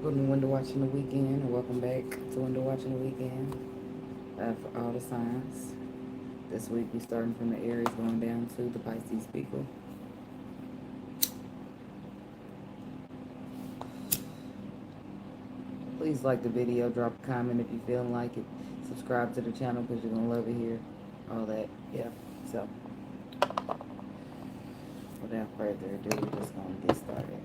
Welcome to Window Watching the Weekend, and welcome back to Window Watching the Weekend for all the signs. This week we're starting from the Aries going down to the Pisces people. Please like the video, drop a comment if you feel like it. Subscribe to the channel because you're going to love it here. All that, yeah. So, without further ado, we're just going to get started.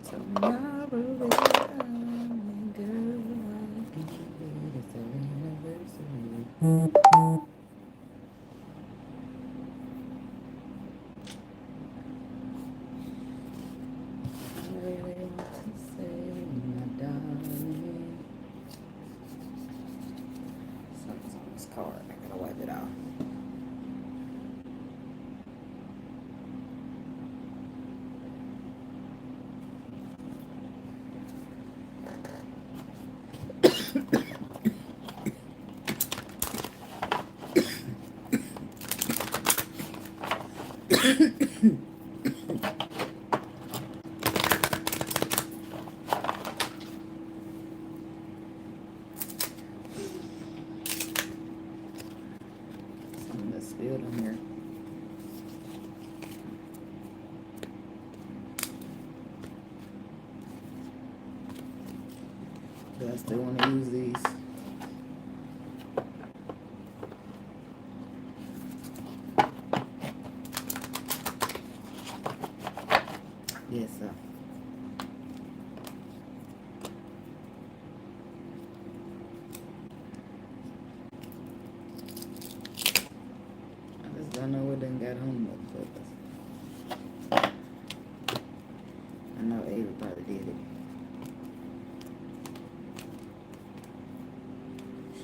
Tomorrow is coming, girl. I can feel it. It's our anniversary. I really want to say, my darling. Something's on this card. I gotta wipe it off. Something that's spilled on here. Do I still want to use these? Yes, sir. I just don't know what done got home with us. I know Ava probably did it.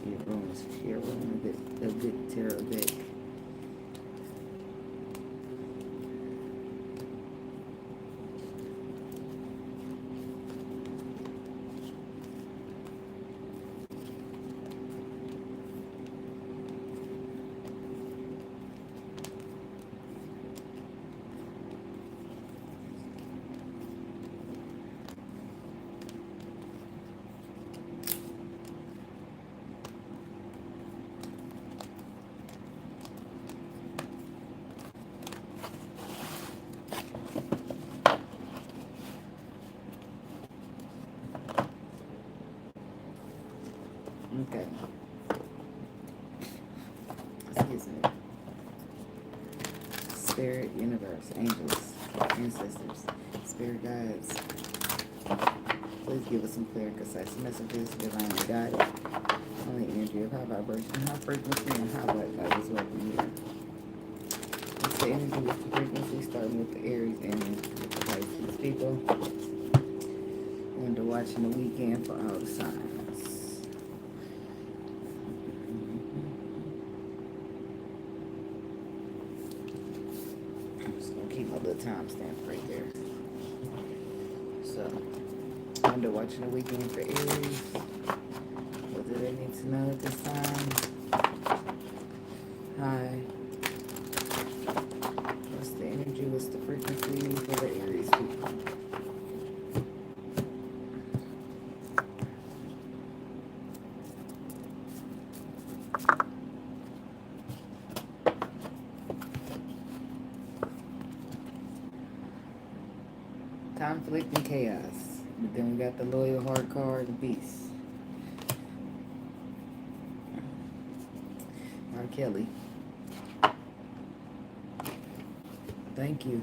She a good tarot deck. Okay. Excuse me. Spirit, universe, angels, ancestors, spirit guides. Please give us some clear and concise messages, divinely guided. Only energy of high vibration, high frequency, and high white light is working here. It's the energy with the frequency, starting with the Aries and with the Pisces people. Window watching the weekend for all the signs. I'm just gonna keep my little timestamp right there. So, window watching the weekend for Aries. What do they need to know at this time? Hi. What's the energy? What's the frequency for the Aries people? Conflict and chaos. But then we got the loyal heart card, the beast. R. Kelly. Thank you.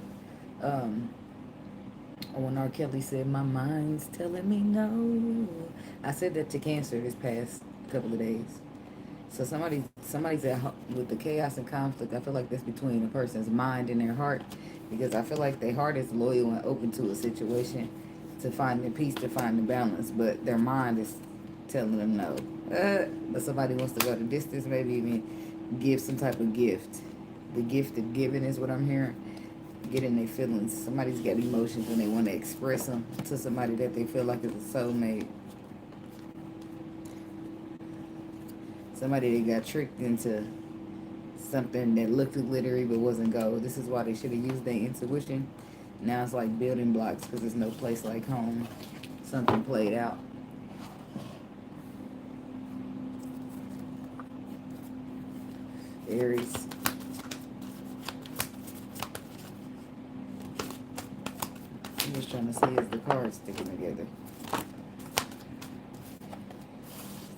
When R. Kelly said, my mind's telling me no. I said that to Cancer this past couple of days. So somebody's at with the chaos and conflict. I feel like that's between a person's mind and their heart, because I feel like their heart is loyal and open to a situation to find the peace, to find the balance, but their mind is telling them no. But somebody wants to go the distance, maybe even give some type of gift. The gift of giving is what I'm hearing. Getting their feelings. Somebody's got emotions and they want to express them to somebody that they feel like is a soulmate. Somebody that got tricked into something that looked glittery but wasn't gold. This is why they should have used their intuition Now it's like building blocks because there's no place like home. Something played out. Aries. I'm just trying to see is the cards sticking together.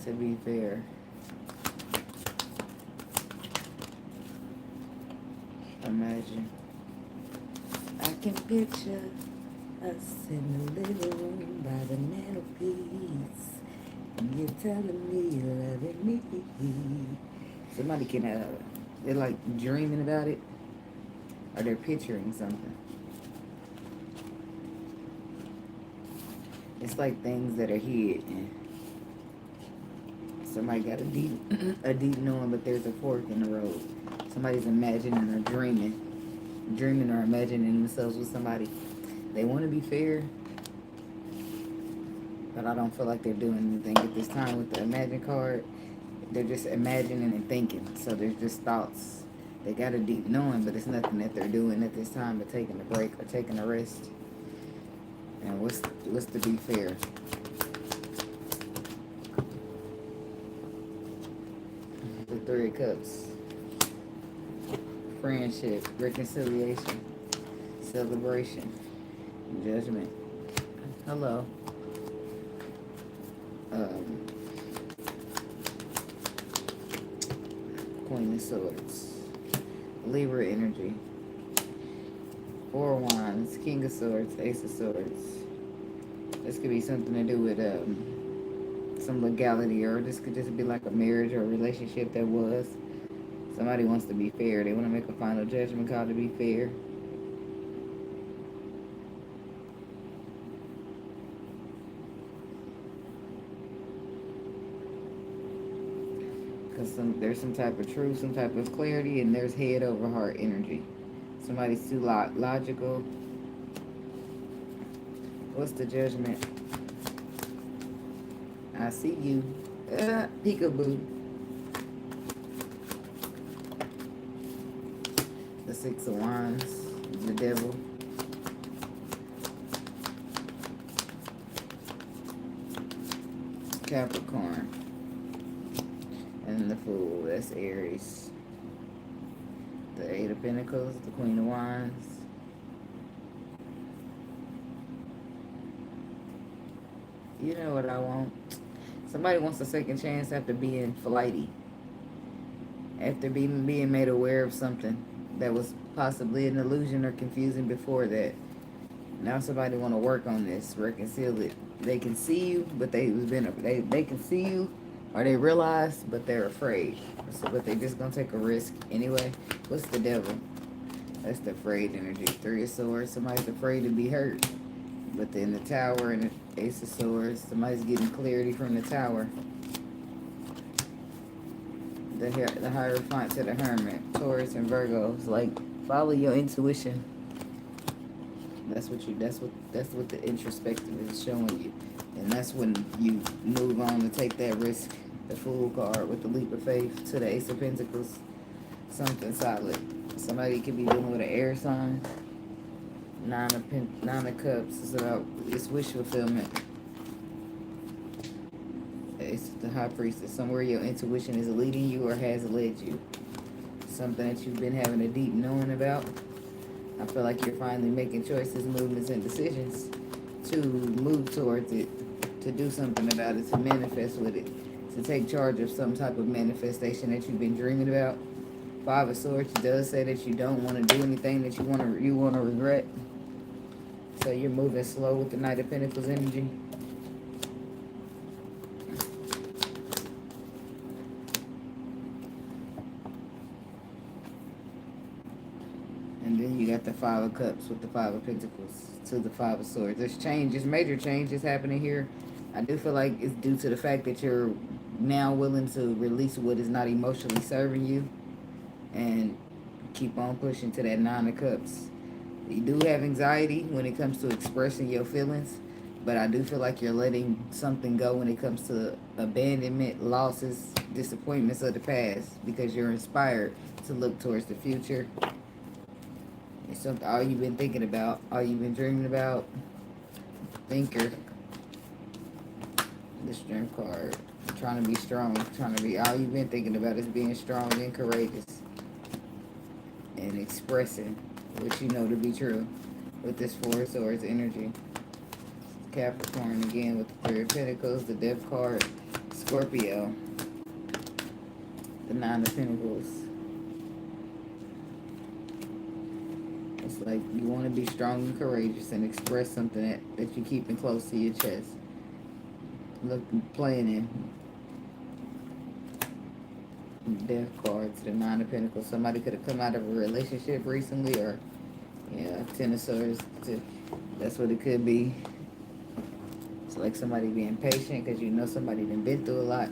To be fair. Imagine. I can picture us in the living room by the mantelpiece. And you're telling me you're loving me. Somebody can, they're like dreaming about it. Or they're picturing something. It's like things that are hidden. Somebody got a deep knowing, but there's a fork in the road. Somebody's imagining or dreaming or imagining themselves with somebody. They want to be fair, but I don't feel like they're doing anything at this time with the imagine card. They're just imagining and thinking. So there's just thoughts. They got a deep knowing, but it's nothing that they're doing at this time but taking a break or taking a rest. And what's to be fair? The Three of Cups. Friendship, reconciliation, celebration, judgment. Hello. Queen of Swords. Libra energy. Four of Wands, King of Swords, Ace of Swords. This could be something to do with some legality, or this could just be like a marriage or a relationship that was. Somebody wants to be fair. They want to make a final judgment call to be fair. Because there's some type of truth, some type of clarity, and there's head over heart energy. Somebody's too logical. What's the judgment? I see you. Peekaboo. The Six of Wands. The Devil. Capricorn. And the Fool. That's Aries. The Eight of Pentacles. The Queen of Wands. You know what I want? Somebody wants a second chance after being flighty. After being made aware of something that was possibly an illusion or confusing before that. Now somebody want to work on this, reconcile it. They can see you, but they can see you, or they realize, but they're afraid. So, but they just gonna take a risk anyway. What's the Devil? That's the afraid energy. Three of Swords. Somebody's afraid to be hurt. But then the Tower and the Ace of Swords. Somebody's getting clarity from the Tower. The Hierophant to the Hermit. Taurus and Virgo. It's like follow your intuition. That's what the introspective is showing you. And that's when you move on to take that risk. The Fool card with the leap of faith to the Ace of Pentacles. Something solid. Somebody could be dealing with an air sign. Nine of Cups is about it's wish fulfillment. It's the High Priestess. Somewhere your intuition is leading you or has led you. Something that you've been having a deep knowing about. I feel like you're finally making choices, movements, and decisions to move towards it, to do something about it, to manifest with it, to take charge of some type of manifestation that you've been dreaming about. Five of Swords does say that you don't want to do anything that you want to regret. So you're moving slow with the Knight of Pentacles energy. And then you got the Five of Cups with the Five of Pentacles to the Five of Swords. There's changes, major changes happening here. I do feel like it's due to the fact that you're now willing to release what is not emotionally serving you and keep on pushing to that Nine of Cups. You do have anxiety when it comes to expressing your feelings, but I do feel like you're letting something go when it comes to abandonment, losses, disappointments of the past, because you're inspired to look towards the future. It's something all you've been thinking about, all you've been dreaming about. Thinker, the strength card. Trying to be strong, trying to be, all you've been thinking about is being strong and courageous and expressing what you know to be true with this Four of Swords energy. Capricorn again with the Three of Pentacles, the Death card, Scorpio, the Nine of Pentacles. It's like you want to be strong and courageous and express something that you're keeping close to your chest. Look, playing in Death cards, the Nine of Pentacles. Somebody could have come out of a relationship recently, or yeah, Ten of Swords. That's what it could be. It's like somebody being patient because you know somebody done been through a lot.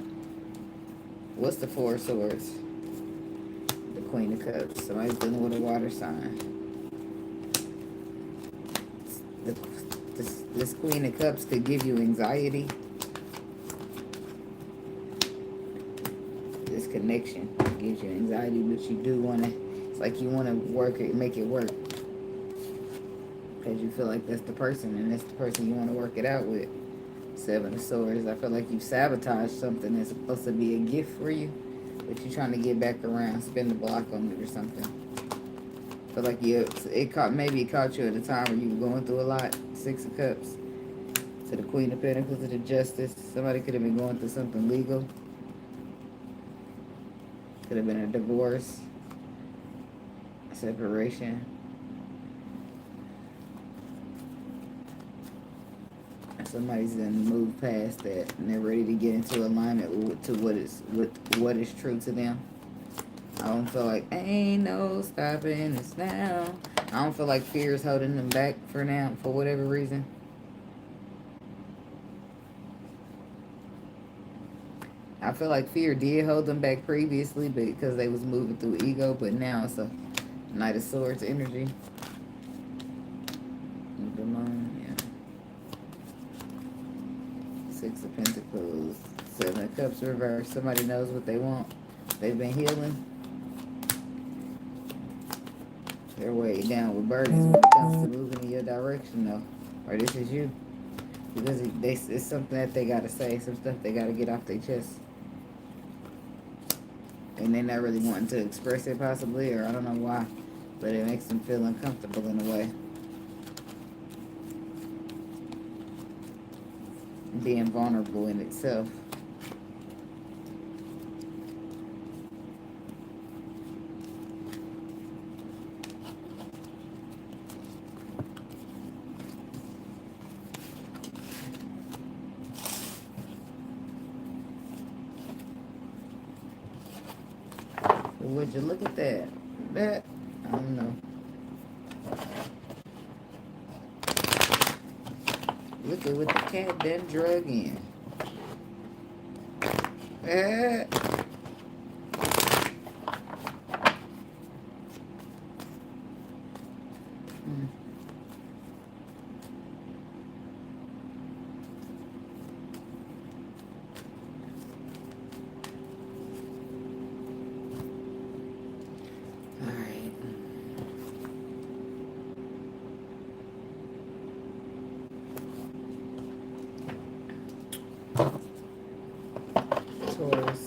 What's the Four of Swords? The Queen of Cups. Somebody's dealing with a water sign. This Queen of Cups could give you anxiety. This connection gives you anxiety, but you do want to, it's like you want to work it, make it work. Because you feel like that's the person, and that's the person you want to work it out with. Seven of Swords. I feel like you've sabotaged something that's supposed to be a gift for you, but you're trying to get back around, spin the block on it or something. I feel like maybe it caught you at a time where you were going through a lot. Six of Cups. To the Queen of Pentacles, to the Justice. Somebody could have been going through something legal. Could have been a divorce, a separation. Somebody's done moved past that and they're ready to get into alignment to what is true to them. I don't feel like ain't no stopping this now. I don't feel like fear is holding them back for now, for whatever reason. I feel like fear did hold them back previously because they was moving through ego, but now it's a Knight of Swords energy. The Moon, yeah. Six of Pentacles, Seven of Cups reversed. Somebody knows what they want. They've been healing. They're way down with burdens when it comes to moving in your direction, though. Or this is you. Because it's something that they got to say, some stuff they got to get off their chest. And they're not really wanting to express it, possibly, or I don't know why. But it makes them feel uncomfortable in a way. Being vulnerable in itself. Would you look at that? That, I don't know. Look at what the cat done drug in. That. Taurus.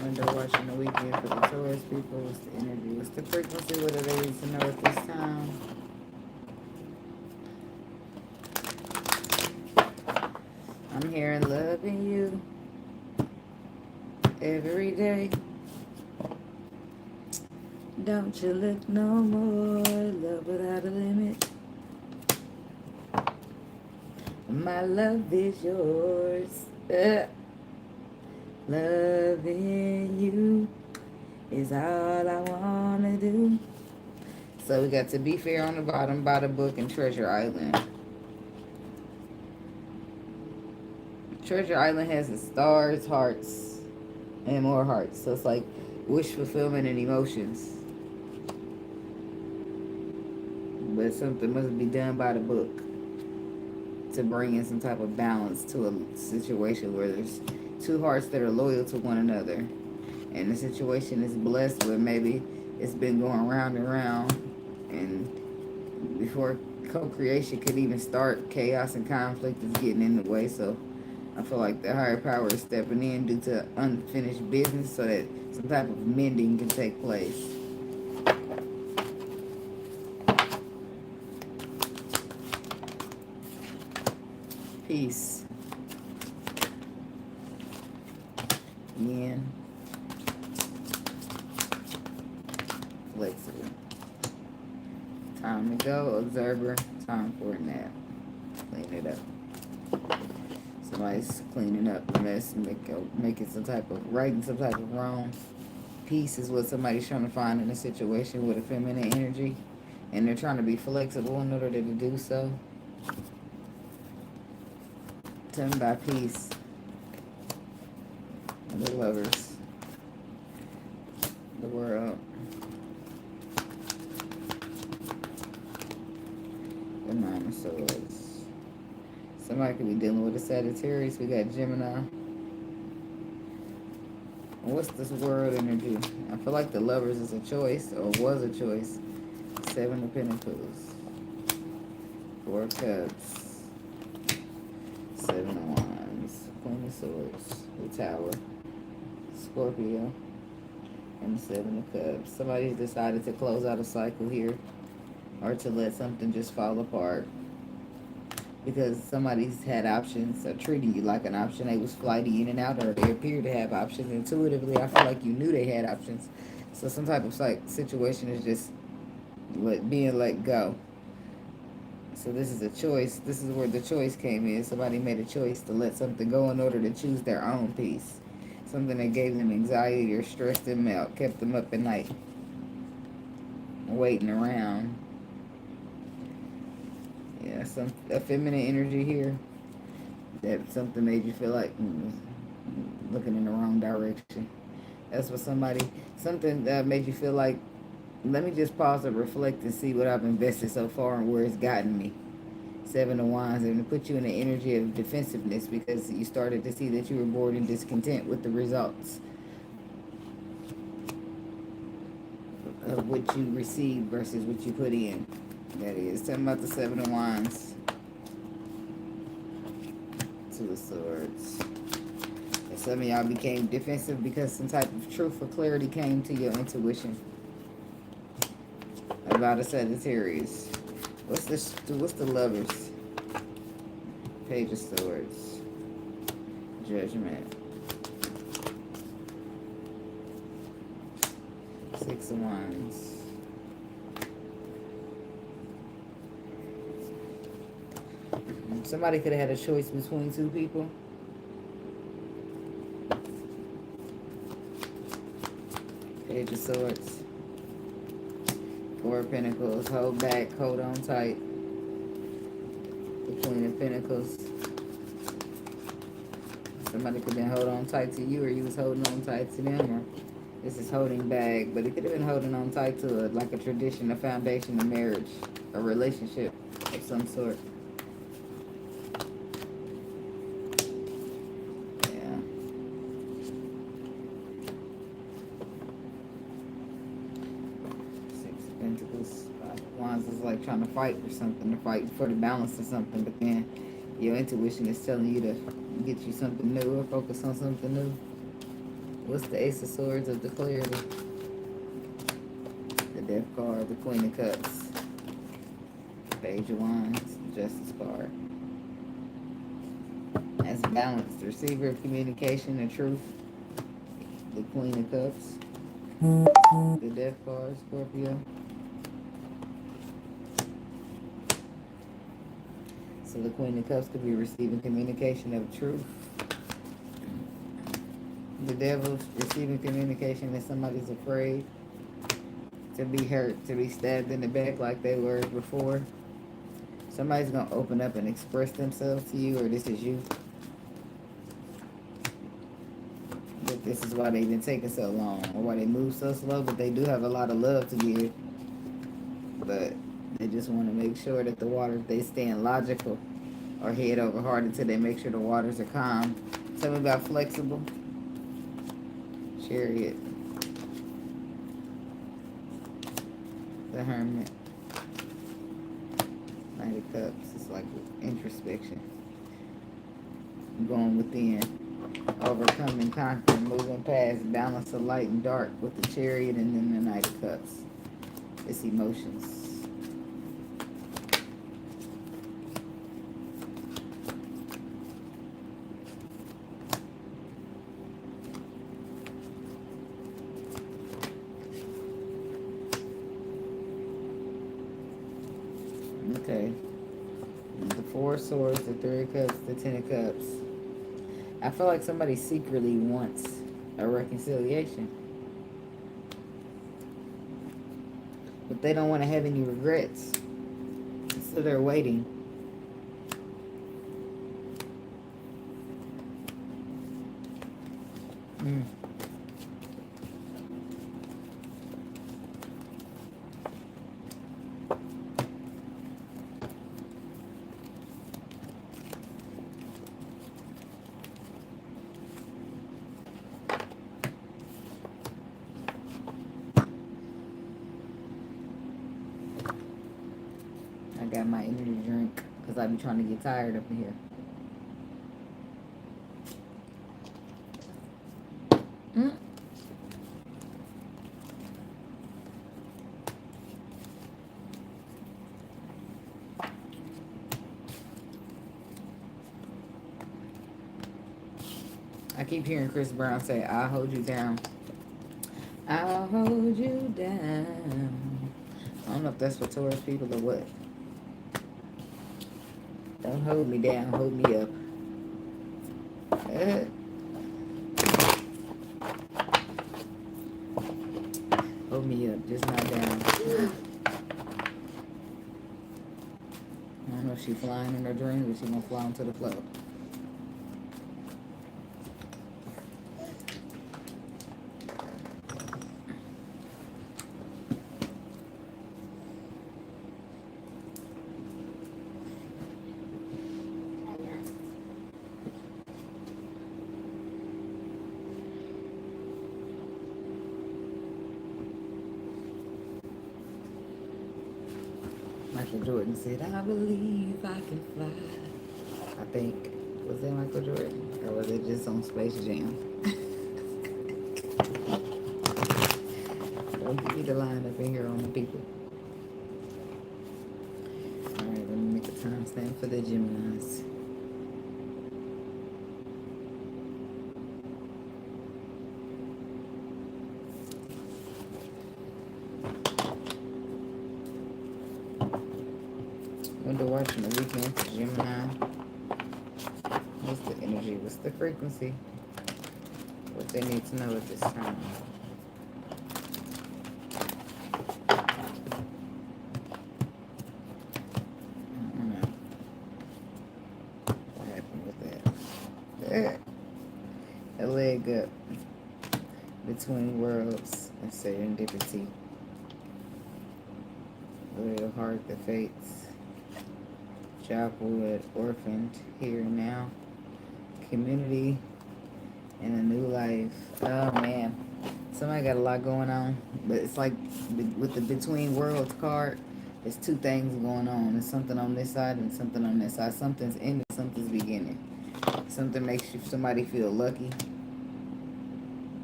Window watching the weekend for the Taurus people. What's the energy? What's the frequency? What do they need to know at this time? I'm hearing loving you every day. Don't you look no more, love without a limit. My love is yours. Loving you is all I want to do. So we got To Be Fair on the bottom, by the book, and Treasure Island. Treasure Island has the stars, hearts, and more hearts. So it's like wish fulfillment and emotions. But something must be done by the book to bring in some type of balance to a situation where there's two hearts that are loyal to one another. and the situation is blessed where maybe it's been going round and round, and before co-creation could even start, chaos and conflict is getting in the way. So I feel like the higher power is stepping in due to unfinished business so that some type of mending can take place. Peace. Yin. Flexible. Time to go, observer. Time for a nap. Clean it up. Somebody's cleaning up the mess, making some type of, righting some type of wrong. Peace is what somebody's trying to find in a situation with a feminine energy, and they're trying to be flexible in order to do so. Tell me about peace. And the Lovers. The World. The Nine of Swords. Somebody could be dealing with a Sagittarius. We got Gemini. What's this world energy? I feel like the Lovers is a choice, or was a choice. Seven of Pentacles. Four of Cups. Seven of Wands. Queen of Swords. The Tower. Scorpio. And the Seven of Cups. Somebody decided to close out a cycle here, or to let something just fall apart. Because somebody's had options, or treated you like an option. They was flighty in and out, or they appeared to have options. Intuitively, I feel like you knew they had options. So some type of situation is just being let go. So this is a choice. This is where the choice came in. Somebody made a choice to let something go in order to choose their own peace. Something that gave them anxiety or stressed them out, kept them up at night, waiting around. Yeah, a feminine energy here. That something made you feel like looking in the wrong direction. That's what something that made you feel like, let me just pause and reflect and see what I've invested so far and where it's gotten me. Seven of Wands, and it put you in the energy of defensiveness because you started to see that you were bored and discontent with the results of what you received versus what you put in. That is. Tell me about the Seven of Wands. Two of Swords. And some of y'all became defensive because some type of truth or clarity came to your intuition about a Sagittarius. What's the Lovers? Page of Swords. Judgment. Six of Wands. Somebody could have had a choice between two people. Page of Swords. Four of Pentacles. Hold back. Hold on tight. The Queen of Pentacles. Somebody could have been holding on tight to you, or you was holding on tight to them, or this is holding back. But it could have been holding on tight to like a tradition, a foundation, a marriage, a relationship of some sort. Wands is like trying to fight for something, to fight for the balance of something, but then your intuition is telling you to get you something new or focus on something new. What's the Ace of Swords of the clarity? The Death card, the Queen of Cups, Page of Wands, Justice card. As balanced, receiver of communication and truth, the Queen of Cups, the Death card, Scorpio. So the Queen of Cups could be receiving communication of truth. The Devil receiving communication that somebody's afraid to be hurt, to be stabbed in the back like they were before. Somebody's going to open up and express themselves to you, or this is you. But this is why they've been taking so long, or why they move so slow, but they do have a lot of love to give. But they just want to make sure that the waters, they staying logical or head over heart until they make sure the waters are calm. Tell me about flexible. Chariot, the Hermit, Knight of Cups. It's like introspection, going within, overcoming, conquering, moving past, balance of light and dark with the Chariot, and then the Knight of Cups. It's emotions. Okay. The Four of Swords, the Three of Cups, the Ten of Cups. I feel like somebody secretly wants a reconciliation, but they don't want to have any regrets, so they're waiting. I got my energy drink because I be trying to get tired up in here. I keep hearing Chris Brown say, "I'll hold you down. I'll hold you down." I don't know if that's for Taurus people or what. Don't hold me down, hold me up. Hold me up, just not down. I don't know if she's flying in her dreams or she gonna fly onto the floor. Michael Jordan said, "I believe I can fly." I think. Was that Michael Jordan? Or was it just on Space Jam? Don't give me the line up in here on the people. Alright, let me make a timestamp for the Geminis. Window watching the weekend for Gemini. What's the energy? What's the frequency? What they need to know at this time. I don't know. What happened with that? A leg up. Between worlds and serendipity. Loyal heart, the fates. Childhood, orphaned, here and now. Community, and a new life. Oh man, somebody got a lot going on, but it's like with the Between Worlds card, there's two things going on. There's something on this side and something on this side. Something's ending, something's beginning. Something makes somebody feel lucky,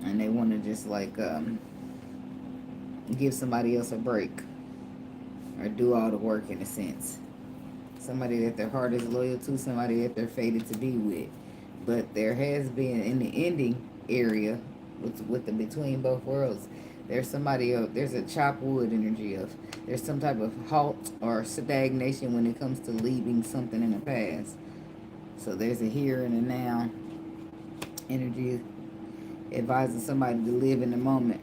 and they want to just like give somebody else a break or do all the work in a sense. Somebody that their heart is loyal to, somebody that they're fated to be with. But there has been, in the ending area, with the Between Both Worlds, there's somebody, there's a chop wood energy of, there's some type of halt or stagnation when it comes to leaving something in the past. So there's a here and a now energy advising somebody to live in the moment.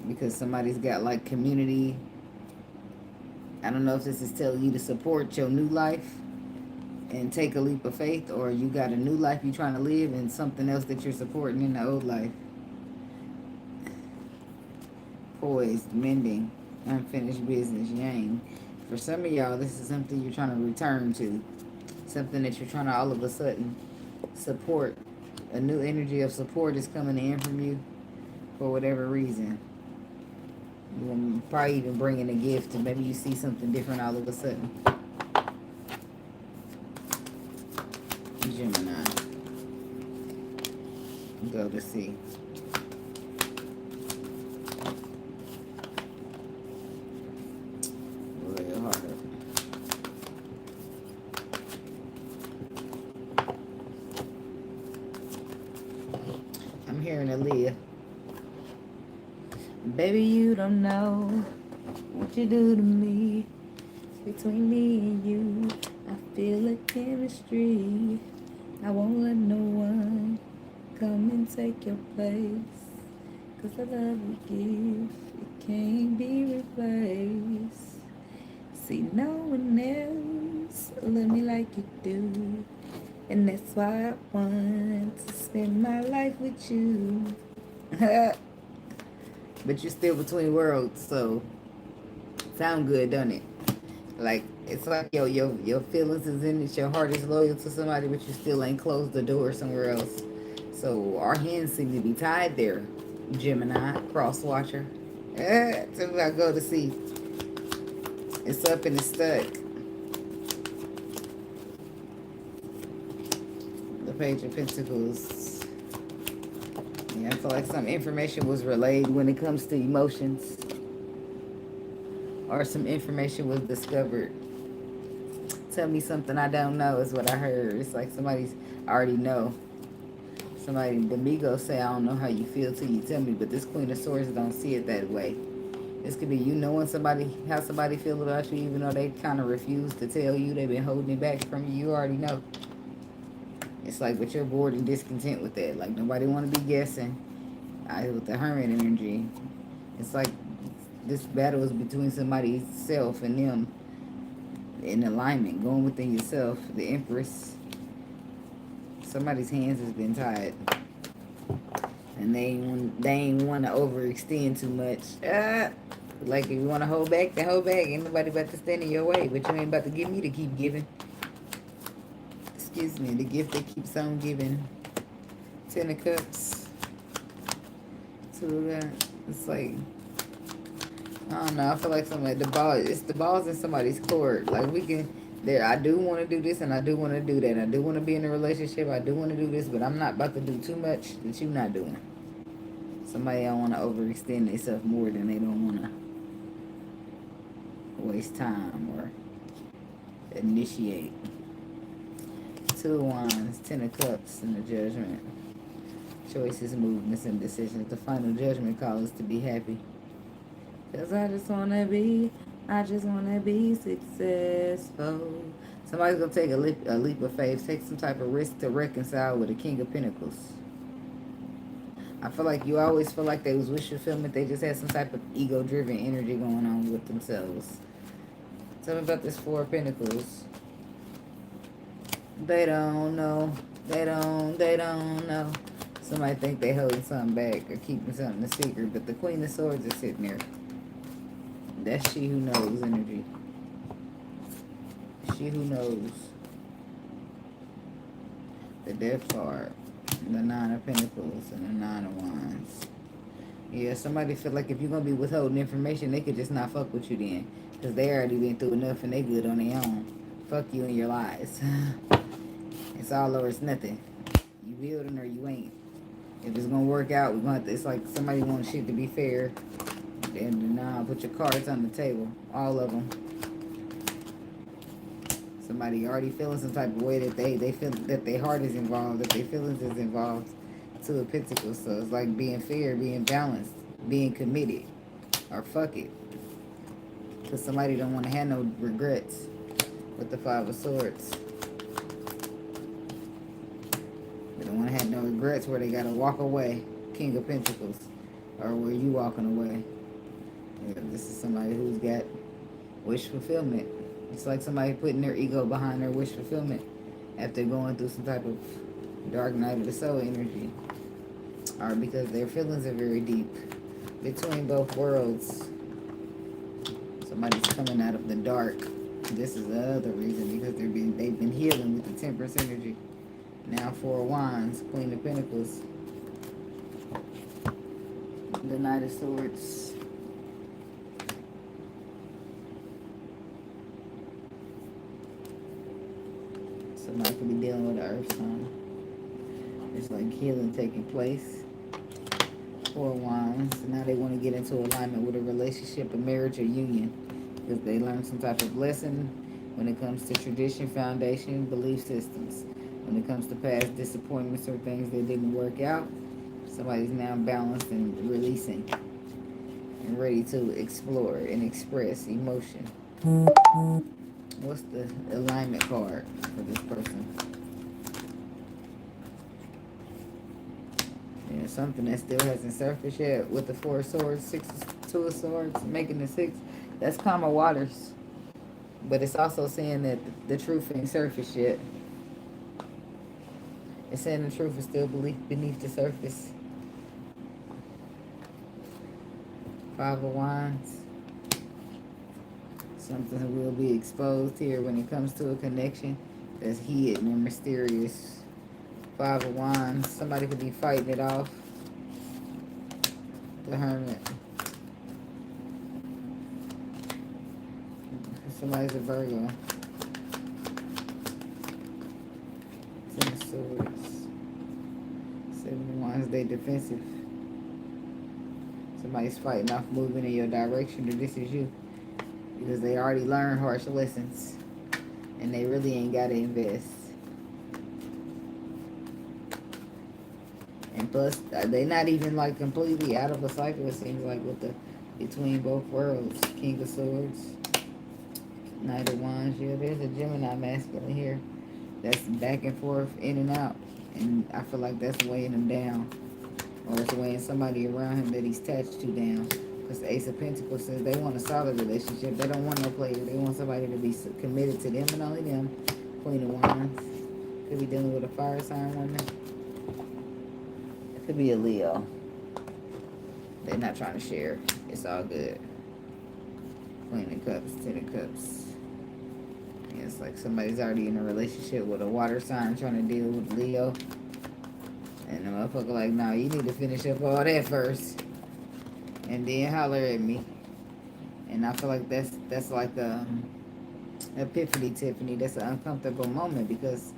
Because somebody's got like community. I don't know if this is telling you to support your new life and take a leap of faith, or you got a new life you're trying to live and something else that you're supporting in the old life. Poised, mending, unfinished business, yang. For some of y'all, this is something you're trying to return to. Something that you're trying to all of a sudden support A new energy of support is coming in from you for whatever reason. You probably even bringing a gift, and maybe you see something different all of a sudden. Gemini. Go to see. Royal Heart. I'm hearing Aaliyah. Baby, you don't know what you do to me. Between me and you, I feel a chemistry. I won't let no one come and take your place. 'Cause the love we give, it can't be replaced. See, no one else love me like you do. And that's why I want to spend my life with you. But you're still between worlds, so sound good, don't it? Like, it's like your feelings is in it, your heart is loyal to somebody, but you still ain't closed the door somewhere else. So our hands seem to be tied there, Gemini, cross watcher. Till I go to see. It's up and it's stuck. The Page of Pentacles. Yeah, I feel like some information was relayed when it comes to emotions. Or some information was discovered. Tell me something I don't know is what I heard. It's like somebody's already know. Somebody, the Migos say, I don't know how you feel till you tell me, but this Queen of Swords don't see it that way. This could be you knowing somebody, how somebody feel about you, even though they kind of refuse to tell you. They've been holding it back from you. You already know. It's like, but you're bored and discontent with that. Like, nobody want to be guessing. With the Hermit energy, it's like this battle is between somebody's self and them in alignment, going within yourself. The Empress. Somebody's hands has been tied. And they ain't want to overextend too much. Like, if you want to hold back, then hold back. Ain't nobody about to stand in your way. But you ain't about to give me to keep giving. Excuse me, the gift that keeps on giving. 10 of Cups. It's like, I don't know. I feel like it's the ball's in somebody's court. Like, we can, there, I do want to do this and I do want to do that. I do want to be in a relationship. I do want to do this, but I'm not about to do too much that you're not doing. Somebody don't want to overextend themselves more than they don't want to waste time or initiate. 2 of Wands, 10 of Cups, and the Judgment. Choices, movements, and decisions. The final judgment call is to be happy. Because I just want to be successful. Somebody's going to take a leap of faith, take some type of risk to reconcile with the King of Pentacles. I feel like you always feel like they was wish fulfillment. They just had some type of ego-driven energy going on with themselves. Tell me about this 4 of Pentacles. They don't know. They don't know. Somebody think they holding something back or keeping something a secret, but the Queen of Swords is sitting there. That's she who knows energy. She who knows. The Death card. The 9 of Pentacles and the 9 of Wands. Yeah, somebody feel like if you're going to be withholding information, they could just not fuck with you then. Because they already been through enough and they good on their own. Fuck you and your lies. It's all or it's nothing. You building or you ain't. If it's going to work out, we're going to have to, it's like somebody wants shit to be fair. Then now put your cards on the table. All of them. Somebody already feeling some type of way that they feel that their heart is involved, that their feelings is involved. 2 of Pentacles. So it's like being fair, being balanced, being committed. Or fuck it. Because somebody don't want to have no regrets with the 5 of Swords. They don't want to have no regrets where they got to walk away. King of Pentacles. Or where you walking away. Yeah, this is somebody who's got wish fulfillment. It's like somebody putting their ego behind their wish fulfillment after going through some type of dark night of the soul energy. Or because their feelings are very deep between both worlds. Somebody's coming out of the dark. This is the other reason, because they've been healing with the Temperance energy. Now 4 of Wands, Queen of Pentacles, the Knight of Swords. Somebody could be dealing with an earth sign. It's like healing taking place. 4 of Wands. Now they want to get into alignment with a relationship, a marriage, or union. Because they learned some type of lesson when it comes to tradition, foundation, belief systems. When it comes to past disappointments or things that didn't work out, somebody's now balanced and releasing and ready to explore and express emotion. What's the alignment card for this person? Yeah, something that still hasn't surfaced yet with the 4 of Swords, 2 of Swords, making the 6. That's calmer waters. But it's also saying that the truth ain't surfaced yet. It's saying the truth is still beneath the surface. 5 of Wands. Something will be exposed here when it comes to a connection that's hidden and mysterious. 5 of Wands. Somebody could be fighting it off. The Hermit. Somebody's a Virgo. 10 of Swords. 7 of Wands. They defensive. Somebody's fighting off moving in your direction, or this is you. Because they already learned harsh lessons. And they really ain't got to invest. And plus, they're not even like completely out of a cycle, it seems like, with the between both worlds. King of Swords. Knight of Wands. Yeah, there's a Gemini masculine here. That's back and forth, in and out. And I feel like that's weighing him down. Or it's weighing somebody around him that he's attached to down. Because the Ace of Pentacles says they want a solid relationship. They don't want no player. They want somebody to be committed to them and only them. Queen of Wands. Could be dealing with a fire sign woman. It could be a Leo. They're not trying to share. It's all good. Queen of Cups, 10 of Cups. Yeah, it's like somebody's already in a relationship with a water sign trying to deal with Leo. And the motherfucker like, nah, you need to finish up all that first. And then holler at me. And I feel like that's like a epiphany, Tiffany. That's an uncomfortable moment because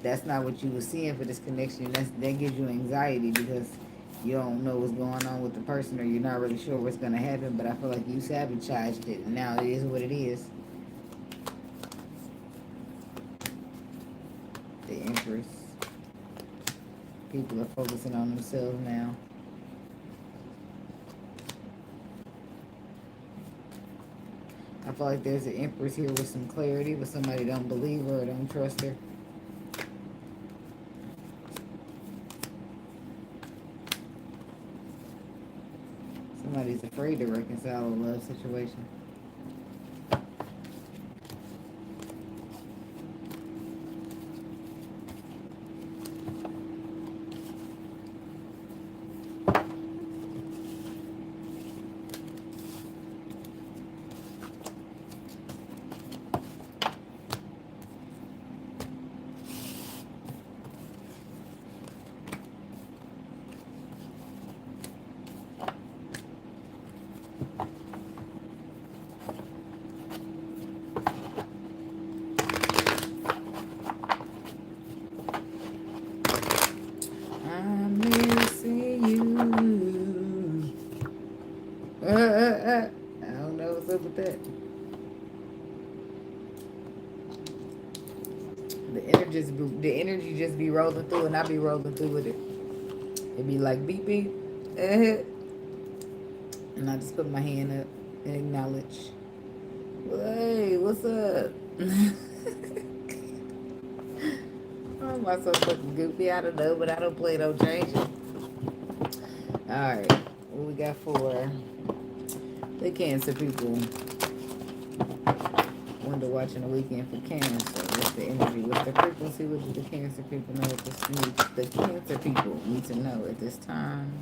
that's not what you were seeing for this connection. That gives you anxiety because you don't know what's going on with the person or you're not really sure what's going to happen. But I feel like you sabotaged it and now it is what it is. The Empress. People are focusing on themselves now. I feel like there's an Empress here with some clarity, but somebody don't believe her or don't trust her. Somebody's afraid to reconcile a love situation. I don't know what's up with that. The energy just be rolling through and I be rolling through with it. It be like beep beep. And I just put my hand up and acknowledge. Hey, what's up? Oh, am I so fucking goofy? I don't know, but I don't play no change it. Alright. What we got for the Cancer people? Window watching the weekend for Cancer. What's the energy? What's the frequency? What do the Cancer people know at this need? The Cancer people need to know at this time.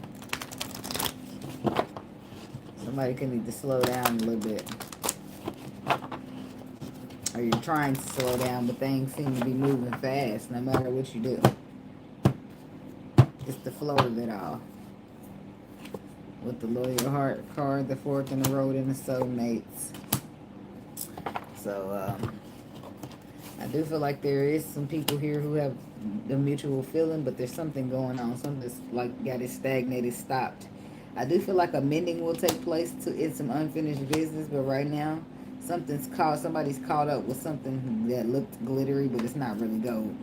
Somebody could need to slow down a little bit. Or you're trying to slow down, but things seem to be moving fast no matter what you do. It's the flow of it all. With the Loyal Heart card, the Fork in the Road, and the Soulmates. So, I do feel like there is some people here who have the mutual feeling, but there's something going on. Something that's like got it stagnated, stopped. I do feel like a mending will take place in some unfinished business, but right now, somebody's caught up with something that looked glittery, but it's not really gold.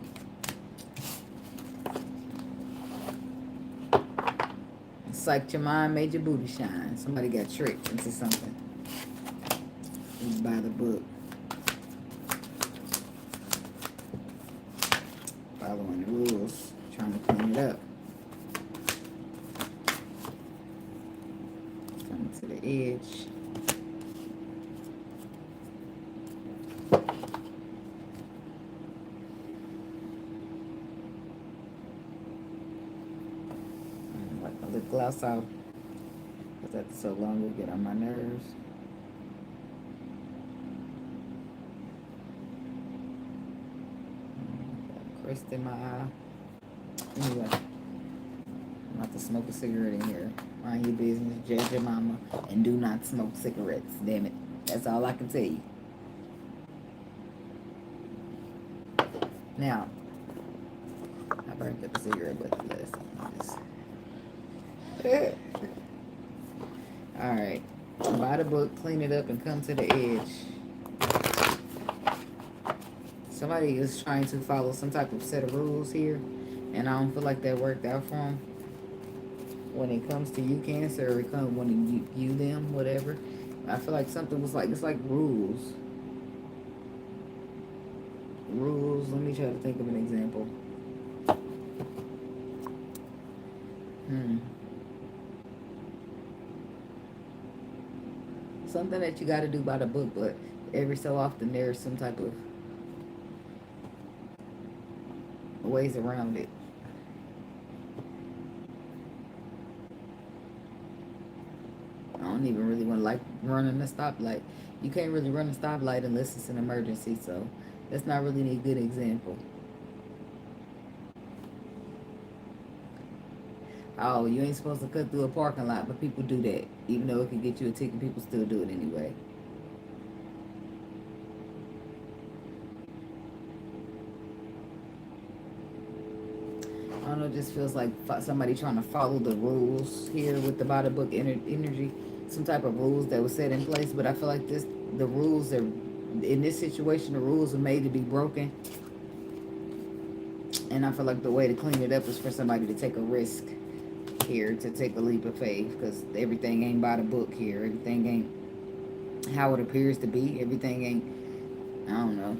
It's like Chime made your booty shine. Somebody got tricked into something. By the book. Following the rules. Trying to clean it up. Coming to the edge. Like my lip gloss off. Because after so long it'll get on my nerves. Crest in my eye. Anyway, I'm about to smoke a cigarette in here. Mind your business, judge your mama, and do not smoke cigarettes. Damn it. That's all I can tell you. Now, I burned up the cigarette butt last time. Alright. Buy the book, clean it up, and come to the edge. Somebody is trying to follow some type of set of rules here, and I don't feel like that worked out for them. When it comes to you, Cancer, or when you them, whatever, I feel like something was like, it's like rules. Rules, let me try to think of an example. Something that you got to do by the book, but every so often there's some type of ways around it. I don't even really want to like running a stoplight. You can't really run a stoplight unless it's an emergency, so that's not really a good example. Oh, you ain't supposed to cut through a parking lot, but people do that. Even though it can get you a ticket, people still do it anyway. I don't know, it just feels like somebody trying to follow the rules here with the body book energy. Some type of rules that was set in place, but I feel like the rules are, in this situation, the rules are made to be broken. And I feel like the way to clean it up is for somebody to take a risk here, to take a leap of faith, because everything ain't by the book here. Everything ain't how it appears to be. Everything ain't, I don't know.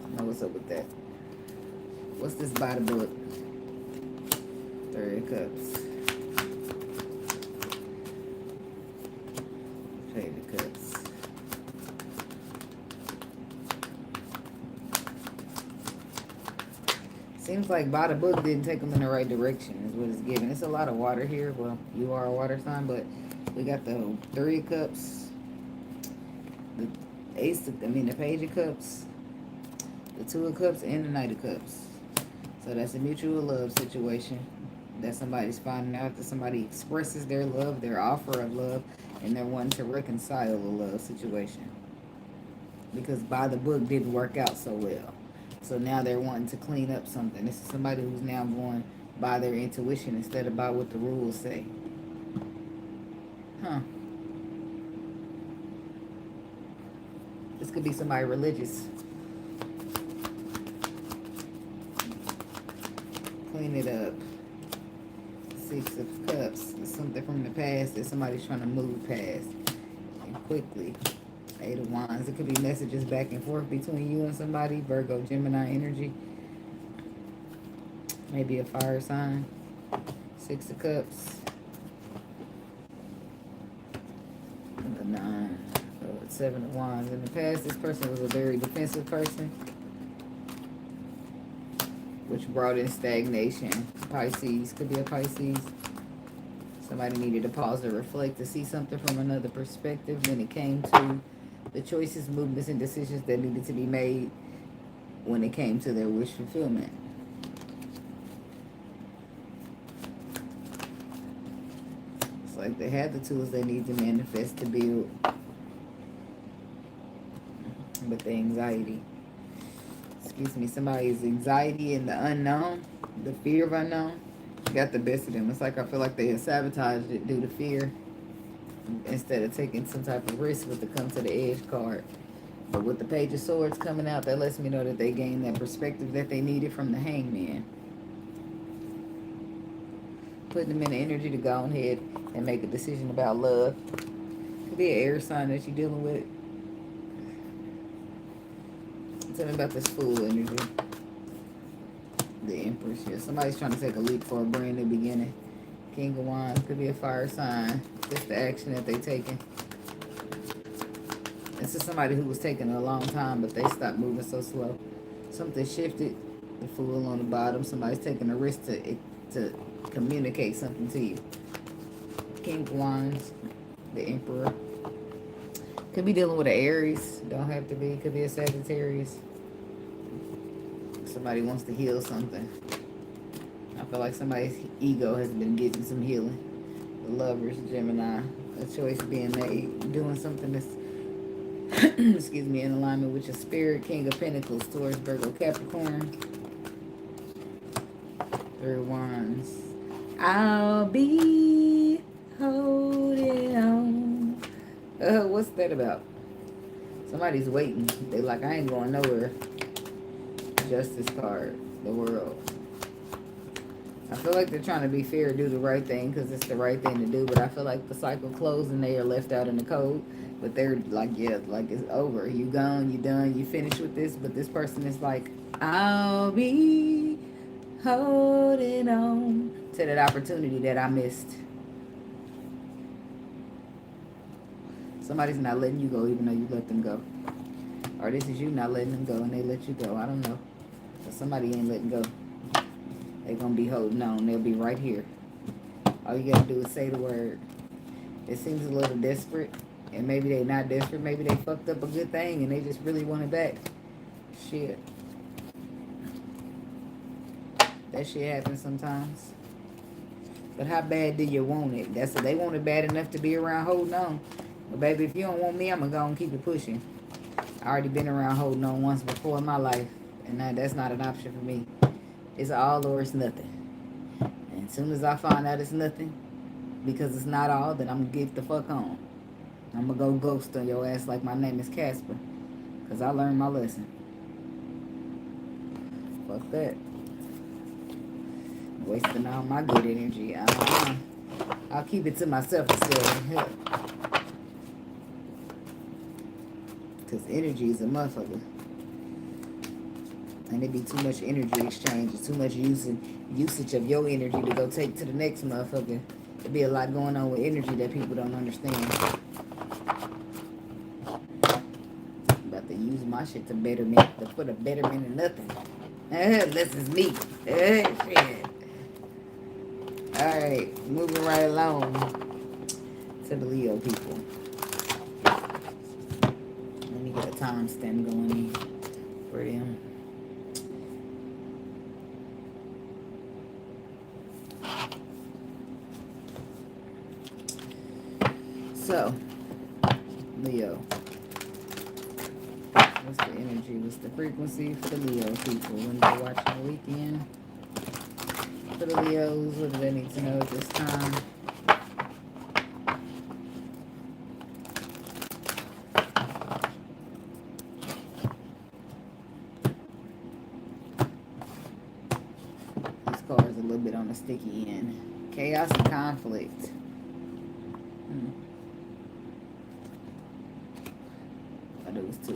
I know what's up with that. What's this by the book? 30 of Cups. Page of Cups. Seems like by the book didn't take them in the right direction is what it's giving. It's a lot of water here. Well, you are a water sign, but we got the 3 of Cups, the the Page of Cups, the 2 of Cups, and the Knight of Cups. So that's a mutual love situation that somebody's finding out, that somebody expresses their love, their offer of love, and they're wanting to reconcile the love situation. Because by the book didn't work out so well. So now they're wanting to clean up something. This is somebody who's now going by their intuition instead of by what the rules say. Huh. This could be somebody religious. Clean it up. 6 of Cups. It's something from the past that somebody's trying to move past. And quickly. 8 of Wands. It could be messages back and forth between you and somebody. Virgo, Gemini energy. Maybe a fire sign. 6 of Cups. And the 9. 7 of Wands. In the past, this person was a very defensive person, which brought in stagnation. Pisces. Could be a Pisces. Somebody needed to pause to reflect, to see something from another perspective. Then it came to The choices, movements, and decisions that needed to be made when it came to their wish fulfillment. It's like they had the tools they need to manifest, to build, but the anxiety, excuse me, somebody's anxiety in the unknown, the fear of unknown, got the best of them. It's like I feel like they have sabotaged it due to fear instead of taking some type of risk with the come to the edge card. But with the Page of Swords coming out, that lets me know that they gained that perspective that they needed from the Hangman. Putting them in the energy to go ahead and make a decision about love. Could be an air sign that you're dealing with. Tell me about this Fool energy. The Empress. Yeah, somebody's trying to take a leap for a brand new beginning. King of Wands. Could be a fire sign. Just the action that they're taking. This is somebody who was taking a long time, but they stopped moving so slow. Something shifted. The Fool on the bottom. Somebody's taking a risk to communicate something to you. King of Wands. The Emperor. Could be dealing with an Aries. Don't have to be. Could be a Sagittarius. Somebody wants to heal something. I feel like somebody's ego has been getting some healing. The Lovers, Gemini. A choice being made. Doing something that's excuse me, in alignment with your spirit. King of Pentacles, Taurus, Virgo, Capricorn. Three of Wands. I'll be holding on. What's that about? Somebody's waiting. They like, I ain't going nowhere. Justice card, the World. I feel like they're trying to be fair, do the right thing because it's the right thing to do. But I feel like the cycle closed and they are left out in the cold. But they're like, yeah, like it's over. You gone, you done, you finished with this. But this person is like, I'll be holding on to that opportunity that I missed. Somebody's not letting you go even though you let them go. Or this is you not letting them go and they let you go. I don't know. But somebody ain't letting go. They're going to be holding on. They'll be right here. All you got to do is say the word. It seems a little desperate. And maybe they're not desperate. Maybe they fucked up a good thing and they just really want it back. Shit. That shit happens sometimes. But how bad do you want it? That's it. They want it bad enough to be around holding on. But baby, if you don't want me, I'm going to go and keep it pushing. I already been around holding on once before in my life. And that's not an option for me. It's all or it's nothing. And as soon as I find out it's nothing, because it's not all, then I'm going to get the fuck on. I'm going to go ghost on your ass like my name is Casper. Because I learned my lesson. Fuck that. Wasting all my good energy. I'll keep it to myself instead. Because energy is a motherfucker. And it be too much energy exchange. Too much usage of your energy to go take to the next motherfucker. There be a lot going on with energy that people don't understand. About to use my shit to betterment, to put a betterment in nothing. This is me. Shit. Alright, moving right along to the Leo people. Let me get a timestamp going in for them. So, Leo. What's the energy? What's the frequency for the Leo people when they're watching the weekend? For the Leos, what do they need to know at this time? This card is a little bit on the sticky end. Chaos and conflict. I do was two.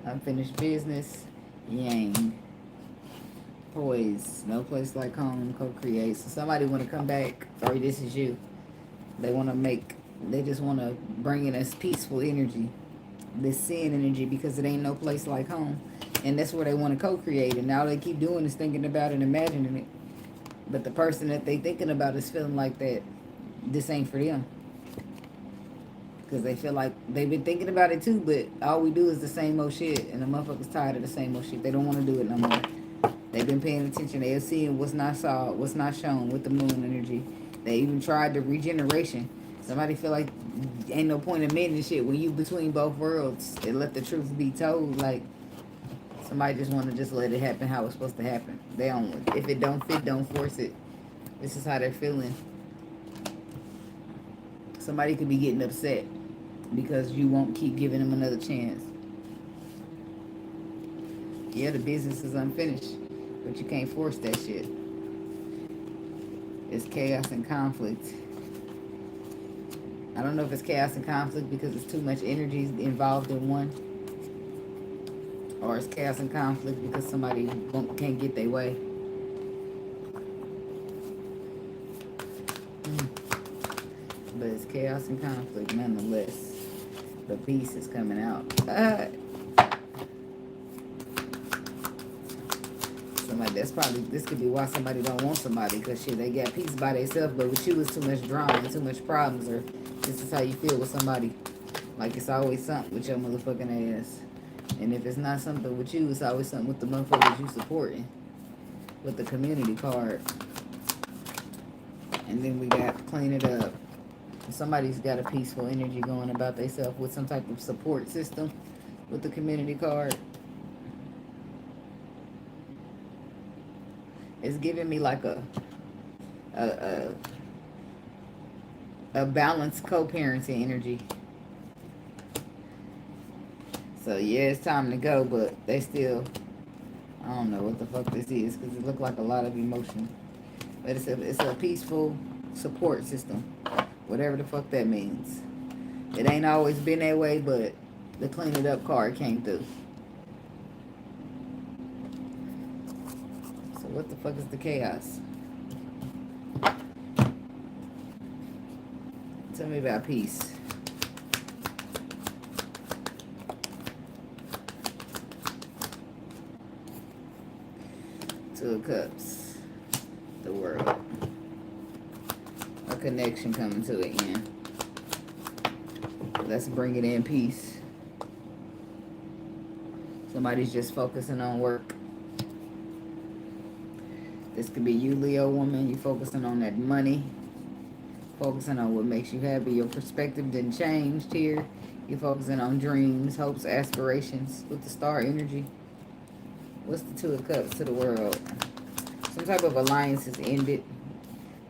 Unfinished business. Yang. Poise. No place like home. Co-create. So somebody want to come back, or this is you. They want to make, they just want to bring in this peaceful energy, this sin energy, because it ain't no place like home. And that's where they want to co-create. And now they keep doing is thinking about it and imagining it. But the person that they thinking about is feeling like that this ain't for them. Because they feel like they've been thinking about it too, but all we do is the same old shit. And the motherfuckers tired of the same old shit. They don't want to do it no more. They've been paying attention. They're seeing what's not saw, what's not shown with the moon energy. They even tried the regeneration. Somebody feel like ain't no point in mending shit when you between both worlds. They let the truth be told. Like, somebody just want to just let it happen how it's supposed to happen. They don't. If it don't fit, don't force it. This is how they're feeling. Somebody could be getting upset because you won't keep giving them another chance. Yeah, the business is unfinished, but you can't force that shit. It's chaos and conflict. I don't know if it's chaos and conflict because it's too much energy involved in one, or it's chaos and conflict because somebody can't get their way. But it's chaos and conflict nonetheless. The peace is coming out. Somebody, that's probably, this could be why somebody don't want somebody, because shit, they got peace by themselves, but with you it's too much drama and too much problems, or this is how you feel with somebody. Like, it's always something with your motherfucking ass. And if it's not something with you, it's always something with the motherfuckers you supporting. With the community card. And then we got clean it up. Somebody's got a peaceful energy going about themselves with some type of support system with the community card. It's giving me like a balanced co-parenting energy. So yeah, it's time to go, but they still, I don't know what the fuck this is because it looked like a lot of emotion. But it's a peaceful support system, whatever the fuck that means. It ain't always been that way, but the clean it up card came through. So what the fuck is the chaos? Tell me about peace. Two of Cups. The World. A connection coming to an end. Let's bring it in peace. Somebody's just focusing on work. This could be you, Leo woman. You focusing on that money. Focusing on what makes you happy. Your perspective didn't change here. You're focusing on dreams, hopes, aspirations with the star energy. What's the Two of Cups to the World? Some type of alliance has ended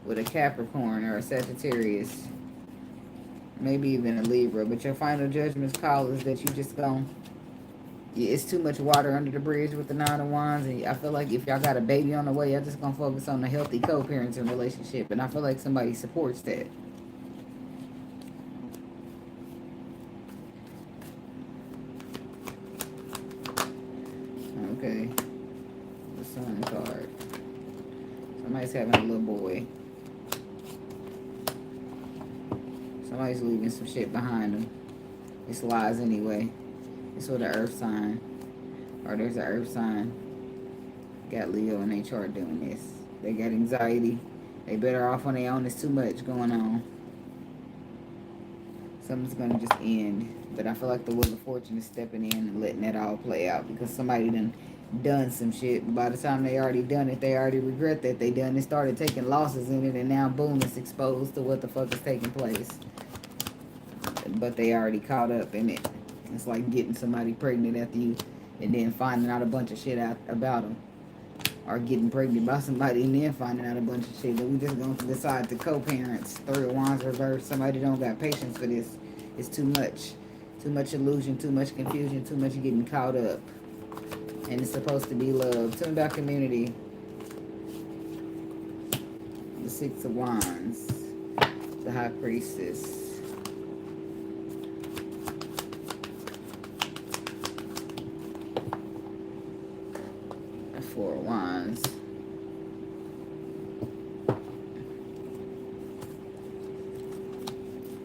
with a Capricorn or a Sagittarius. Maybe even a Libra. But your final judgment's call is that you just gonna... It's too much water under the bridge with the Nine of Wands. And I feel like if y'all got a baby on the way, y'all just gonna focus on the healthy co-parenting relationship. And I feel like somebody supports that. Okay. The Sun card. Somebody's having a little boy. Somebody's leaving some shit behind them. It's lies anyway. It's with an earth sign. Or there's an earth sign. Got Leo in their chart doing this. They got anxiety. They better off on their own. There's too much going on. Something's going to just end. But I feel like the Wheel of Fortune is stepping in and letting that all play out. Because somebody done some shit. By the time they already done it, they already regret that they done it. Started taking losses in it. And now, boom, it's exposed to what the fuck is taking place. But they already caught up in it. It's like getting somebody pregnant after you and then finding out a bunch of shit out about them. Or getting pregnant by somebody and then finding out a bunch of shit. That we just going to decide to co-parents. Three of Wands reverse. Somebody don't got patience for this. It's too much. Too much illusion, too much confusion, too much getting caught up. And it's supposed to be love. Tell me about community. The Six of Wands. The High Priestess. Four of Wands.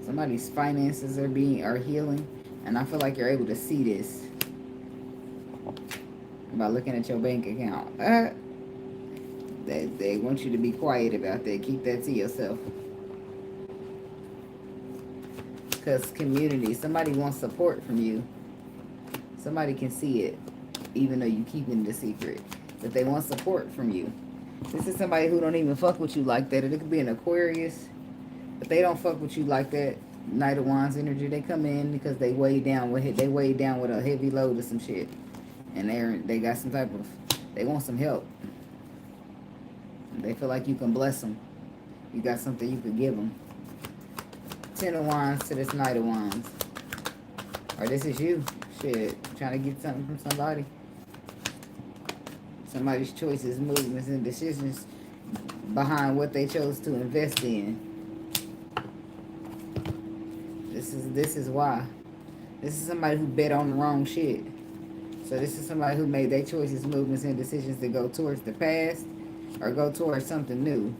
Somebody's finances are healing, and I feel like you're able to see this by looking at your bank account. They want you to be quiet about that. Keep that to yourself. because community, somebody wants support from you. Somebody can see it, even though you keeping the secret. But they want support from you. This is somebody who don't even fuck with you like that. It could be an Aquarius, but they don't fuck with you like that. Knight of Wands energy. They come in because they weighed down with a heavy load of some shit, and they got some type of, they want some help. They feel like you can bless them. You got something you could give them. 10 of Wands to this Knight of Wands. Or this is you. Shit. Trying to get something from somebody. Somebody's choices, movements, and decisions behind what they chose to invest in. This is why. This is somebody who bet on the wrong shit. So this is somebody who made their choices, movements, and decisions to go towards the past or go towards something new.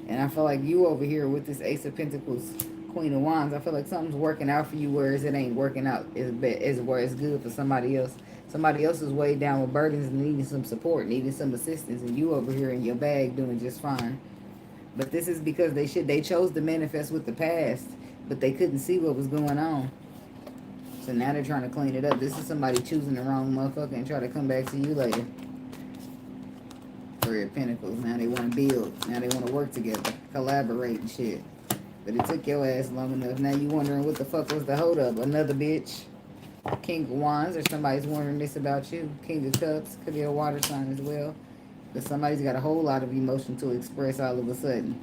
And I feel like you over here with this Ace of Pentacles, Queen of Wands, I feel like something's working out for you, whereas it ain't working out as where it's good for somebody else. Somebody else is weighed down with burdens and needing some support, needing some assistance, and you over here in your bag doing just fine. But this is because they chose to manifest with the past, but they couldn't see what was going on. So now they're trying to clean it up. This is somebody choosing the wrong motherfucker and try to come back to you later. Three of Pentacles. Now they want to build. Now they want to work together, collaborate and shit. But it took your ass long enough. Now you wondering what the fuck was the hold up? Another bitch. King of Wands, or somebody's wondering this about you. King of Cups, could be a water sign as well. But somebody's got a whole lot of emotion to express all of a sudden.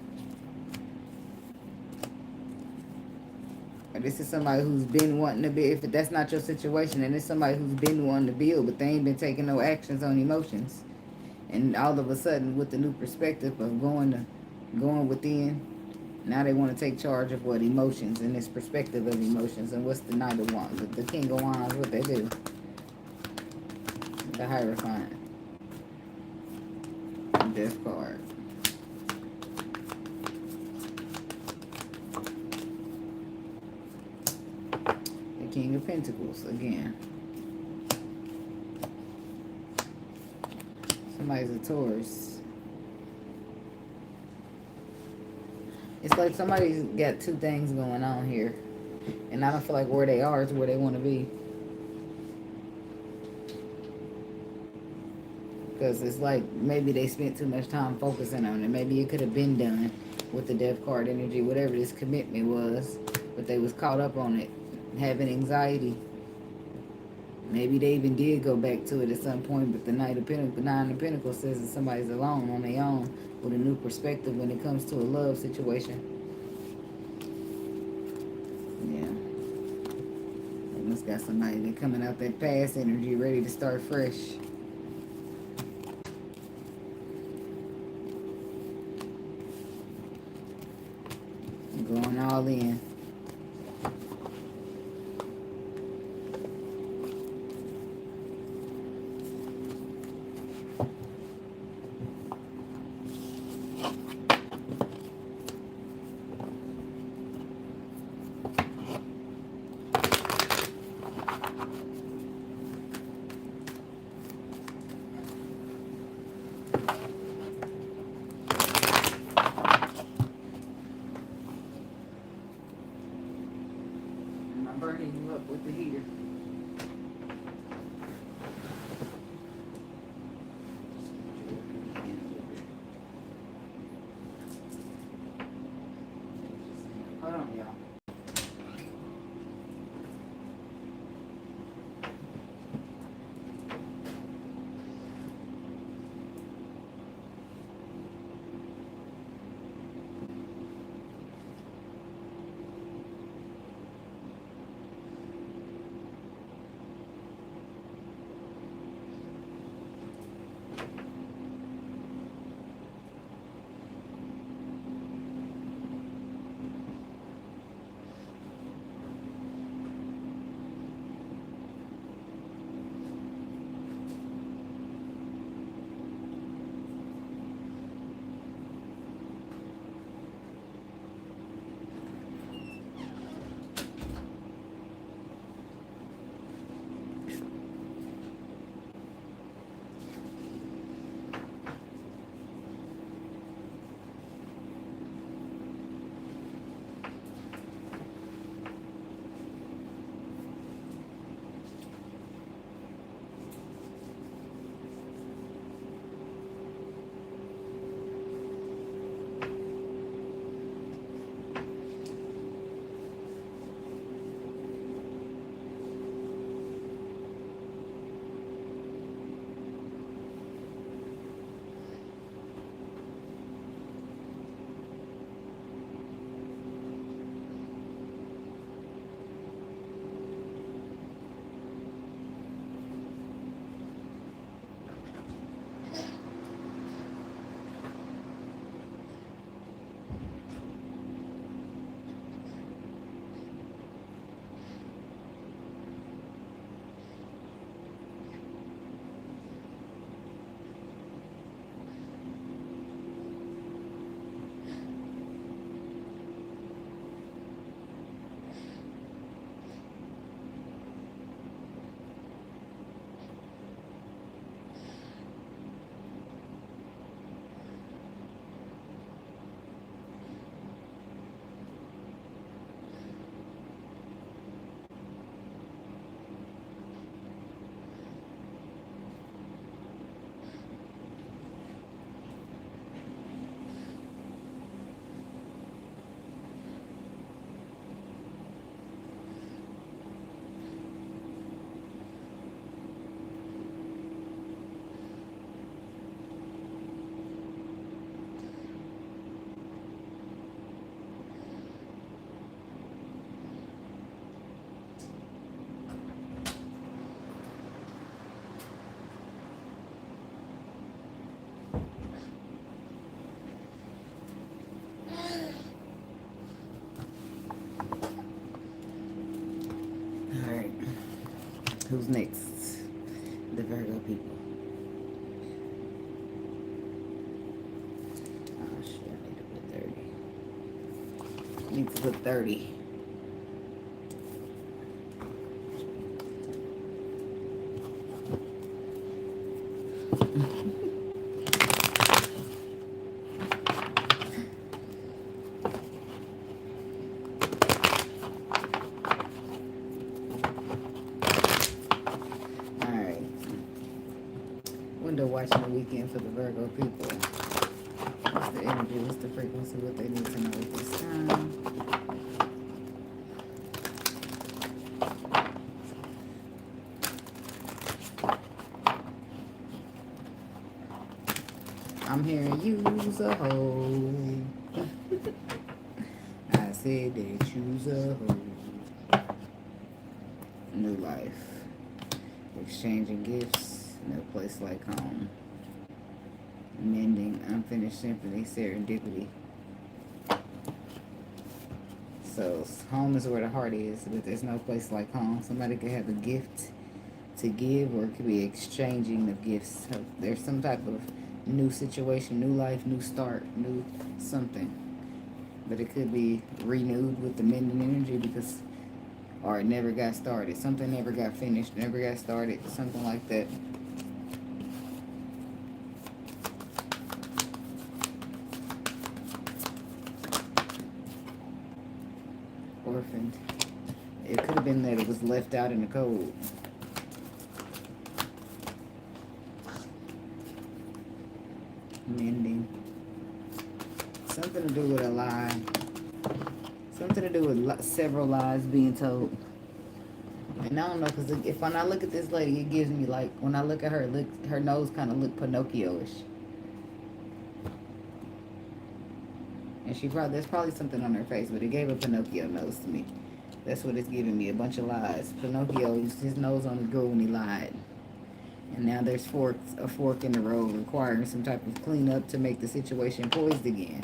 Or this is somebody who's been wanting to build. If that's not your situation, then it's somebody who's been wanting to build, but they ain't been taking no actions on emotions. And all of a sudden, with the new perspective of going within, now they want to take charge of what emotions and this perspective of emotions. And what's the Knight of Wands? The King of Wands, what they do? The Hierophant. Death card. The King of Pentacles again. Somebody's a Taurus. It's like somebody's got two things going on here. And I don't feel like where they are is where they want to be. Because it's like maybe they spent too much time focusing on it. Maybe it could have been done with the Death card energy, whatever this commitment was. But they was caught up on it, having anxiety. Maybe they even did go back to it at some point, but the Nine of Pentacles says that somebody's alone on their own with a new perspective when it comes to a love situation. Yeah. They must got somebody that coming out that past energy ready to start fresh. Going all in. Burning you up with the heater. Hold on, y'all. Who's next? The Virgo people. Oh shit, I need to put 30. I need to put 30. Alright. Window watching the weekend for the Virgo people. What's the energy? What's the frequency? What they need to know at this time? I'm hearing use a hoe. I said that use a hoe. New life. Exchanging gifts. No place like home. Mending unfinished symphony. Serendipity. So home is where the heart is, but there's no place like home. Somebody could have a gift to give, or it could be exchanging of gifts. So there's some type of new situation, new life, new start, new something. But it could be renewed with the mending energy because, or it never got started. Something never got finished, never got started, something like that. Orphaned. It could have been that it was left out in the cold. Mending. Something to do with a lie. Something to do with several lies being told. And I don't know, because if when I look at this lady, it gives me like, when I look at her, her nose kind of look Pinocchio-ish. And there's probably something on her face, but it gave a Pinocchio nose to me. That's what it's giving me, a bunch of lies. Pinocchio used his nose on the girl when he lied. And now there's a fork in the road requiring some type of cleanup to make the situation poised again.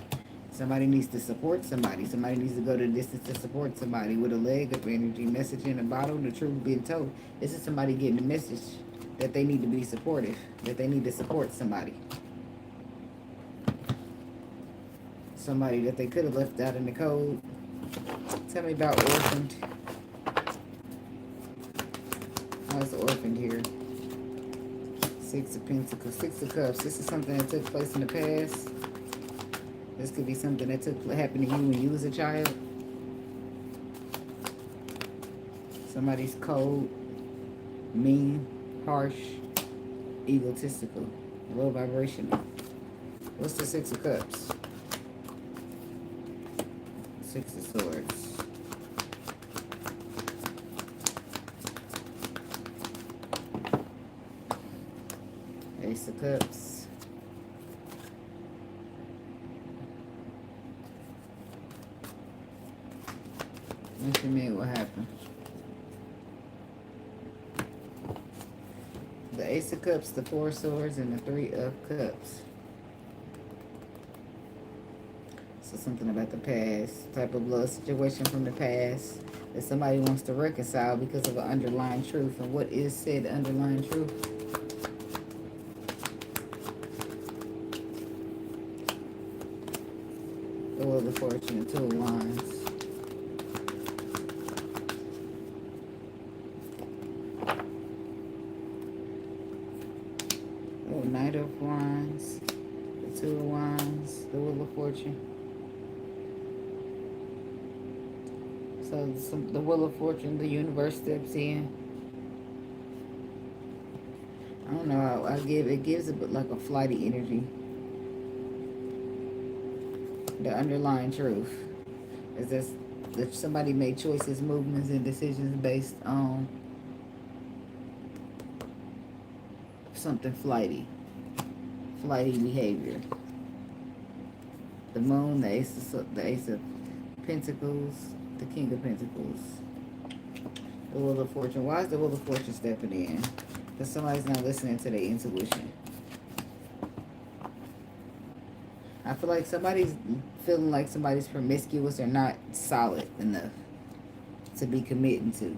Somebody needs to support somebody. Somebody needs to go to the distance to support somebody with a leg of energy, message in a bottle, the truth being told. This is somebody getting the message that they need to be supportive, that they need to support somebody. Somebody that they could have left out in the cold. Tell me about orphaned. How's the orphaned here? Six of Pentacles, Six of Cups. This is something that took place in the past. This could be something that happened to you when you was a child. Somebody's cold, mean, harsh, egotistical, low vibrational. What's the Six of Cups? Six of Swords. Ace of Cups. What you mean, what happened? The Ace of Cups, the Four of Swords, and the Three of Cups. So something about the past, type of love situation from the past that somebody wants to reconcile because of an underlying truth. And what is said underlying truth? The Wheel of Fortune, Two of Wands. Oh, Knight of Wands, the Two of Wands, the Wheel of Fortune. So the Wheel of Fortune, the universe steps in. I don't know. It gives it like a flighty energy. The underlying truth is that somebody made choices, movements, and decisions based on something flighty behavior. The Moon, the Ace of Pentacles, the King of Pentacles, the Wheel of Fortune. Why is the Wheel of Fortune stepping in? Because somebody's not listening to their intuition. I feel like somebody's feeling like somebody's promiscuous or not solid enough to be committing to.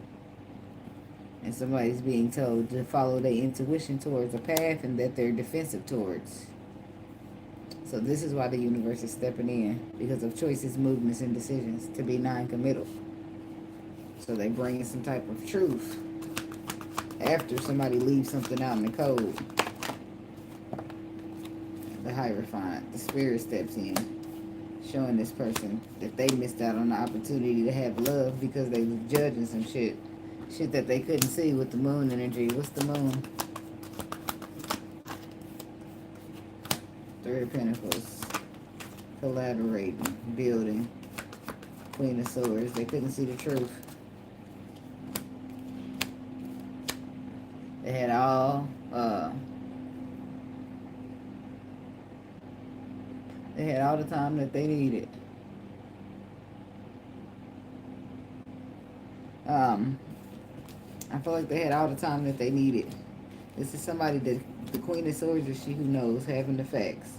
And somebody's being told to follow their intuition towards a path and that they're defensive towards. So this is why the universe is stepping in, because of choices, movements, and decisions to be non-committal. So they bring in some type of truth after somebody leaves something out in the code. The Hierophant, the spirit steps in, showing this person that they missed out on the opportunity to have love because they was judging some shit. Shit that they couldn't see with the moon energy. What's the moon? Three of Pentacles. Collaborating, building. Queen of Swords. They couldn't see the truth. They had all the time that they needed. I feel like they had all the time that they needed. This is somebody that, the Queen of Swords is she who knows, having the facts.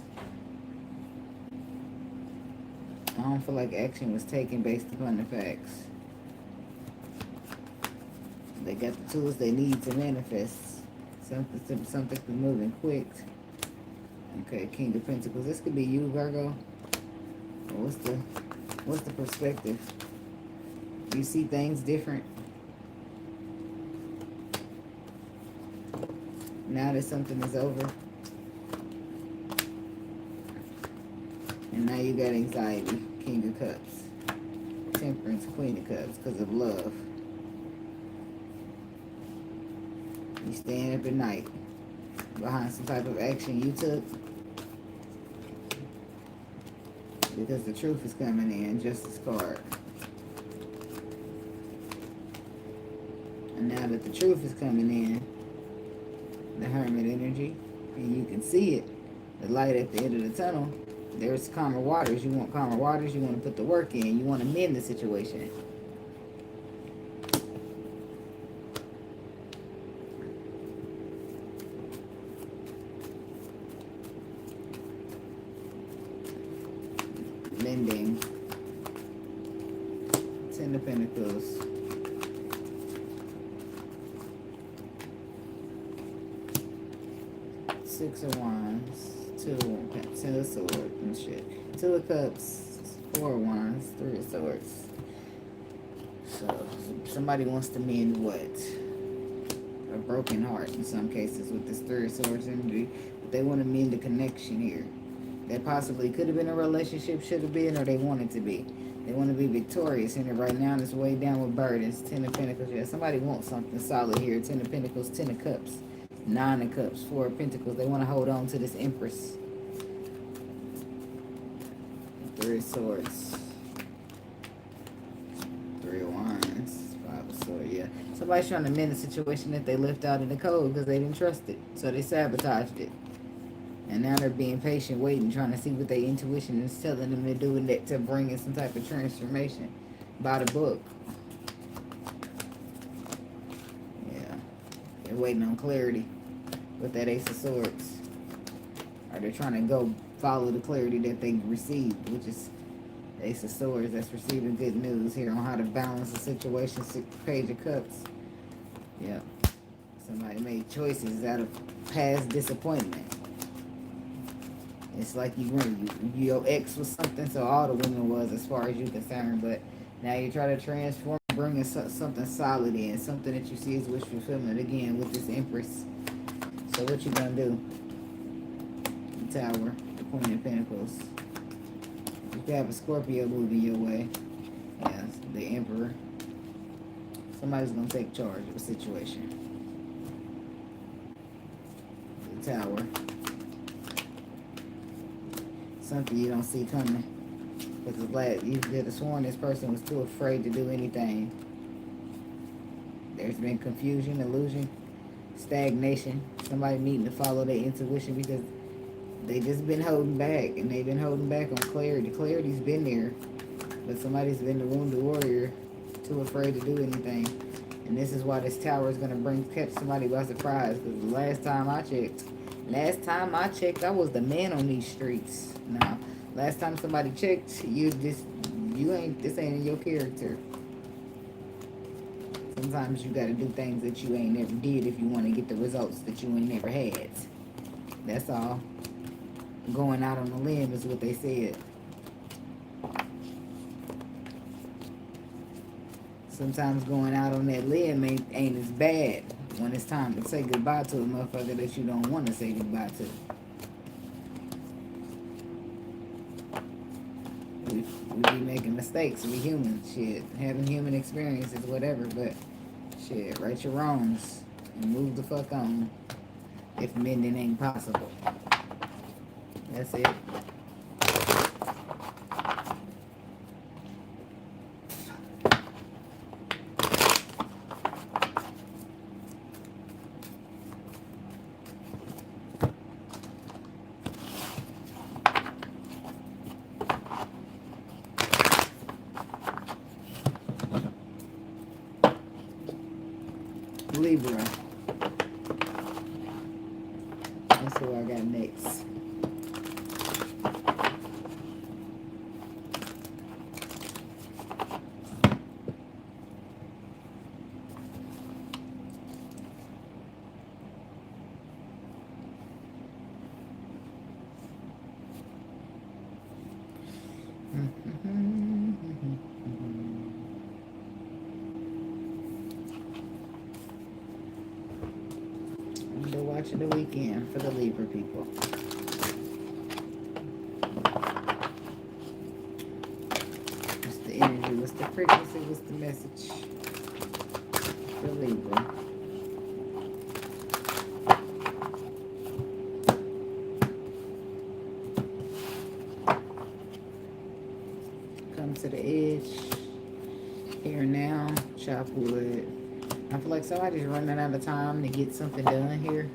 I don't feel like action was taken based upon the facts. They got the tools they need to manifest. Something moving quick. Okay, King of Pentacles. This could be you, Virgo. What's the perspective? You see things different. Now that something is over. And now you got anxiety. King of Cups. Temperance, Queen of Cups, because of love. You staying up at night behind some type of action you took. Because the truth is coming in, Justice card. And now that the truth is coming in, the Hermit energy, and you can see it, the light at the end of the tunnel, there's calmer waters. You want calmer waters, you want to put the work in, you want to mend the situation. Mending. Ten of Pentacles. Six of Wands. Ten of Swords and shit. Two of Cups. Four of Wands. Three of Swords. So somebody wants to mend what? A broken heart in some cases with this Three of Swords energy. But they want to mend the connection here. That possibly could have been a relationship, should have been, or they wanted to be. They want to be victorious in it right now. It's way down with burdens. Ten of Pentacles. Yeah, somebody wants something solid here. Ten of Pentacles, Ten of Cups, Nine of Cups, Four of Pentacles. They want to hold on to this Empress. Three of Swords. Three of Wands. Five of Swords, yeah. Somebody's trying to mend the situation that they left out in the code because they didn't trust it. So they sabotaged it. And now they're being patient, waiting, trying to see what their intuition is telling them to do that to bring in some type of transformation by the book. Yeah. They're waiting on clarity with that Ace of Swords. Or they're trying to go follow the clarity that they received, which is Ace of Swords. That's receiving good news here on how to balance the situation. Page of Cups. Yeah. Somebody made choices out of past disappointment. It's like your ex was something, so all the women was as far as you're concerned. But now you try to transform, bringing something solid in, something that you see as wish fulfillment again with this Empress. So what you gonna do? The Tower, the Queen of Pentacles. You have a Scorpio moving your way. Yeah, the Emperor. Somebody's gonna take charge of the situation. The Tower. Something you don't see coming. Because you could have sworn this person was too afraid to do anything. There's been confusion, illusion, stagnation. Somebody needing to follow their intuition because they just been holding back. And they've been holding back on clarity. Clarity's been there. But somebody's been the wounded warrior, too afraid to do anything. And this is why this Tower is going to catch somebody by surprise. Because the last time I checked, I was the man on these streets. Now, last time somebody checked, this ain't in your character. Sometimes you got to do things that you ain't never did if you want to get the results that you ain't never had. That's all. Going out on a limb is what they said. Sometimes going out on that limb ain't as bad when it's time to say goodbye to a motherfucker that you don't want to say goodbye to. We be making mistakes. We human. Shit. Having human experiences, whatever. But shit, right your wrongs and move the fuck on. If mending ain't possible. That's it. Libra. That's who I got next. Watching the weekend for the Libra people. What's the energy? What's the frequency? What's the message for Libra? Come to the edge. Here and now. Chop wood. I feel like somebody's running out of time to get something done here.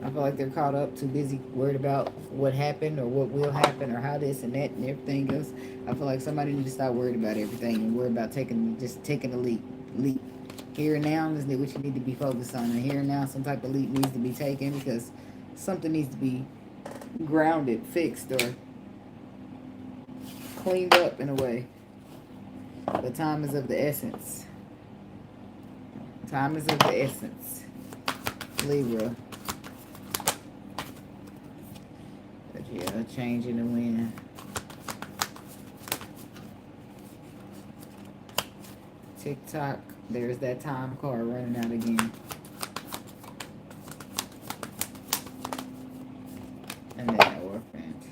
I feel like they're caught up, too busy, worried about what happened or what will happen or how this and that and everything else. I feel like somebody needs to stop worried about everything and worry about taking a leap. Here and now is what you need to be focused on. And here and now, some type of leap needs to be taken because something needs to be grounded, fixed, or cleaned up in a way. But time is of the essence. Time is of the essence. Libra. Yeah, a change in the wind. Tick-tock. There's that time card running out again. And then that orphanage.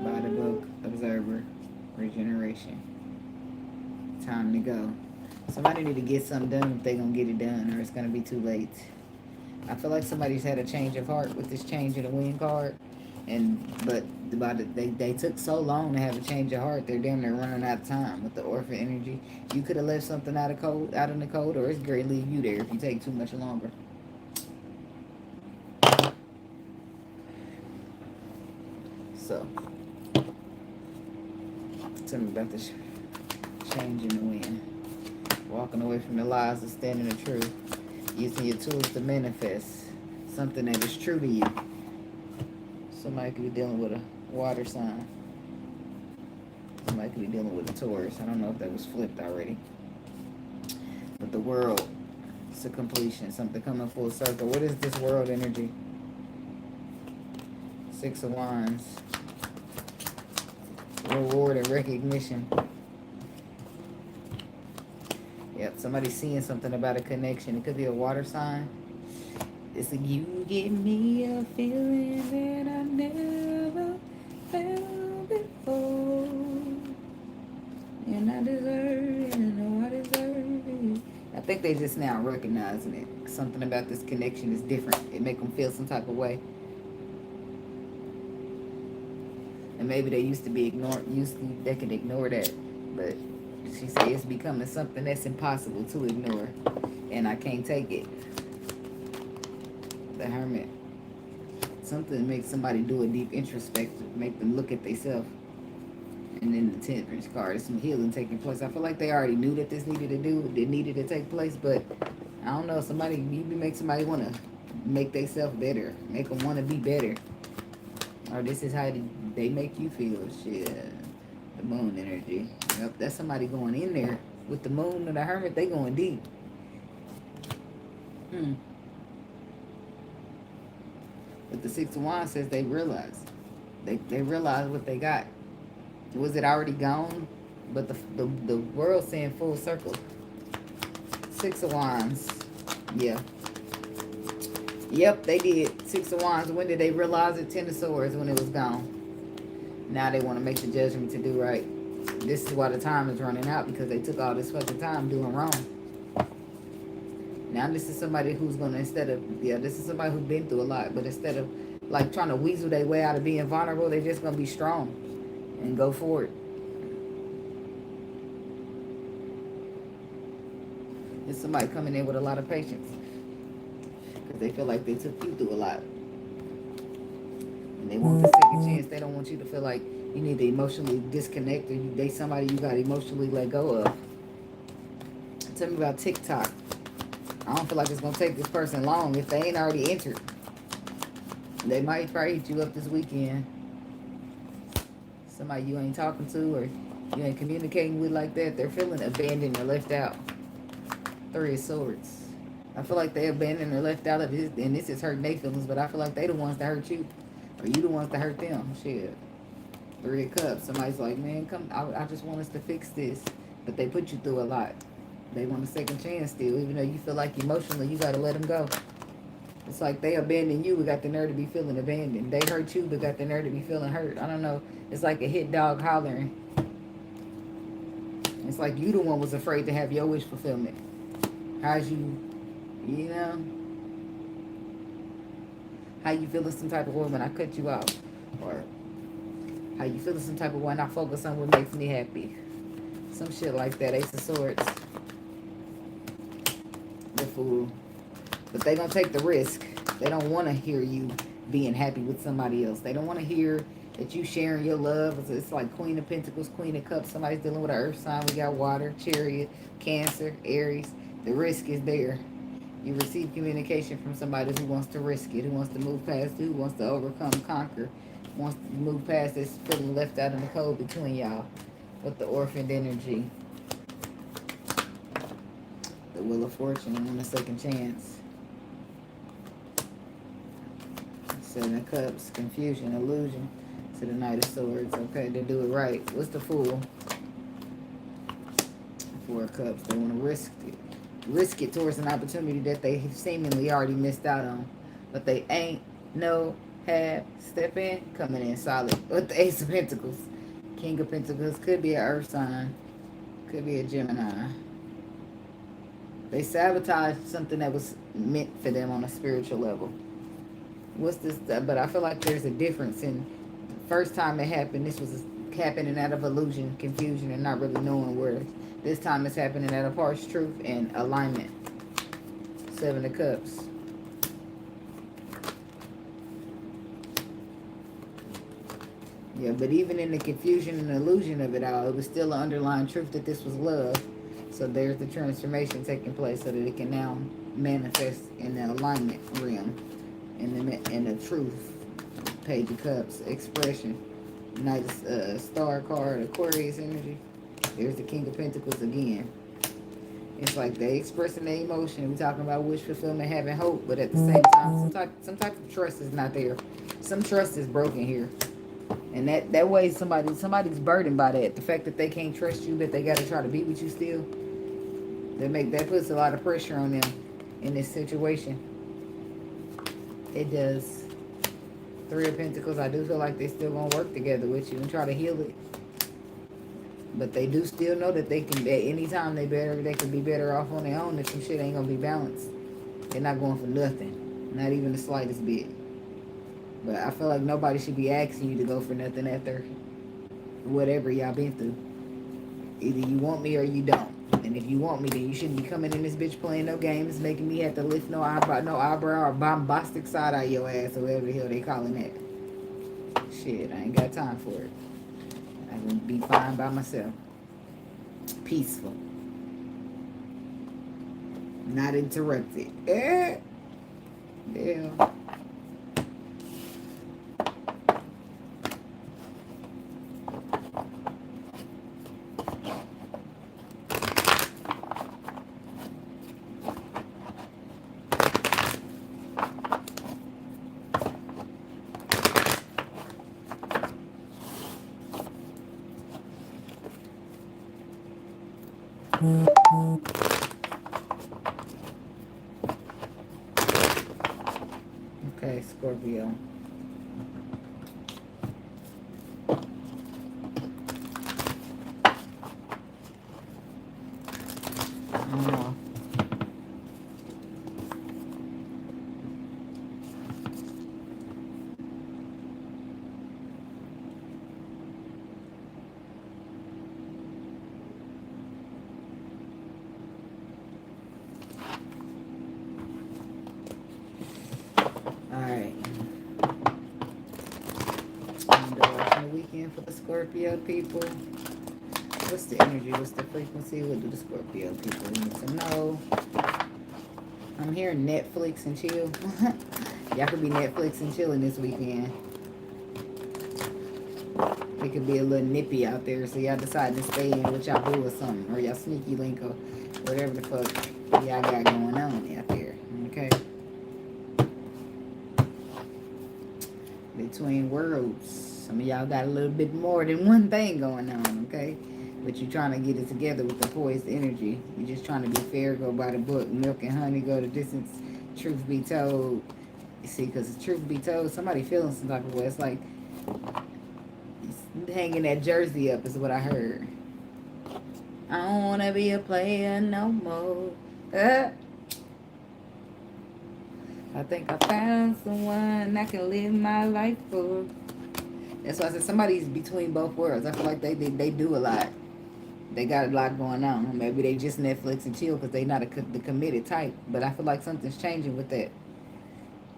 By the book, observer, regeneration. Time to go. Somebody need to get something done if they're going to get it done or it's going to be too late. I feel like somebody's had a change of heart with this change in the wind card. But they took so long to have a change of heart, they're damn near running out of time with the orphan energy. You could have left something out in the code, or it's great leave you there if you take too much longer. So, tell me about this change in the wind. Walking away from the lies and standing the truth. Using your tools to manifest something that is true to you. Somebody could be dealing with a water sign. Somebody could be dealing with a Taurus. I don't know if that was flipped already. But the world, it's a completion. Something coming full circle. What is this world energy? 6 of Wands. Reward and recognition. Yep, somebody's seeing something about a connection. It could be a water sign. It's like, you give me a feeling that I never felt before. And I deserve it, I know I deserve it. I think they just now recognizing it. Something about this connection is different. It make them feel some type of way. And maybe they used to be ignored. They could ignore that. But she said it's becoming something that's impossible to ignore. And I can't take it. The Hermit. Something makes somebody do a deep introspective, make them look at themselves. And then the Temperance card is some healing taking place. I feel like they already knew that this needed to take place, but I don't know. You make somebody want to make themselves better, make them want to be better, or this is how they make you feel. Shit, the Moon energy. Yep, that's somebody going in there with the Moon and the Hermit. They going deep. Hmm. But the Six of Wands says they realize. They realize what they got. Was it already gone? But the world's saying full circle. Six of Wands. Yeah. Yep, they did. Six of Wands. When did they realize it? Ten of Swords, when it was gone. Now they want to make the judgment to do right. This is why the time is running out, because they took all this fucking time doing wrong. Now this is somebody who's going to, instead of, yeah, this is somebody who's been through a lot, but instead of like trying to weasel their way out of being vulnerable, they're just going to be strong and go for it. It's somebody coming in with a lot of patience because they feel like they took you through a lot. And they want the second chance. They don't want you to feel like you need to emotionally disconnect, or you date somebody you got to emotionally let go of. Tell me about TikTok. I don't feel like it's going to take this person long if they ain't already entered. They might probably hit you up this weekend. Somebody you ain't talking to or you ain't communicating with like that. They're feeling abandoned or left out. Three of Swords. I feel like they abandoned or left out of this, and this is hurting their feelings, but I feel like they the ones that hurt you. Or you the ones that hurt them. Shit. Three of Cups. Somebody's like, man, come, I just want us to fix this. But they put you through a lot. They want a second chance still, even though you feel like emotionally you got to let them go. It's like they abandoned you, but got the nerve to be feeling abandoned. They hurt you, but got the nerve to be feeling hurt. I don't know. It's like a hit dog hollering. It's like you the one was afraid to have your wish fulfillment. How's you, you know? How you feeling some type of way when I cut you out? Or how you feeling some type of way when I focus on what makes me happy? Some shit like that. Ace of Swords. The Fool. But they gonna take the risk. They don't want to hear you being happy with somebody else. They don't want to hear that you sharing your love. It's like Queen of Pentacles, Queen of Cups. Somebody's dealing with an earth sign. We got water, Chariot, Cancer, Aries. The risk is there. You receive communication from somebody who wants to risk it, who wants to move past it, who wants to overcome, conquer, wants to move past this feeling left out in the cold between y'all. With the orphaned energy. The Wheel of Fortune and a second chance. Seven of Cups, confusion, illusion. To the Knight of Swords. Okay, to do it right. What's the Fool? Four of Cups. They want to risk it. Risk it towards an opportunity that they seemingly already missed out on. But they ain't no have step in, coming in solid. With the Ace of Pentacles. King of Pentacles. Could be an earth sign. Could be a Gemini. They sabotaged something that was meant for them on a spiritual level. What's this? But I feel like there's a difference in the first time it happened. This was happening out of illusion, confusion, and not really knowing where. This time it's happening out of harsh truth and alignment. Seven of Cups. Yeah, but even in the confusion and illusion of it all, it was still an underlying truth that this was love. So there's the transformation taking place so that it can now manifest in the alignment realm. In the truth. Page of Cups. Expression. Knight of Star card. Aquarius energy. There's the King of Pentacles again. It's like they expressing their emotion. We're talking about wish fulfillment, having hope, but at the same time, some type of trust is not there. Some trust is broken here. And that way somebody's burdened by that. The fact that they can't trust you, that they got to try to be with you still. That puts a lot of pressure on them in this situation. It does. Three of Pentacles, I do feel like they still gonna work together with you and try to heal it. But they do still know that they can, at any time they can be better off on their own if some shit ain't gonna be balanced. They're not going for nothing. Not even the slightest bit. But I feel like nobody should be asking you to go for nothing after whatever y'all been through. Either you want me or you don't. And if you want me, then you shouldn't be coming in this bitch playing no games, making me have to lift no eyebrow or bombastic side out your ass or whatever the hell they calling that. Shit, I ain't got time for it. I can be fine by myself. Peaceful. Not interrupted. Yeah. Okay, Scorpio. I don't know. Alright. And the weekend for the Scorpio people. What's the energy? What's the frequency? What do the Scorpio people need to know? I'm hearing Netflix and chill. Y'all could be Netflix and chilling this weekend. It could be a little nippy out there, so y'all decide to stay in with y'all boo or something. Or y'all sneaky link or whatever the fuck y'all got going on out there. Okay? Between worlds. Some of y'all got a little bit more than one thing going on, okay? But you're trying to get it together with the poised energy. You're just trying to be fair, go by the book. Milk and honey, go the distance. Truth be told. You see, because the truth be told, somebody feeling some type of way. It's like hanging that jersey up is what I heard. I don't want to be a player no more. I think I found someone I can live my life for. That's why I said somebody's between both worlds. I feel like they do a lot. They got a lot going on. Maybe they just Netflix and chill because they not the committed type. But I feel like something's changing with that.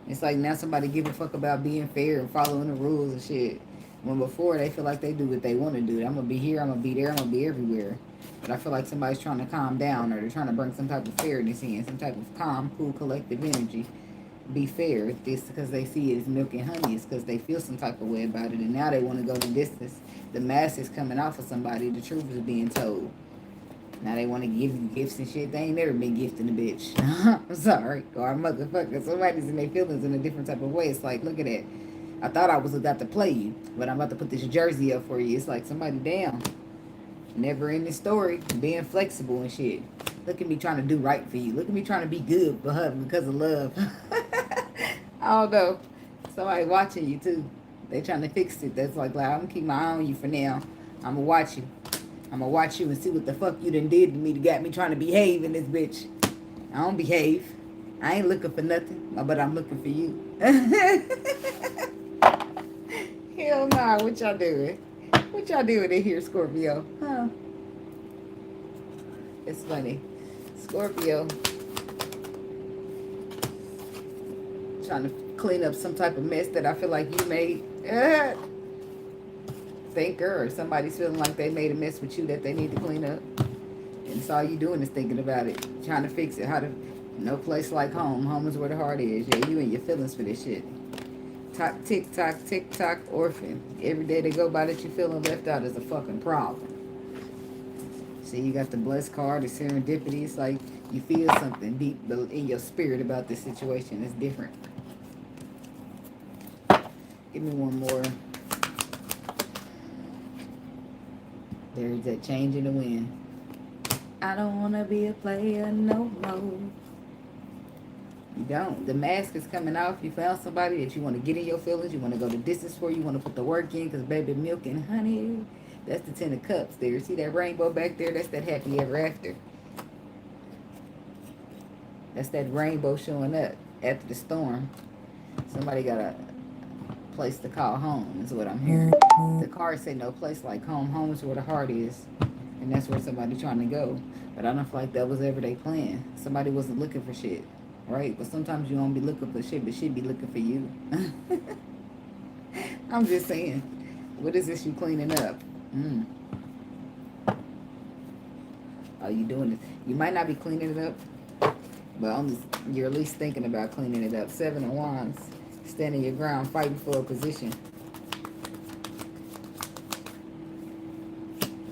It's like now somebody give a fuck about being fair and following the rules and shit. When before they feel like they do what they want to do. I'm going to be here, I'm going to be there, I'm going to be everywhere. But I feel like somebody's trying to calm down or they're trying to bring some type of fairness in. Some type of calm, cool, collective energy. Be fair. This because they see it as milk and honey. It's because they feel some type of way about it. And now they want to go the distance. The mask is coming off of somebody. The truth is being told. Now they want to give you gifts and shit. They ain't never been gifting a bitch. I'm sorry. Or motherfucker. Somebody's in their feelings in a different type of way. It's like, look at that. I thought I was about to play you. But I'm about to put this jersey up for you. It's like somebody down. Never in the story. Being flexible and shit. Look at me trying to do right for you. Look at me trying to be good for her because of love. I don't know. Somebody watching you too. They trying to fix it. That's like I'm gonna keep my eye on you for now. I'm gonna watch you. I'm gonna watch you and see what the fuck you done did to me to got me trying to behave in this bitch. I don't behave. I ain't looking for nothing, but I'm looking for you. Hell nah. What y'all doing? What y'all doing in here, Scorpio? Huh? It's funny. Scorpio trying to clean up some type of mess that I feel like you made. Thinker or somebody's feeling like they made a mess with you that they need to clean up. And it's all you doing is thinking about it. Trying to fix it. How to no place like home. Home is where the heart is. Yeah, you and your feelings for this shit. Tick tock, orphan. Every day they go by that you feeling left out is a fucking problem. See, you got the blessed card, the serendipity. It's like you feel something deep in your spirit about this situation. It's different. Give me one more. There's that change in the wind. I don't want to be a player no more. You don't. The mask is coming off. You found somebody that you want to get in your feelings. You want to go the distance for. You want to put the work in because, baby, milk and honey. That's the 10 of cups there. See that rainbow back there? That's that happy ever after. That's that rainbow showing up after the storm. Somebody got a place to call home is what I'm hearing. The card say no place like home. Home is where the heart is. And that's where somebody trying to go. But I don't feel like that was ever their plan. Somebody wasn't looking for shit. Right? But sometimes you don't be looking for shit, but shit be looking for you. I'm just saying. What is this you cleaning up? Are you doing this? You might not be cleaning it up, but you're at least thinking about cleaning it up. 7 of Wands. Standing your ground, fighting for a position.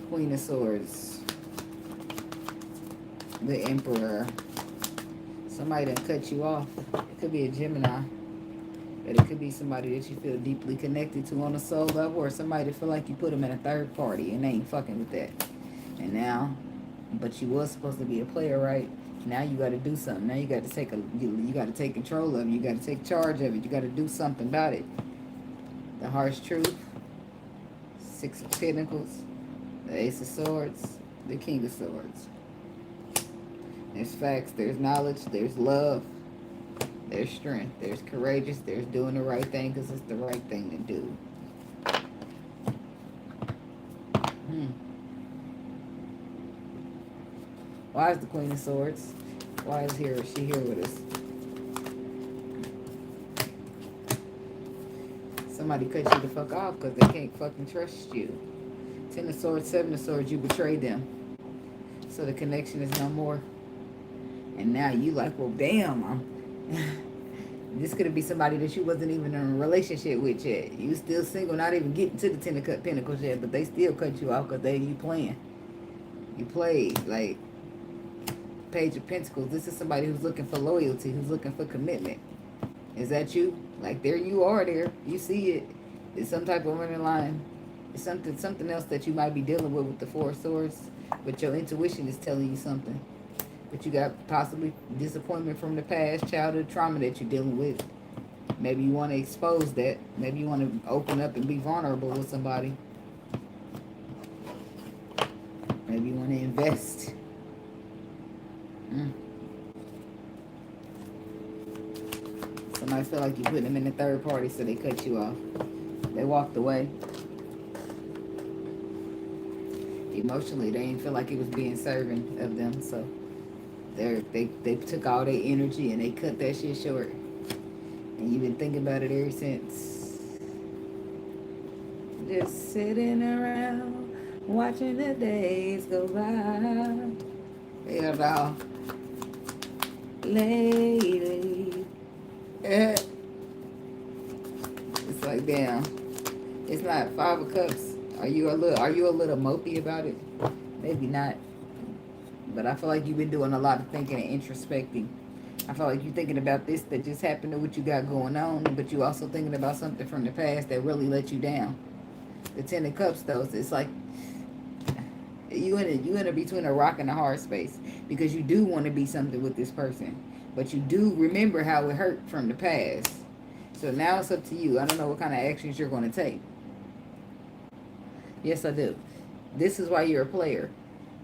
Queen of Swords. The Emperor. Somebody done cut you off. It could be a Gemini. But it could be somebody that you feel deeply connected to on a soul level, or somebody that feel like you put them in a third party and they ain't fucking with that. And now But you was supposed to be a player, right? Now you got to do something. Now you got to you got to take control of it. You got to take charge of it. You got to do something about it. The harsh truth. Six of Pentacles. The Ace of Swords. The King of Swords. There's facts. There's knowledge. There's love. There's strength. There's courageous. There's doing the right thing because it's the right thing to do. Why is the Queen of Swords? Why is she here with us? Somebody cut you the fuck off because they can't fucking trust you. 10 of Swords, 7 of Swords, you betrayed them. So the connection is no more. And now you like, well, damn, this could be somebody that you wasn't even in a relationship with yet. You still single, not even getting to the 10 of Pentacles yet, but they still cut you off because you playing. You played, like, Page of Pentacles. This is somebody who's looking for loyalty, who's looking for commitment. Is that you? Like, there you are there. You see it. It's some type of underlying. It's something else that you might be dealing with the Four of Swords. But your intuition is telling you something. But you got possibly disappointment from the past, childhood trauma that you're dealing with. Maybe you want to expose that. Maybe you want to open up and be vulnerable with somebody. Maybe you want to invest. Somebody feel like you put them in the third party, so they cut you off. They walked away. Emotionally, they didn't feel like it was being serving of them, so they took all their energy and they cut that shit short. And you've been thinking about it ever since. Just sitting around, watching the days go by. Yeah, no. Lately. It's like, damn. It's not 5 of Cups. Are you a little mopey about it? Maybe not. But I feel like you've been doing a lot of thinking and introspecting. I feel like you're thinking about this that just happened to what you got going on, but you also thinking about something from the past that really let you down. The 10 of Cups, though, it's like you in a between a rock and a hard space, because you do want to be something with this person, but you do remember how it hurt from the past. So now it's up to you. I don't know what kind of actions you're going to take. Yes, I do. This is why you're a player.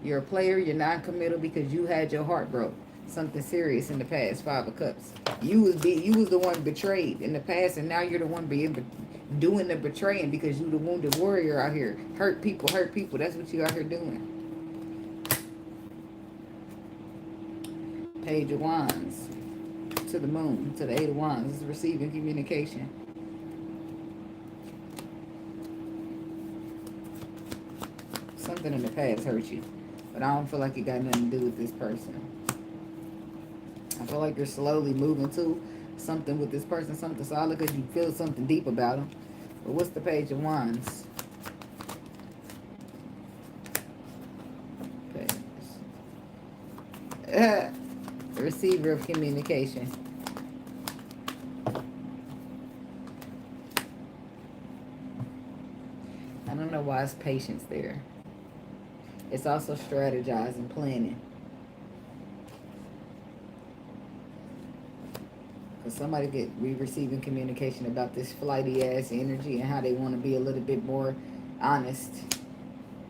You're a player. You're non-committal because you had your heart broke. Something serious in the past. 5 of Cups. You was the one betrayed in the past, and now you're the one doing the betraying because you the wounded warrior out here. Hurt people. That's what you out here doing. Page of Wands. To the Moon. To the 8 of Wands. This is receiving communication. Something in the past hurt you, but I don't feel like it got nothing to do with this person. I feel like you're slowly moving to something with this person, something solid, because you feel something deep about them. But what's the Page of Wands? The receiver of communication. I don't know why it's patience there. It's also strategizing, planning. Because somebody we receiving communication about this flighty ass energy and how they want to be a little bit more honest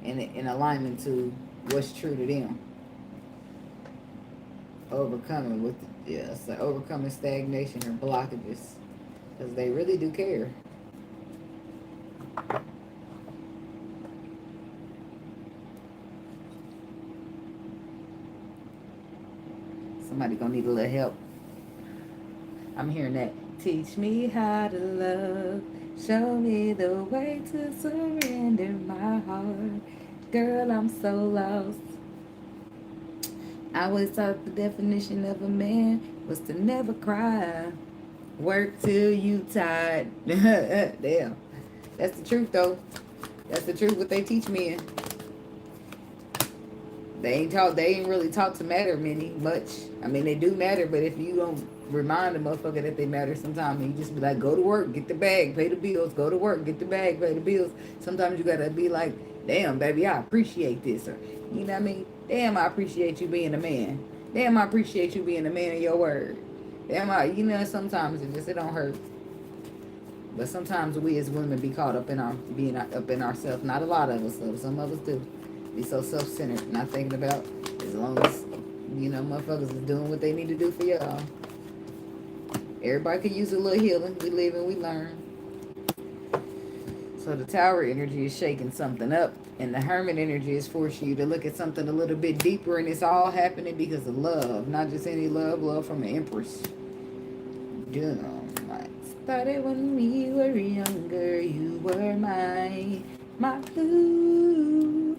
and in alignment to what's true to them. Overcoming it's like overcoming stagnation or blockages, because they really do care. Somebody gonna need a little help. I'm hearing that. Teach me how to love. Show me the way to surrender my heart. Girl, I'm so lost. I always thought the definition of a man was to never cry. Work till you tired. Damn. That's the truth, though. That's the truth, what they teach men. They ain't really taught to matter much. I mean, they do matter, but if you don't remind the motherfucker that they matter sometimes, and you just be like, go to work, get the bag, pay the bills, go to work, get the bag, pay the bills. Sometimes you gotta be like, damn, baby, I appreciate this, or, you know what I mean? Damn, I appreciate you being a man. Damn, I appreciate you being a man of your word. Damn, sometimes it don't hurt. But sometimes we as women be caught up in our being up in ourselves. Not a lot of us, though. Some of us do. Be so self-centered, not thinking about as long as motherfuckers is doing what they need to do for y'all. Everybody could use a little healing. We live and we learn. So the Tower energy is shaking something up, and the Hermit energy is forcing you to look at something a little bit deeper, and it's all happening because of love, not just any love. Love from an Empress. Started when we were younger. You were my blue.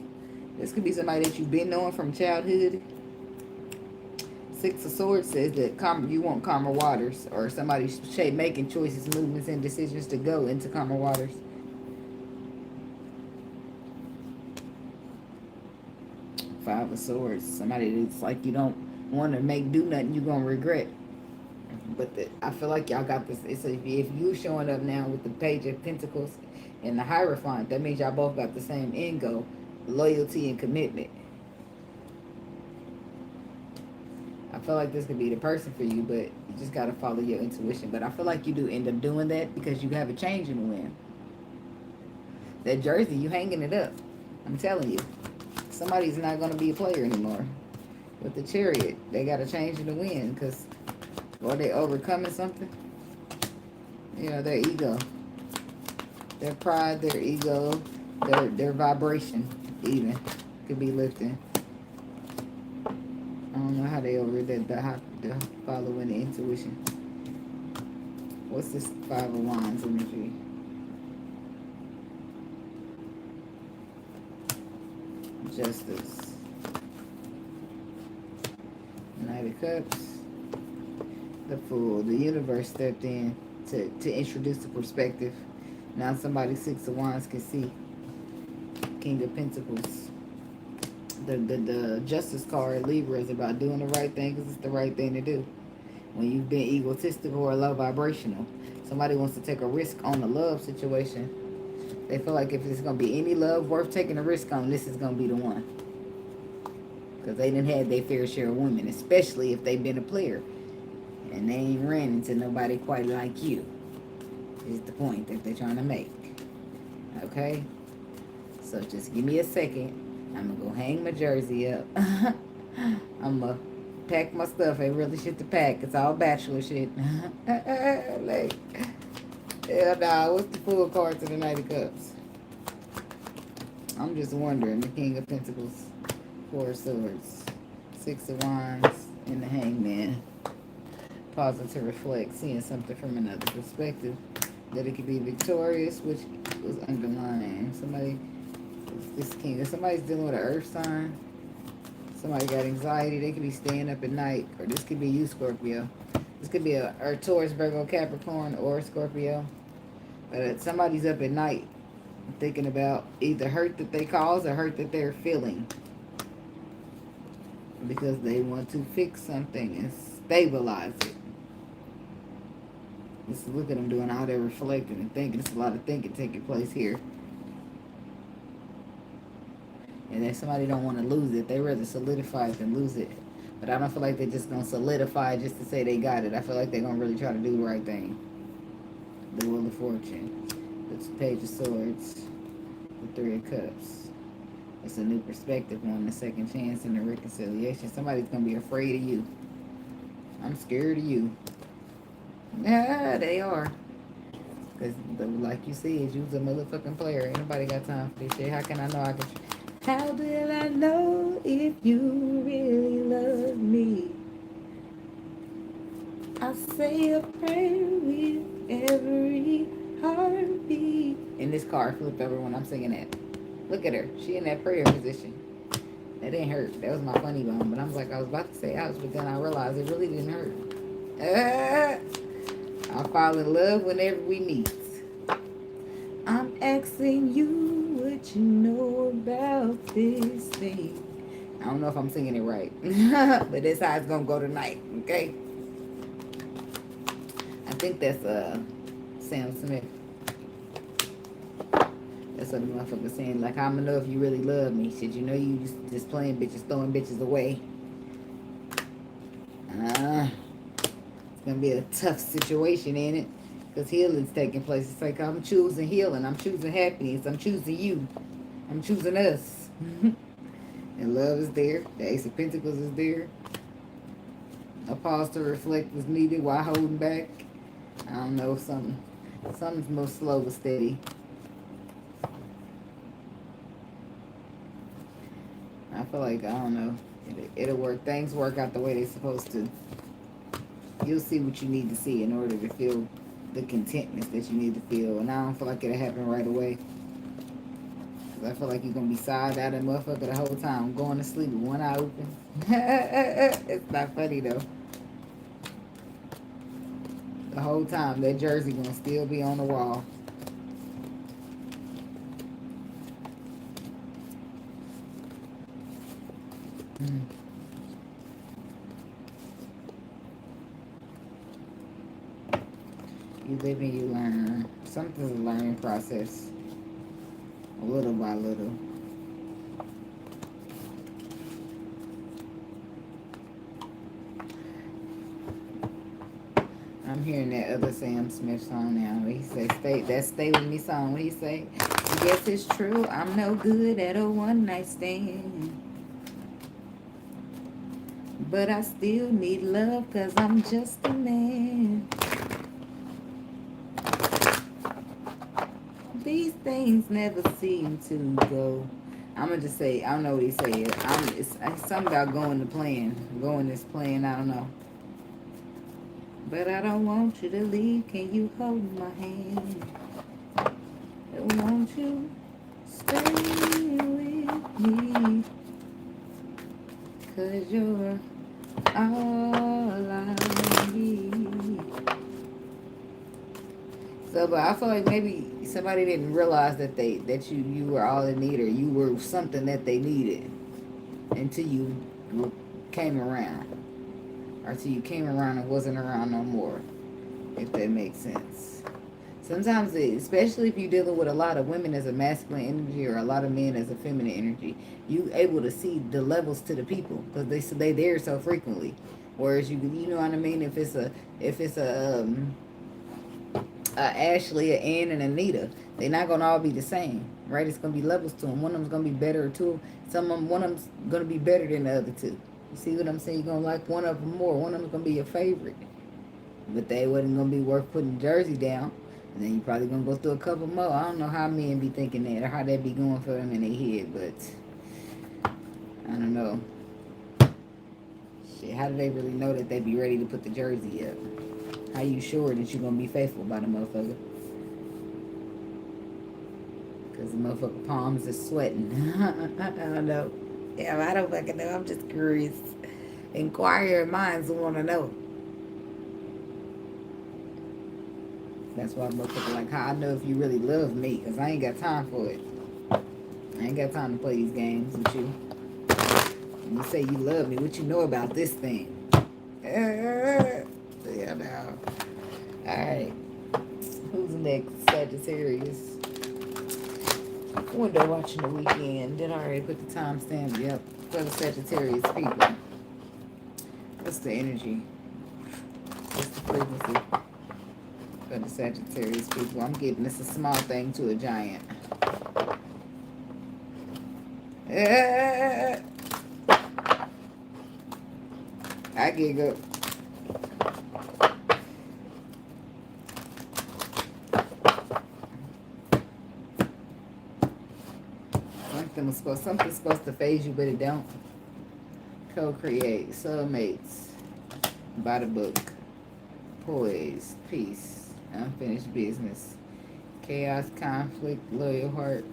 This could be somebody that you've been knowing from childhood. Six of Swords says that you want calmer waters, or somebody's making choices, movements, and decisions to go into calmer waters. Five of Swords. Somebody that's like you don't want to do nothing you're going to regret. But I feel like y'all got this. It's if you showing up now with the Page of Pentacles and the Hierophant, that means y'all both got the same end goal, loyalty and commitment. I feel like this could be the person for you, but you just got to follow your intuition. But I feel like you do end up doing that because you have a change in the wind. That jersey, you hanging it up. I'm telling you. Somebody's not going to be a player anymore. With the Chariot, they got a change in the wind because... Or they overcoming something. Their ego. Their pride, their ego, their vibration even could be lifting. I don't know how they over the following the intuition. What's this Five of Wands energy? Justice. Knight of Cups. The Fool. The universe stepped in to introduce the perspective. Now somebody Six of Wands can see. King of Pentacles. The Justice card, Libra, is about doing the right thing because it's the right thing to do. When you've been egotistical or low vibrational, somebody wants to take a risk on the love situation. They feel like if there's going to be any love worth taking a risk on, this is going to be the one. Because they didn't have their fair share of women, especially if they've been a player. And they ain't ran into nobody quite like you. Is the point that they're trying to make. Okay? So just give me a second. I'm going to go hang my jersey up. I'm going to pack my stuff. Ain't really shit to pack. It's all bachelor shit. Like, hell nah. What's the Fool card to the Knight of Cups? I'm just wondering. The King of Pentacles. Four of Swords. Six of Wands. And the Hangman. Pausing to reflect, seeing something from another perspective. That it could be victorious, which was underlying. Somebody's dealing with an earth sign. Somebody got anxiety. They could be staying up at night. Or this could be you, Scorpio. This could be a Taurus, Virgo, Capricorn, or Scorpio. But somebody's up at night thinking about either hurt that they caused or hurt that they're feeling. Because they want to fix something and stabilize it. Just look at them doing all their reflecting and thinking. There's a lot of thinking taking place here. And then somebody don't want to lose it. They rather solidify it than lose it. But I don't feel like they're just going to solidify it just to say they got it. I feel like they're going to really try to do the right thing. The Wheel of Fortune. The Page of Swords. The Three of Cups. It's a new perspective on the second chance and the reconciliation. Somebody's going to be afraid of you. I'm scared of you. Yeah, they are. Because, like you said, you's a motherfucking player. Ain't nobody got time for this shit. How can I know I can... How will I know if you really love me? I say a prayer with every heartbeat. And this card flipped over when I'm singing that. Look at her. She in that prayer position. That didn't hurt. That was my funny bone. But I was about to say ouch, but then I realized it really didn't hurt. I fall in love whenever we meet. I'm asking you what you know about this thing. I don't know if I'm singing it right. But that's how it's going to go tonight. Okay? I think that's Sam Smith. purpose of the motherfucker saying, like, I'ma know if you really love me. Shit, you know you just playing bitches, throwing bitches away. It's gonna be a tough situation, ain't it? Because healing's taking place. It's like, I'm choosing healing. I'm choosing happiness. I'm choosing you. I'm choosing us. And love is there. The Ace of Pentacles is there. A pause to reflect was needed while holding back. I don't know, something's more slow but steady. I feel like, I don't know, it'll work. Things work out the way they're supposed to. You'll see what you need to see in order to feel the contentness that you need to feel. And I don't feel like it'll happen right away. Because I feel like you're going to be side out of motherfucker the whole time, going to sleep with one eye open. It's not funny though. The whole time that jersey going to still be on the wall. You live and you learn. Something's a learning process. Little by little. I'm hearing that other Sam Smith song now. He say, stay with me song. What he say? Yes, it's true. I'm no good at a one night stand. But I still need love because I'm just a man. These things never seem to go. I'm going to just say, I don't know what he said. It's something about going to plan. Going this plan, I don't know. But I don't want you to leave. Can you hold my hand? I want you stay with me. 'Cause you're all I need. So, but I feel like maybe somebody didn't realize that you were all in need, or you were something that they needed until you came around, or until you came around and wasn't around no more. If that makes sense. Sometimes, especially if you're dealing with a lot of women as a masculine energy or a lot of men as a feminine energy, you able to see the levels to the people because they there so frequently. Whereas you know what I mean. If it's a Ashley, a Ann, and Anita, they're not gonna all be the same, right? It's gonna be levels to them. One of them's gonna be better, or two. One of them's gonna be better than the other two. You see what I'm saying? You're gonna like one of them more. One of them's gonna be your favorite, but they wasn't gonna be worth putting the jersey down. And then you probably gonna go through a couple more. I don't know how men be thinking that or how they be going for them in their head, but I don't know. Shit, how do they really know that they be ready to put the jersey up? How you sure that you're gonna be faithful by the motherfucker? Because the motherfucker palms is sweating. I don't know. Yeah, I don't fucking know. I'm just curious. Inquiring minds want to know. That's why I'm looking like how I know if you really love me, because I ain't got time for it. I ain't got time to play these games with you. When you say you love me, what you know about this thing? Yeah, now. Alright. Who's next? Sagittarius. What they're watching the weekend. Did I already put the timestamp? Yep. For the Sagittarius people. What's the energy? What's the frequency? For the Sagittarius people. I'm getting this a small thing to a giant. I giggle. Something's supposed to phase you, but it don't. Co-create, soulmates, by the book, poise, peace, unfinished business, chaos, conflict, loyal heart.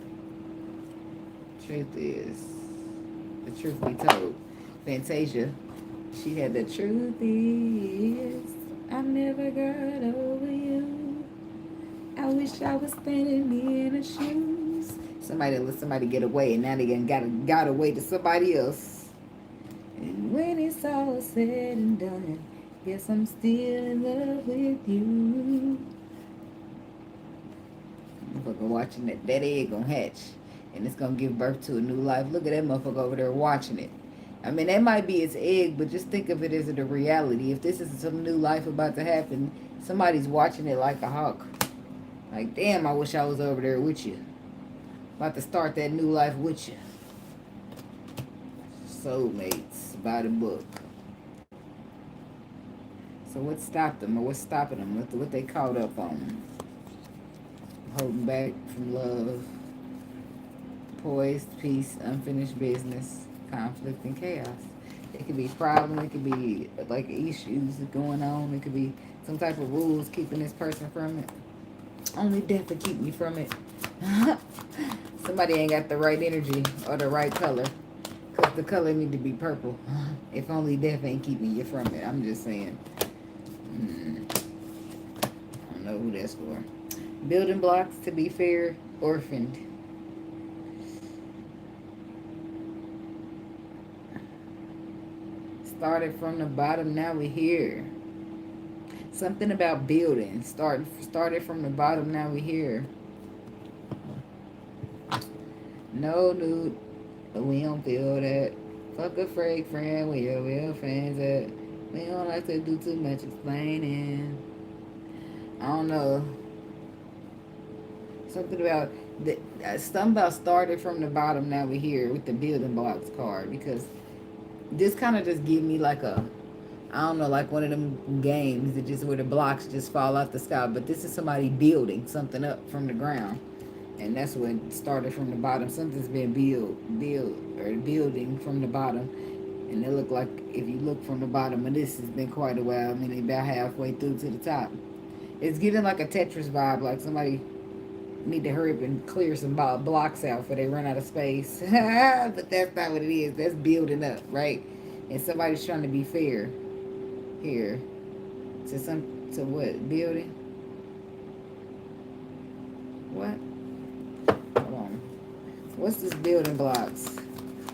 Truth is, the truth be told. Fantasia, she had the truth is, I never got over you. I wish I was standing in her shoes. Somebody let somebody get away, and now they got away to somebody else. And when it's all said and done, yes, I'm still in love with you. Motherfucker watching that egg gonna hatch. And it's gonna give birth to a new life. Look at that motherfucker over there watching it. I mean, that might be its egg, but just think of it as a reality. If this is some new life about to happen, somebody's watching it like a hawk. Like, damn, I wish I was over there with you. About to start that new life with you. Soulmates by the book. So what stopped them, or what's stopping them? What they caught up on? Holding back from love. Poised, peace, unfinished business, conflict, and chaos. It could be problem. It could be like issues going on. It could be some type of rules keeping this person from it. Only death will keep me from it. Somebody ain't got the right energy or the right color. Because the color need to be purple. If only death ain't keeping you from it. I'm just saying. I don't know who that's for. Building blocks, to be fair, orphaned. Started from the bottom, now we're here. Something about building. Started from the bottom, now we're here. No, dude. We don't feel that. Fuck a fake friend, we are real friends that we don't like to do too much explaining. I don't know. Something about started from the bottom, now we're here with the building blocks card, because this kind of just give me like a, I don't know, like one of them games that just where the blocks just fall out the sky. But this is somebody building something up from the ground, and that's what started from the bottom. Something's been building from the bottom, and it look like if you look from the bottom of this, it's been quite a while. I mean, about halfway through to the top. It's giving like a Tetris vibe, like somebody need to hurry up and clear some blocks out before they run out of space. But that's not what it is. That's building up, right? And somebody's trying to be fair here to what? Building? What? Hold on. What's this building blocks?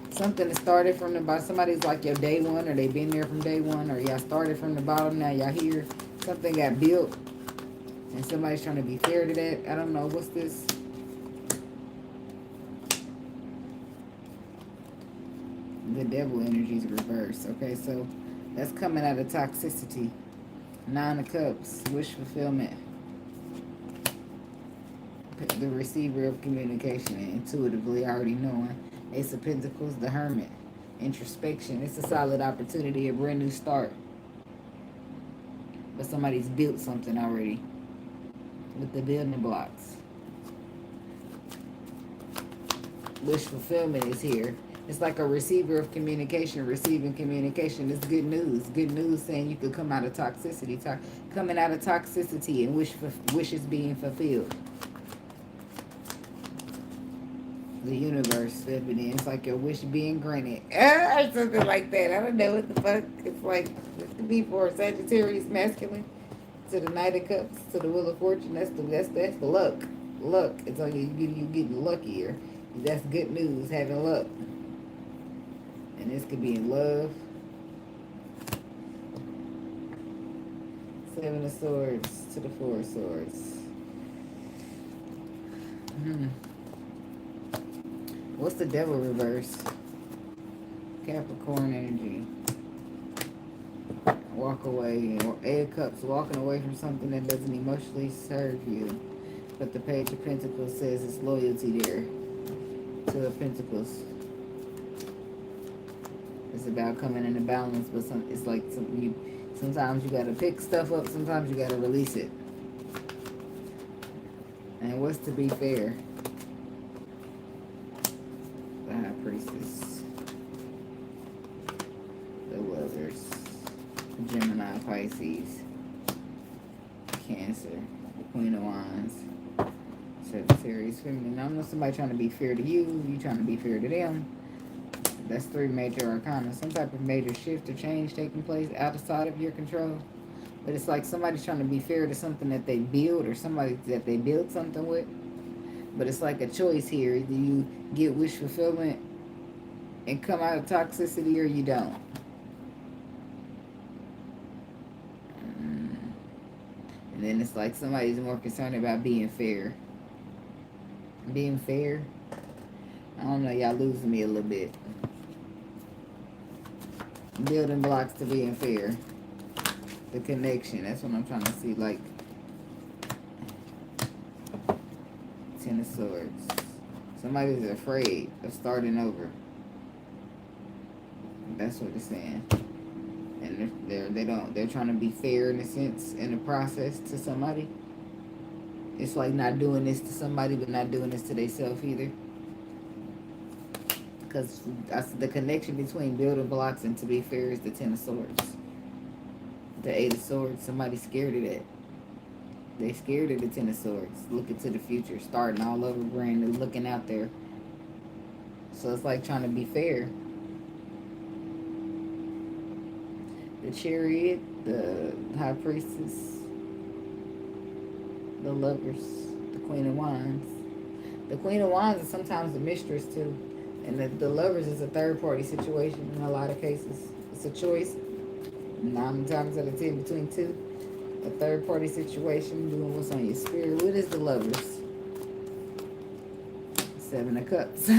Something that started from the bottom. Somebody's like your day one, or they been there from day one, or y'all started from the bottom, now y'all here. Something got built, and somebody's trying to be fair to that. I don't know. What's this? The devil energy is reversed. Okay, so that's coming out of toxicity. 9 of Cups, wish fulfillment. The receiver of communication, intuitively already knowing. Ace of Pentacles, the Hermit. Introspection. It's a solid opportunity, a brand new start. But somebody's built something already with the building blocks. Wish fulfillment is here. It's like a receiver of communication, receiving communication. It's good news. Good news saying you could come out of toxicity. Coming out of toxicity and wishes being fulfilled. The universe stepping in. It's like your wish being granted. Or something like that. I don't know what the fuck. It's like, this could be for Sagittarius masculine. To the Knight of Cups, to the Wheel of Fortune. That's the luck. Luck. It's like you getting luckier. That's good news, having luck. And this could be in love. 7 of Swords to the 4 of Swords. What's the devil reverse? Capricorn energy. Walk away. 8 of Cups, walking away from something that doesn't emotionally serve you. But the Page of Pentacles says it's loyalty there. 2 of Pentacles. It's about coming into balance, but it's like sometimes you gotta pick stuff up, sometimes you gotta release it. And what's to be fair? The High Priestess. The Lovers. Gemini, Pisces. Cancer. The Queen of Wands. Sagittarius, Feminine. I don't know, somebody trying to be fair to you, you trying to be fair to them. That's 3 major arcana. Some type of major shift or change taking place outside of your control. But it's like somebody's trying to be fair to something that they build, or somebody that they build something with. But it's like a choice here. Either you get wish fulfillment and come out of toxicity, or you don't. And then it's like somebody's more concerned about being fair. Being fair. I don't know, y'all losing me a little bit. Building blocks to being fair. The connection, that's what I'm trying to see. Like, Ten of Swords. Somebody's afraid of starting over. That's what it's saying. And they're trying to be fair in a sense, in the process, to somebody. It's like not doing this to somebody, but not doing this to themselves either. Because the connection between building blocks and to be fair is the Ten of Swords. The Eight of Swords, somebody's scared of that. They scared of the Ten of Swords. Looking to the future, starting all over brand new, looking out there. So it's like trying to be fair. The Chariot, the High Priestess, the Lovers, the Queen of Wands. The Queen of Wands is sometimes the mistress too. And the Lovers is a third party situation in a lot of cases. It's a choice. 9 times out of 10 between two. A third party situation, doing what's on your spirit. What is the Lovers? 7 of Cups.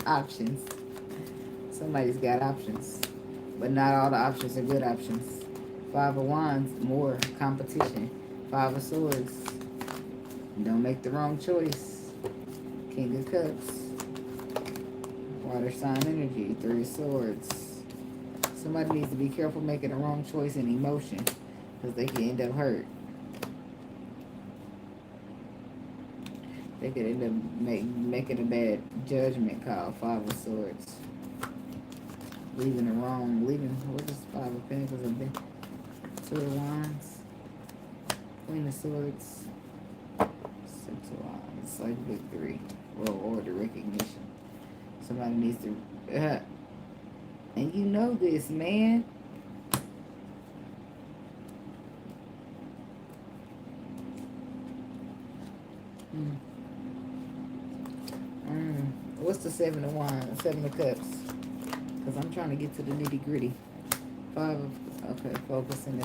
Options. Somebody's got options. But not all the options are good options. 5 of Wands, more competition. 5 of Swords. Don't make the wrong choice. King of Cups. Water sign energy. 3 of Swords. Somebody needs to be careful making the wrong choice in emotion, because they can end up hurt. They could end up making a bad judgment call. 5 of Swords. Leaving what is 5 of Pentacles have been? 2 of Wands. Queen of Swords. 6 of Wands. Like victory. World order recognition. Somebody needs to... and you know this, man. What's the 7 of Wands? 7 of Cups. Because I'm trying to get to the nitty gritty. 5 of... Okay, focusing.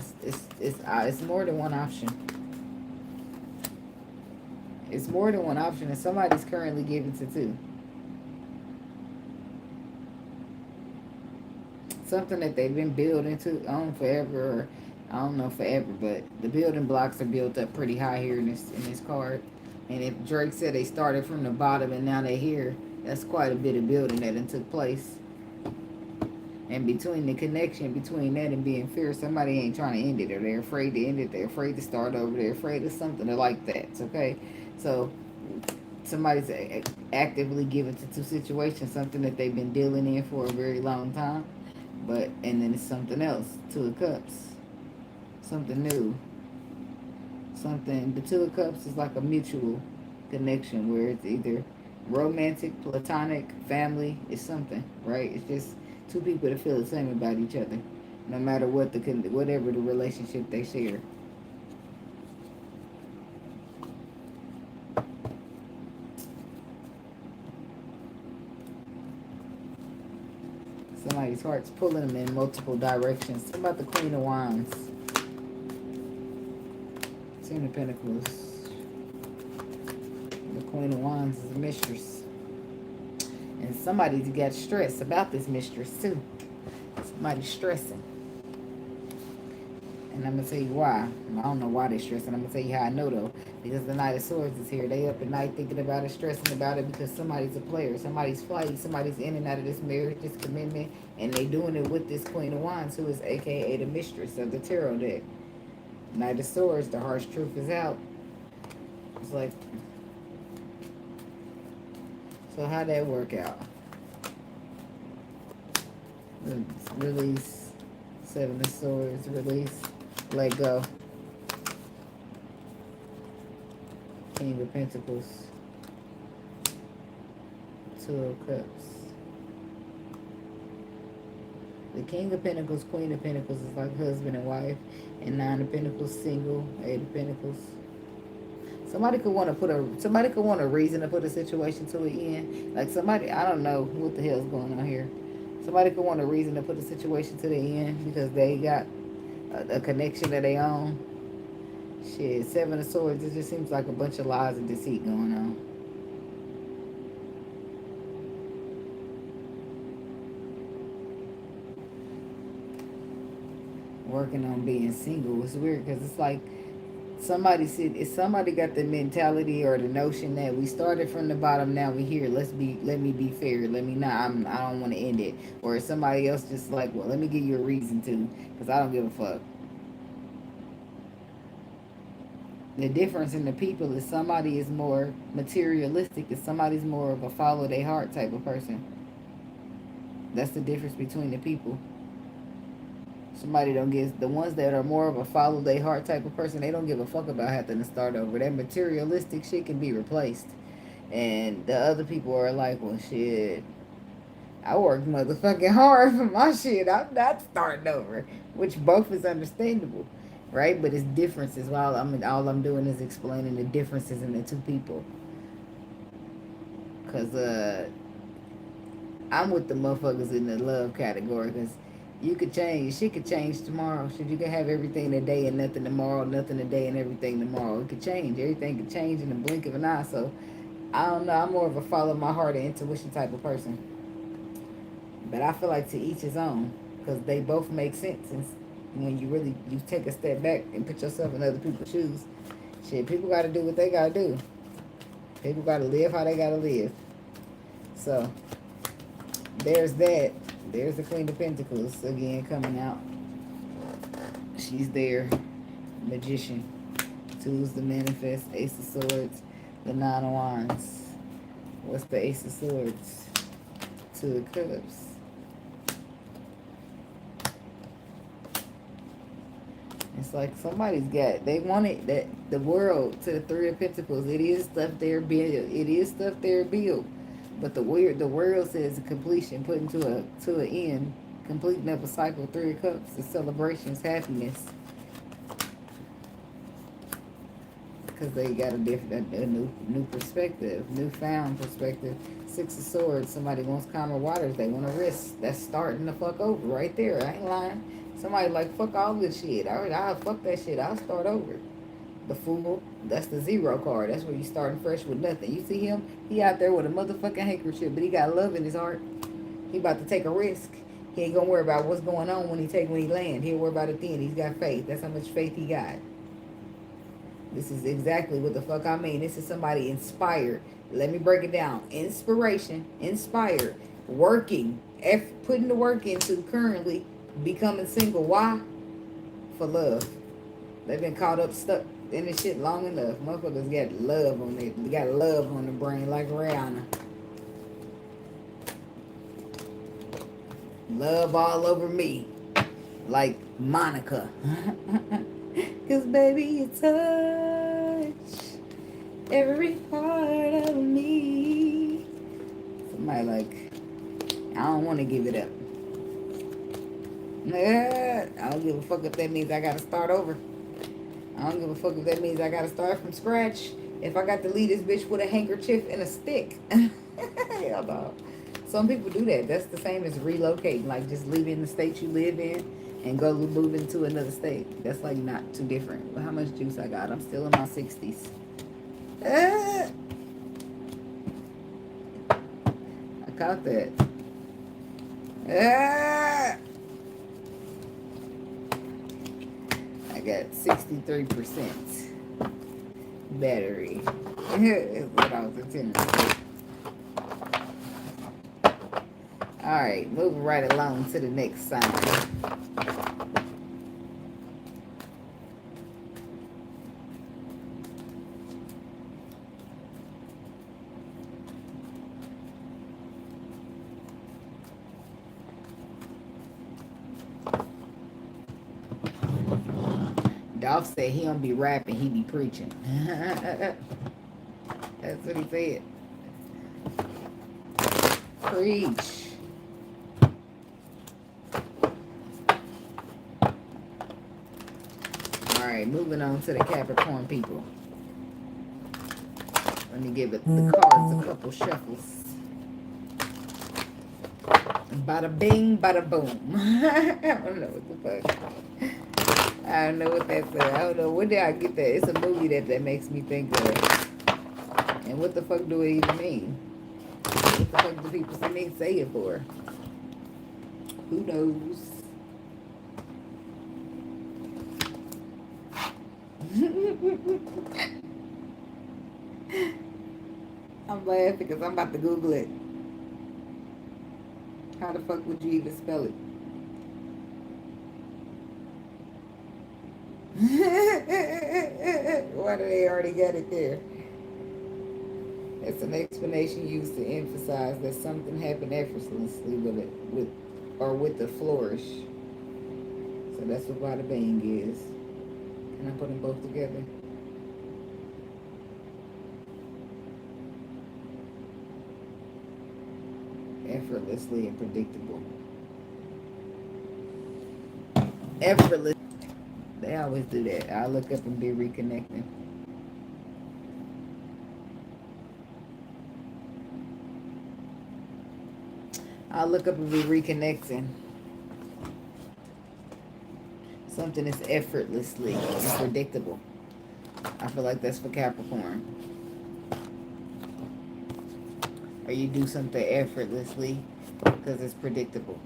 It's more than one option. It's more than one option, and somebody's currently giving to 2. Something that they've been building on forever, or I don't know forever, but the building blocks are built up pretty high here in this card. And if Drake said they started from the bottom and now they're here, that's quite a bit of building that done took place. And between the connection between that and being fair, somebody ain't trying to end it, or they're afraid to end it, they're afraid to start over, they're afraid of something like that. Okay, so somebody's actively giving to 2 situations, something that they've been dealing in for a very long time. And then it's something else. 2 of Cups. Something new. The 2 of Cups is like a mutual connection where it's either romantic, platonic, family. It's something, right? It's just 2 people that feel the same about each other, no matter whatever the relationship they share. Somebody's heart's pulling them in multiple directions. What about the Queen of Wands? 10 of Pentacles. The Queen of Wands is a mistress. And somebody's got stress about this mistress too. Somebody's stressing. And I'm going to tell you why. I don't know why they're stressing. I'm going to tell you how I know though. Because the Knight of Swords is here. They up at night thinking about it, stressing about it, because somebody's a player. Somebody's flighty. Somebody's in and out of this marriage, this commitment. And they doing it with this Queen of Wands, who is aka the mistress of the tarot deck. Knight of Swords, the harsh truth is out. It's like... So how'd that work out? Release. 7 of Swords. Release. Let go. King of Pentacles. 2 of Cups. The King of Pentacles, Queen of Pentacles is like husband and wife. And 9 of Pentacles, single. 8 of Pentacles. Somebody could want a reason to put a situation to an end. Like somebody, I don't know what the hell's going on here. Somebody could want a reason to put a situation to the end because they got a connection that they own. Shit, 7 of Swords, it just seems like a bunch of lies and deceit going on. working on being single. It's weird because it's like somebody said, if somebody got the mentality or the notion that we started from the bottom, now we here. Let me be fair. Let me not. I don't want to end it. Or is somebody else just like, well, let me give you a reason to, because I don't give a fuck. The difference in the people is somebody is more materialistic and somebody's more of a follow their heart type of person. That's the difference between the people. Somebody don't give, the ones that are more of a follow their heart type of person, they don't give a fuck about having to start over. That materialistic shit can be replaced. And the other people are like, well, shit, I worked motherfucking hard for my shit. I'm not starting over, which both is understandable, right? But it's differences. While all I'm doing is explaining the differences in the two people. Cause I'm with the motherfuckers in the love category. Cause you could change. Shit could change tomorrow. Shit, you could have everything today and nothing tomorrow. Nothing today and everything tomorrow. It could change. Everything could change in the blink of an eye. So I don't know. I'm more of a follow my heart and intuition type of person. But I feel like to each his own, because they both make sense. And when you take a step back and put yourself in other people's shoes, shit, people got to do what they got to do. People got to live how they got to live. So there's that. There's the Queen of Pentacles again coming out. She's there. Magician. Tools to manifest. Ace of Swords. The Nine of Wands. What's the Ace of Swords? Two of Cups. It's like somebody's got, they wanted that the world to the Three of Pentacles. It is stuff they're built. It is stuff they're built. But the world says completion, putting to an end, completing of a cycle. Three of Cups, the celebrations, happiness. Because they got a new perspective, newfound perspective. Six of Swords, somebody wants calmer waters. They want to risk. That's starting the fuck over right there. I ain't lying. Somebody like, fuck all this shit. I'll fuck that shit. I'll start over. The Fool, that's the Zero card. That's where you starting fresh with nothing. You see him? He out there with a motherfucking handkerchief, but he got love in his heart. He about to take a risk. He ain't gonna worry about what's going on when he land. He'll worry about it then. He's got faith. That's how much faith he got. This is exactly what the fuck I mean. This is somebody inspired. Let me break it down. Inspiration, inspired, working, putting the work into currently becoming single. Why? For love. They've been caught up, stuck in this shit long enough. Motherfuckers got love on it. They got love on the brain like Rihanna. Love all over me. Like Monica. Cause baby, you touch every part of me. Somebody like, I don't want to give it up. I don't give a fuck if that means I gotta start over. I don't give a fuck if that means I gotta start from scratch. If I got to leave this bitch with a handkerchief and a stick. Hell no. Some people do that. That's the same as relocating. Like just leaving the state you live in and go move into another state. That's like not too different. But how much juice I got? I'm still in my 60s. I caught that. I got 63% battery. Is what I was intending to say. Alright, moving right along to the next sign. Dolph said he don't be rapping, he be preaching. That's what he said. Preach. Alright, moving on to the Capricorn people. Let me give it the cards a couple shuffles. Bada bing, bada boom. I don't know what the fuck. I don't know what that said. I don't know. Where did I get that? It's a movie that makes me think of. And what the fuck do it even mean? What the fuck do people say it for? Who knows? I'm laughing because I'm about to Google it. How the fuck would you even spell it? Why do they already got it there? It's an explanation used to emphasize that something happened effortlessly with the flourish. So that's what bada bang is. Can I put them both together? Effortlessly and predictable. Effortless. They always do that. I'll look up and be reconnecting. I'll look up and be reconnecting. Something is effortlessly and predictable. I feel like that's for Capricorn. Or you do something effortlessly because it's predictable.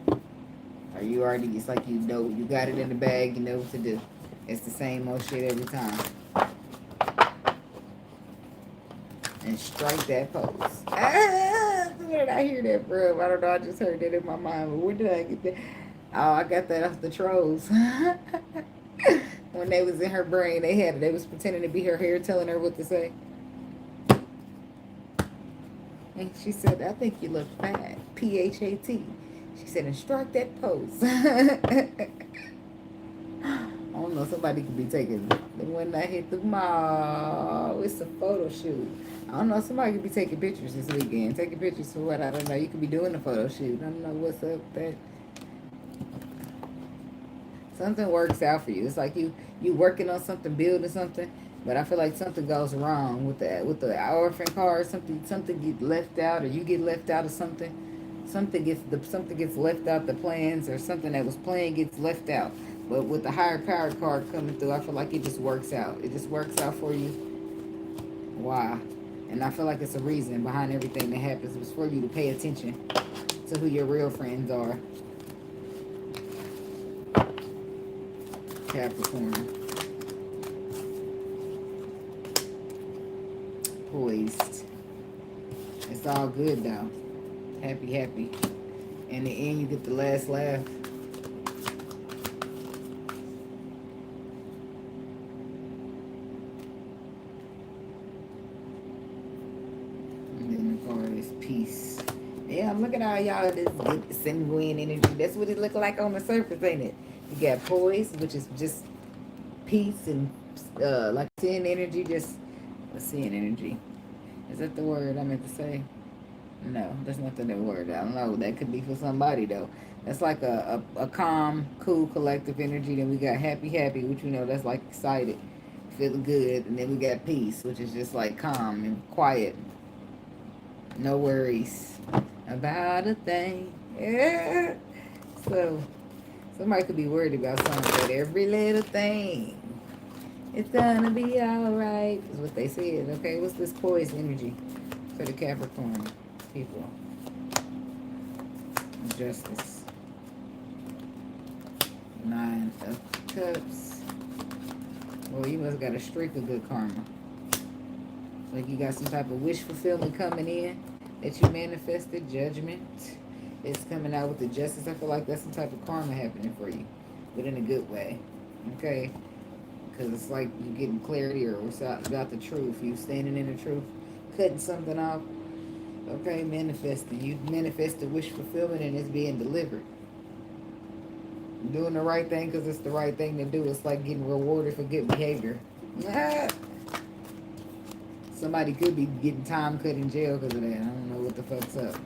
Or you already, it's like you know, you got it in the bag, you know what to do. It's the same old shit every time. And strike that pose. Where did I hear that from? I don't know, I just heard that in my mind. But where did I get that? Oh, I got that off the trolls. When they was in her brain, they was pretending to be her hair, telling her what to say. And she said, I think you look fat. P-H-A-T. She said, and strike that pose. I don't know, somebody could be taking when I hit the mall. It's a photo shoot. I don't know, somebody could be taking pictures this weekend. Taking pictures for what? I don't know. You could be doing a photo shoot. I don't know what's up that. Something works out for you. It's like you working on something, building something, but I feel like something goes wrong with the orphan card. Something gets left out, or you get left out of something. Something gets left out the plans, or something that was planned gets left out. But with the higher power card coming through, I feel like it just works out. It just works out for you. Why? And I feel like it's a reason behind everything that happens. It's for you to pay attention to who your real friends are. Capricorn. Poised. It's all good though. Happy, happy. In the end, you get the last laugh. And then the card is peace. Yeah, look at all y'all this good sanguine energy. That's what it look like on the surface, ain't it? You got poise, which is just peace and like seeing energy, just seeing energy. Is that the word I meant to say? No, that's not the word. I don't know. That could be for somebody though. That's like a calm, cool, collective energy. Then we got happy, happy, which you know that's like excited, feeling good. And then we got peace, which is just like calm and quiet. No worries about a thing. Yeah. So somebody could be worried about something, but every little thing, it's gonna be alright, is what they said. Okay, what's this poise energy for the Capricorn people? Justice. 9 of Cups. Well, you must got a streak of good karma. Like you got some type of wish fulfillment coming in that you manifested. Judgment. It's coming out with the justice. I feel like that's some type of karma happening for you, but in a good way. Okay? Because it's like you getting clarity or about the truth. You standing in the truth, cutting something off. Okay? Manifesting. You manifested wish fulfillment and it's being delivered. Doing the right thing because it's the right thing to do. It's like getting rewarded for good behavior. Somebody could be getting time cut in jail because of that. I don't know what the fuck's up.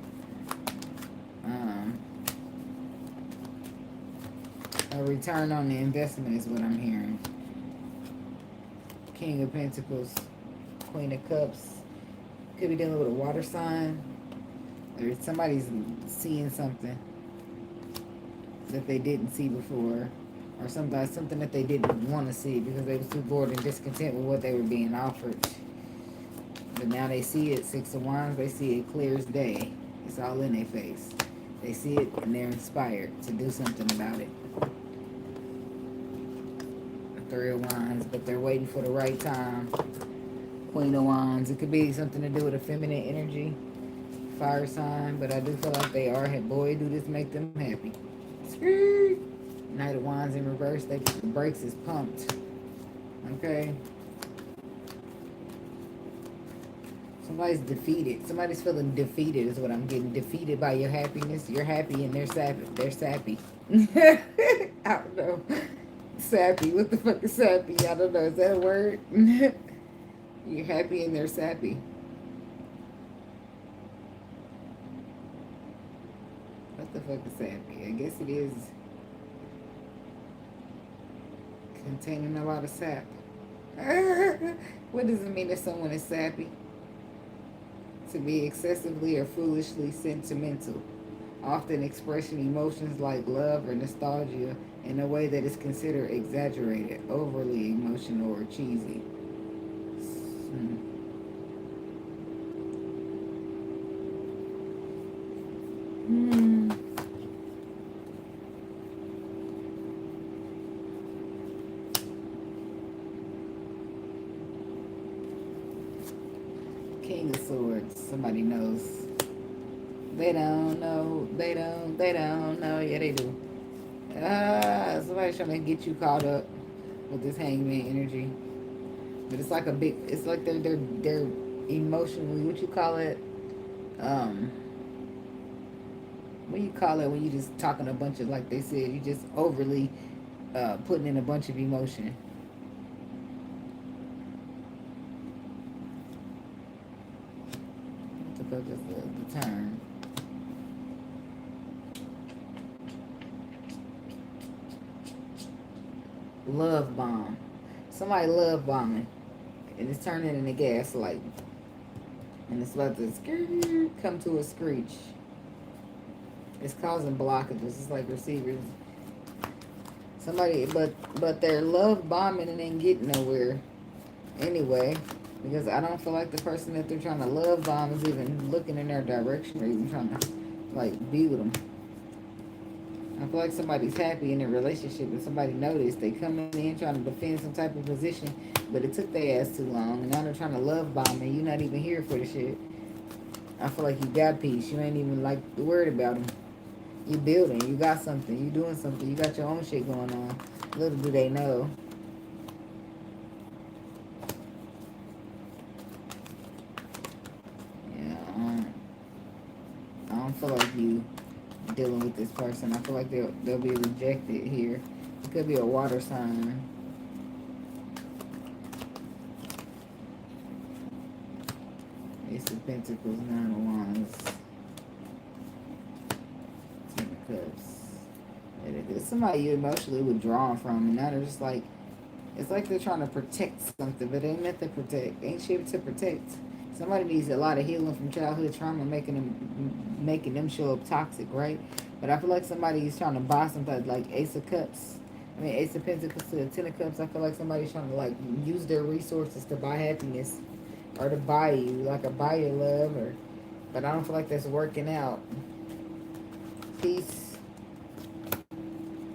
A return on the investment is what I'm hearing. King of Pentacles, Queen of Cups. Could be dealing with a water sign. Or somebody's seeing something that they didn't see before. Or something that they didn't want to see because they was too bored and discontent with what they were being offered. But now they see it. 6 of Wands, they see it clear as day. It's all in their face. They see it and they're inspired to do something about it. Three of Wands, but they're waiting for the right time. Queen of Wands. It could be something to do with a feminine energy. Fire sign, but I do feel like they are. Boy, do this make them happy. Skirt. Knight of Wands in reverse. The brakes is pumped. Okay. Somebody's defeated. Somebody's feeling defeated is what I'm getting. Defeated by your happiness. You're happy and they're sappy. They're sappy. I don't know. Sappy. What the fuck is sappy? I don't know. Is that a word? You're happy and they're sappy. What the fuck is sappy? I guess it is containing a lot of sap. What does it mean if someone is sappy? To be excessively or foolishly sentimental, often expressing emotions like love or nostalgia in a way that is considered exaggerated, overly emotional, or cheesy. King of Swords. Somebody knows. They don't know. They don't know. Yeah, they do. Somebody's trying to get you caught up with this hangman energy. But it's like a big, it's like they're emotionally, what you call it? What you call it when you just talking a bunch of, like they said, you just overly putting in a bunch of emotion. What the fuck is the term? Love bomb. Somebody love bombing. And it's turning into gaslight. And it's about to come to a screech. It's causing blockages. It's like receivers. Somebody, but they're love bombing and ain't getting nowhere. Anyway, because I don't feel like the person that they're trying to love bomb is even looking in their direction or even trying to, like, be with them. I feel like somebody's happy in their relationship and somebody noticed. They coming in trying to defend some type of position, but it took their ass too long. And now they're trying to love bomb and you're not even here for the shit. I feel like you got peace. You ain't even, like, worried about them. You building. You got something. You doing something. You got your own shit going on. Little do they know. Yeah, I don't feel like you dealing with this person. I feel like they'll be rejected here. It could be a water sign. Ace of Pentacles, Nine of Wands, Ten of Cups. It's somebody you're emotionally withdrawn from, and now they're just like, it's like they're trying to protect something, but they ain't meant to protect. They ain't shit to protect. Somebody needs a lot of healing from childhood trauma, making them show up toxic, right? But I feel like somebody is trying to buy something, like Ace of Cups. I mean, Ace of Pentacles to the Ten of Cups. I feel like somebody's trying to, like, use their resources to buy happiness or to buy you, like a buy your love, or. But I don't feel like that's working out. Peace.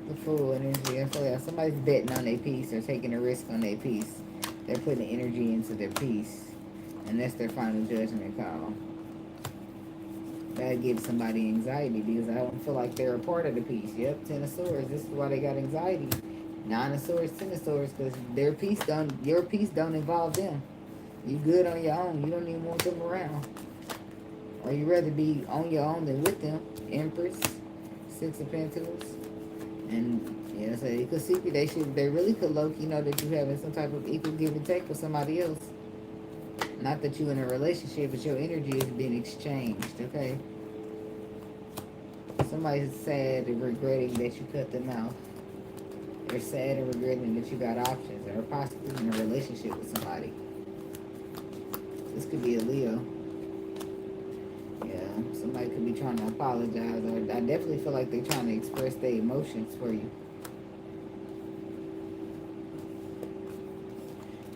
The Fool energy. I feel like somebody's betting on their peace or taking a risk on their peace. They're putting energy into their peace. And that's their final judgment call. That gives somebody anxiety because I don't feel like they're a part of the peace. Yep, Ten of Swords. This is why they got anxiety. Nine of Swords, Ten of Swords, because your peace don't involve them. You good on your own. You don't even want them around. Or you rather be on your own than with them. Empress, Six of Pentacles. And yeah, so it could secret they really could low-key know that you having some type of equal give and take with somebody else. Not that you in a relationship, but your energy is being exchanged, okay? Somebody's sad and regretting that you cut them out. They're sad and regretting that you got options, or possibly in a relationship with somebody. This could be a Leo. Yeah, somebody could be trying to apologize, or I definitely feel like they're trying to express their emotions for you.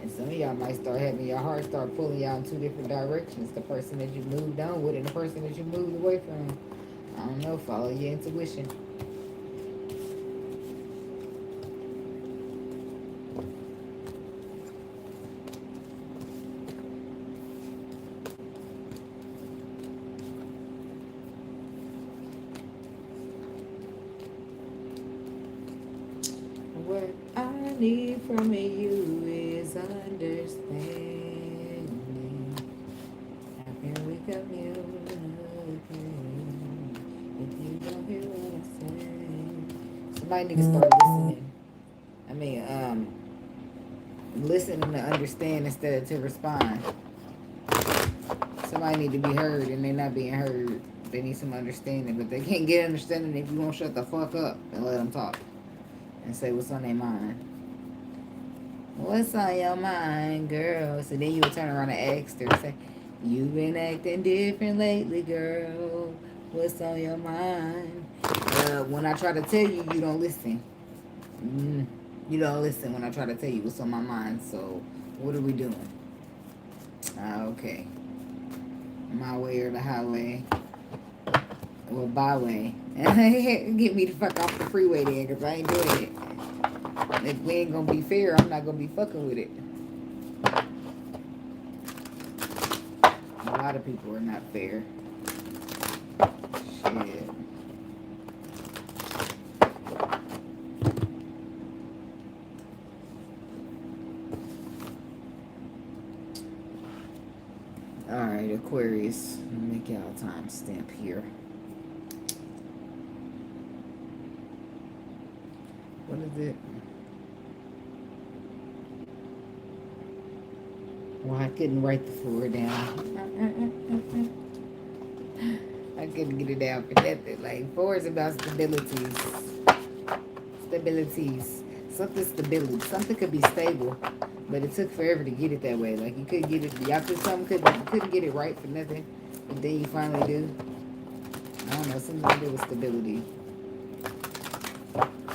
And some of y'all might start having your heart start pulling y'all in two different directions. The person that you moved on with and the person that you moved away from. I don't know, follow your intuition. What I need from you is understanding. How can we communicate if you don't hear what I say? Somebody need to start listening. I mean, listening to understand instead of to respond. Somebody need to be heard and they're not being heard. They need some understanding, but they can't get understanding if you won't shut the fuck up and let them talk and say what's on their mind. What's on your mind, girl? So then you would turn around and ask her and say, you've been acting different lately, girl. What's on your mind? When I try to tell you, you don't listen. You don't listen when I try to tell you what's on my mind. So what are we doing? Okay. My way or the highway. Or byway. Get me the fuck off the freeway then, because I ain't doing it. If we ain't gonna be fair, I'm not gonna be fucking with it. A lot of people are not fair. Shit. Alright, Aquarius. Make y'all a time stamp here. What is it? Well, I couldn't write the 4 down. I couldn't get it down for nothing. Like, 4 is about stabilities. Stabilities. Something stability. Something could be stable, but it took forever to get it that way. Like, you couldn't get it. Y'all couldn't get it right for nothing, but then you finally do. I don't know. Something to do with stability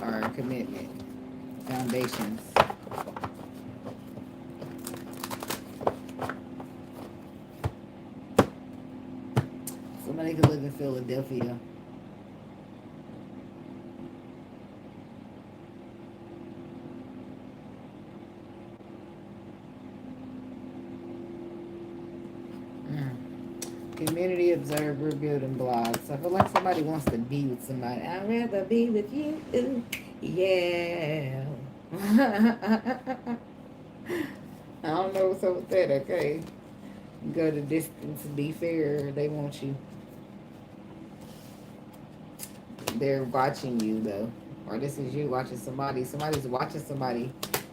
or commitment. Foundations. Somebody could live in Philadelphia. Community observer, building blocks. I feel like somebody wants to be with somebody. I'd rather be with you. Yeah. I don't know what's up with that, okay? Go the distance, be fair. They want you. They're watching you, though. Or this is you watching somebody. Somebody's watching somebody.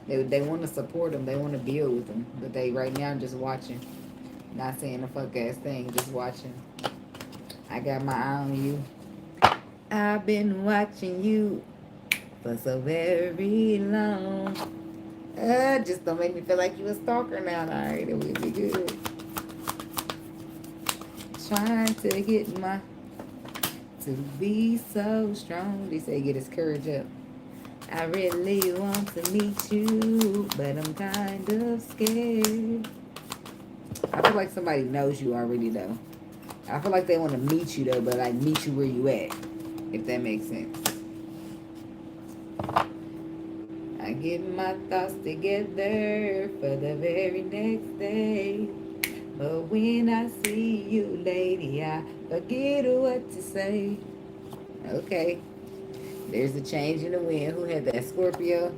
They want to support them. They want to build with them. But they right now just watching. Not saying a fuck ass thing. Just watching. I got my eye on you. I've been watching you for so very long. Just don't make me feel like you a stalker now. Alright, it would be good. Trying to get to be so strong. They say get his courage up. I really want to meet you, but I'm kind of scared. I feel like somebody knows you already, though. I feel like they want to meet you, though, but like meet you where you at, if that makes sense. I get my thoughts together for the very next day. But when I see you, lady, I forget what to say. Okay. There's a change in the wind. Who had that? Scorpio?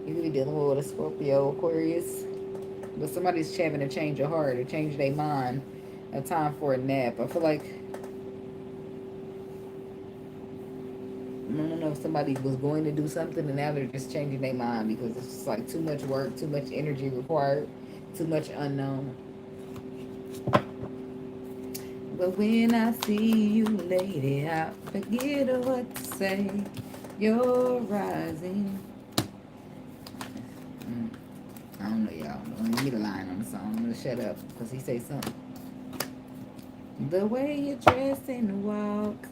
You could be dealing with a Scorpio, Aquarius. But somebody's having to change your heart or change their mind. A time for a nap. I feel like, I don't know if somebody was going to do something and now they're just changing their mind because it's just like too much work, too much energy required, too much unknown. But when I see you, lady, I forget what to say. You're rising. I don't know, y'all. Let me get a line on the song. I'm going to shut up because he say something. The way you dress and walk.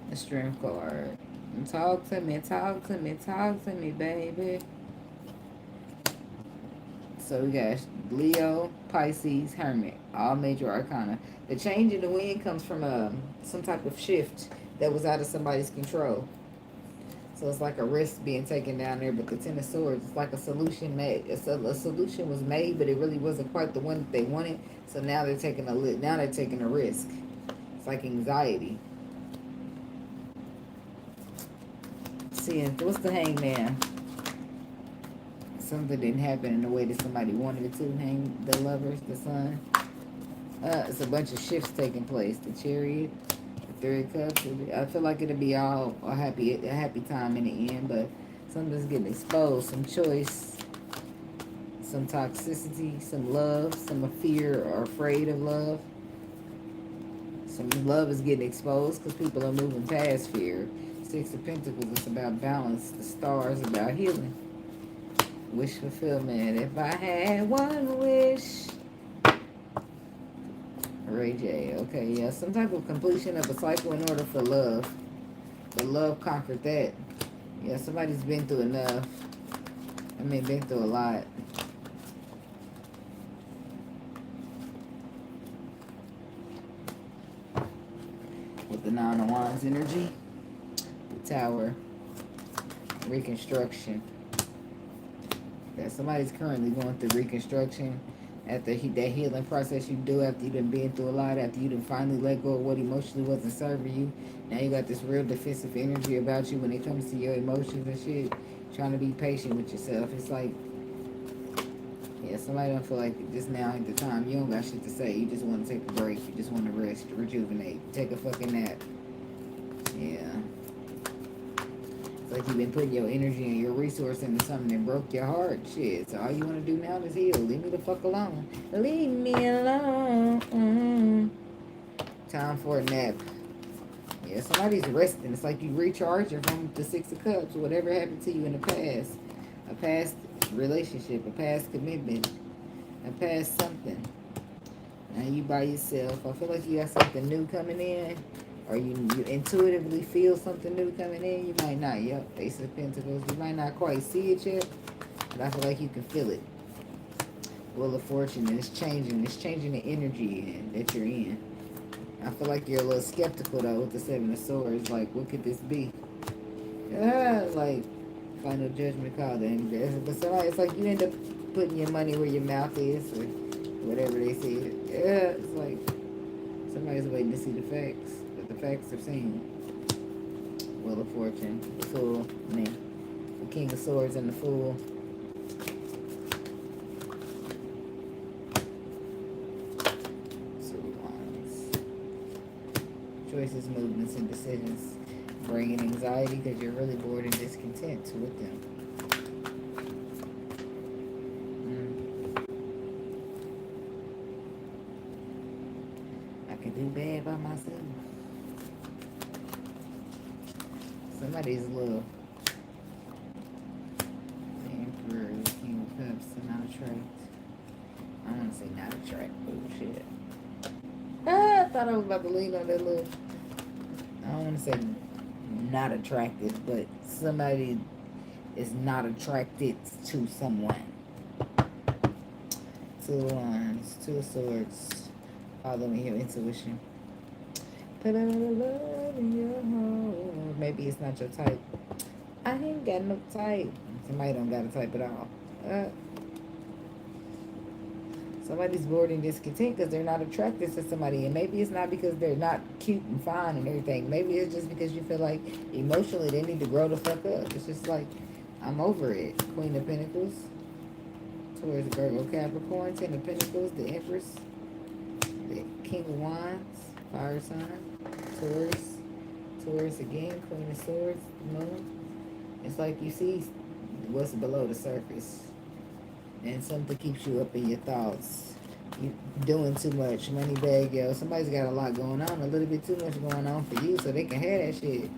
The strength card. And talk to me, talk to me, talk to me, baby. So we got Leo, Pisces, Hermit, all major arcana. The change in the wind comes from some type of shift that was out of somebody's control. So it's like a risk being taken down there. But the Ten of Swords, it's like a solution made. A solution was made, but it really wasn't quite the one that they wanted. So now they're taking a risk. It's like anxiety. seeing, what's the hangman? Something didn't happen in the way that somebody wanted it to. Hang the lovers, the sun. It's a bunch of shifts taking place. The chariot, the three of cups. I feel like it'll be all a happy time in the end, but something's getting exposed. Some choice, some toxicity, some love, some fear or afraid of love. Some love is getting exposed because people are moving past fear. Six of Pentacles is about balance. The stars about healing. Wish fulfillment. If I had one wish. Ray J. Okay, yeah. Some type of completion of a cycle in order for love. But love conquered that. Yeah, somebody's been through enough. I mean, been through a lot. With the Nine of Wands energy. The Tower. Reconstruction. That somebody's currently going through reconstruction after that healing process you do after you've been through a lot, after you done finally let go of what emotionally wasn't serving you. Now you got this real defensive energy about you when it comes to your emotions and shit. Trying to be patient with yourself. It's like, yeah, somebody don't feel like just now ain't the time. You don't got shit to say. You just want to take a break. You just want to rest, rejuvenate, take a fucking nap. Yeah. Like you've been putting your energy and your resource into something that broke your heart. Shit. So all you want to do now is heal. Leave me the fuck alone. Leave me alone. Time for a nap. Yeah, somebody's resting. It's like you recharge from the Six of Cups. Whatever happened to you in the past. A past relationship. A past commitment. A past something. Now you by yourself. I feel like you got something new coming in. Or you intuitively feel something new coming in. You might not. Yep, Ace of Pentacles. You might not quite see it yet, but I feel like you can feel it. Wheel of Fortune, and it's changing. It's changing the energy that you're in. I feel like you're a little skeptical though with the Seven of Swords. Like, what could this be? Like Final Judgment call. But somebody, it's like you end up putting your money where your mouth is, or whatever they say. Yeah, it's like somebody's waiting to see the facts. The facts are seen. Wheel of Fortune, the Fool, man, the King of Swords and the Fool. Two Wands. Choices, movements, and decisions bringing anxiety because you're really bored and discontent with them. I can do bad by myself. Somebody's little Emperor, the King of Cups, and not attract. I want to say not attract. Oh shit. I thought I was about to lean on that little. I don't want to say not attracted, but somebody is not attracted to someone. Two of Wands, Two of Swords. Follow me, your intuition. Put a little love in your heart. Maybe it's not your type. I ain't got no type. Somebody don't got a type at all. Somebody's bored and discontent because they're not attracted to somebody. And maybe it's not because they're not cute and fine and everything. Maybe it's just because you feel like emotionally they need to grow the fuck up. It's just like, I'm over it. Queen of Pentacles. Towards Virgo, Capricorn. Ten of Pentacles. The Empress. The King of Wands. Fire sign. Taurus. Taurus again. Queen of Swords. The Moon. It's like you see what's below the surface. And something keeps you up in your thoughts. You doing too much. Money bag, yo. Somebody's got a lot going on. A little bit too much going on for you. So they can have that shit.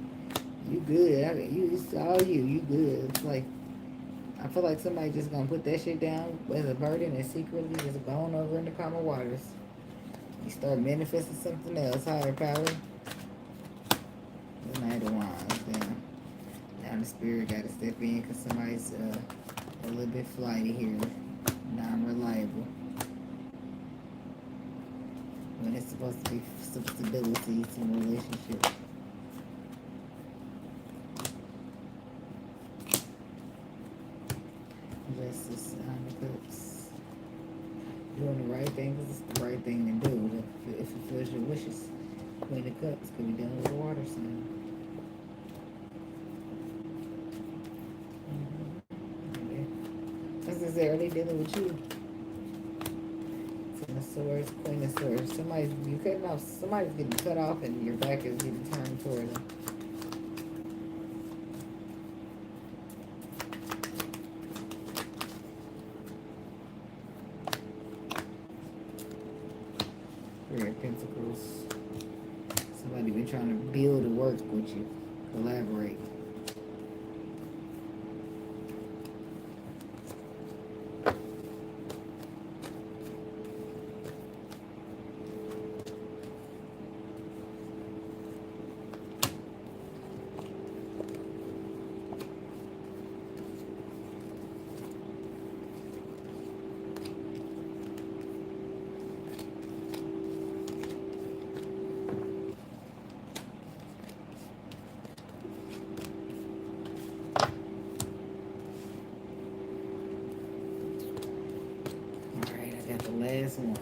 You good. It's all you. You good. It's like, I feel like somebody just gonna put that shit down as a burden and secretly just going over in the calmer waters. You start manifesting something else. Higher power. The Knight of Wands. Damn. Now the spirit gotta step in because somebody's a little bit flighty here. Non-reliable. When it's supposed to be some stability, some relationship. Justice on the Cups. Doing the right thing because it's the right thing to do. If it fills your wishes. Queen of Cups could be dealing with a water sign. necessarily dealing with you. Ten of Swords, Queen of Swords. You cutting off. Somebody's getting cut off, and your back is getting turned toward them. Three of Pentacles. Somebody been trying to build a work with you, collaborate. Last one.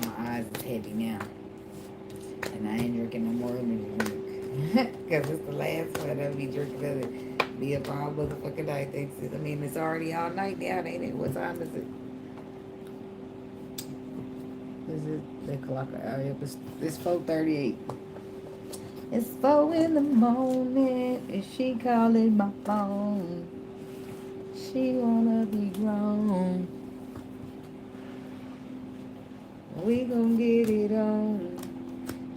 My eyes is heavy now. And I ain't drinking no more energy drink. Because it's the last one. I'll be drinking it. Be up all motherfucking night. I mean, it's already all night now, ain't it? What time is it? Is it the clock? Oh, yep, it's 4:38. It's 4 in the morning. And she calling my phone. She wanna be grown. We gon' get it on.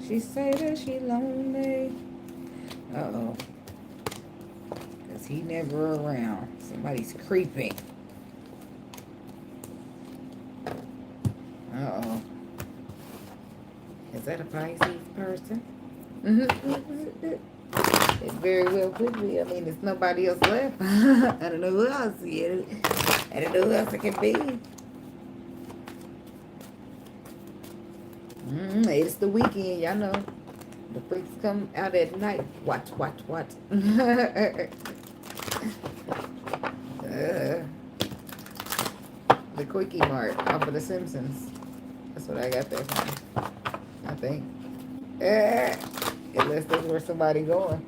She say that she lonely. Uh-oh. Because he never around. Somebody's creeping. Uh-oh. Is that a Pisces person? It very well could be. I mean, there's nobody else left. I don't know who else yet. I don't know who else it can be. It's the weekend, y'all know. The freaks come out at night. Watch. The Quickie Mart off of The Simpsons. That's what I got there from. I think. Unless that's where somebody going.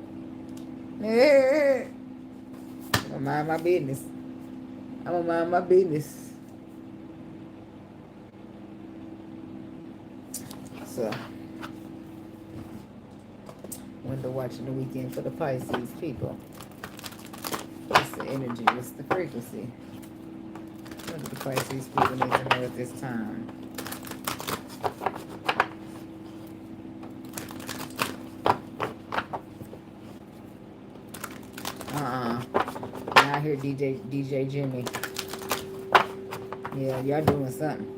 I'm gonna mind my business. So, window watching the weekend for the Pisces people. What's the energy? What's the frequency? What do the Pisces people need to know at this time? Now I hear DJ Jimmy. Yeah, y'all doing something.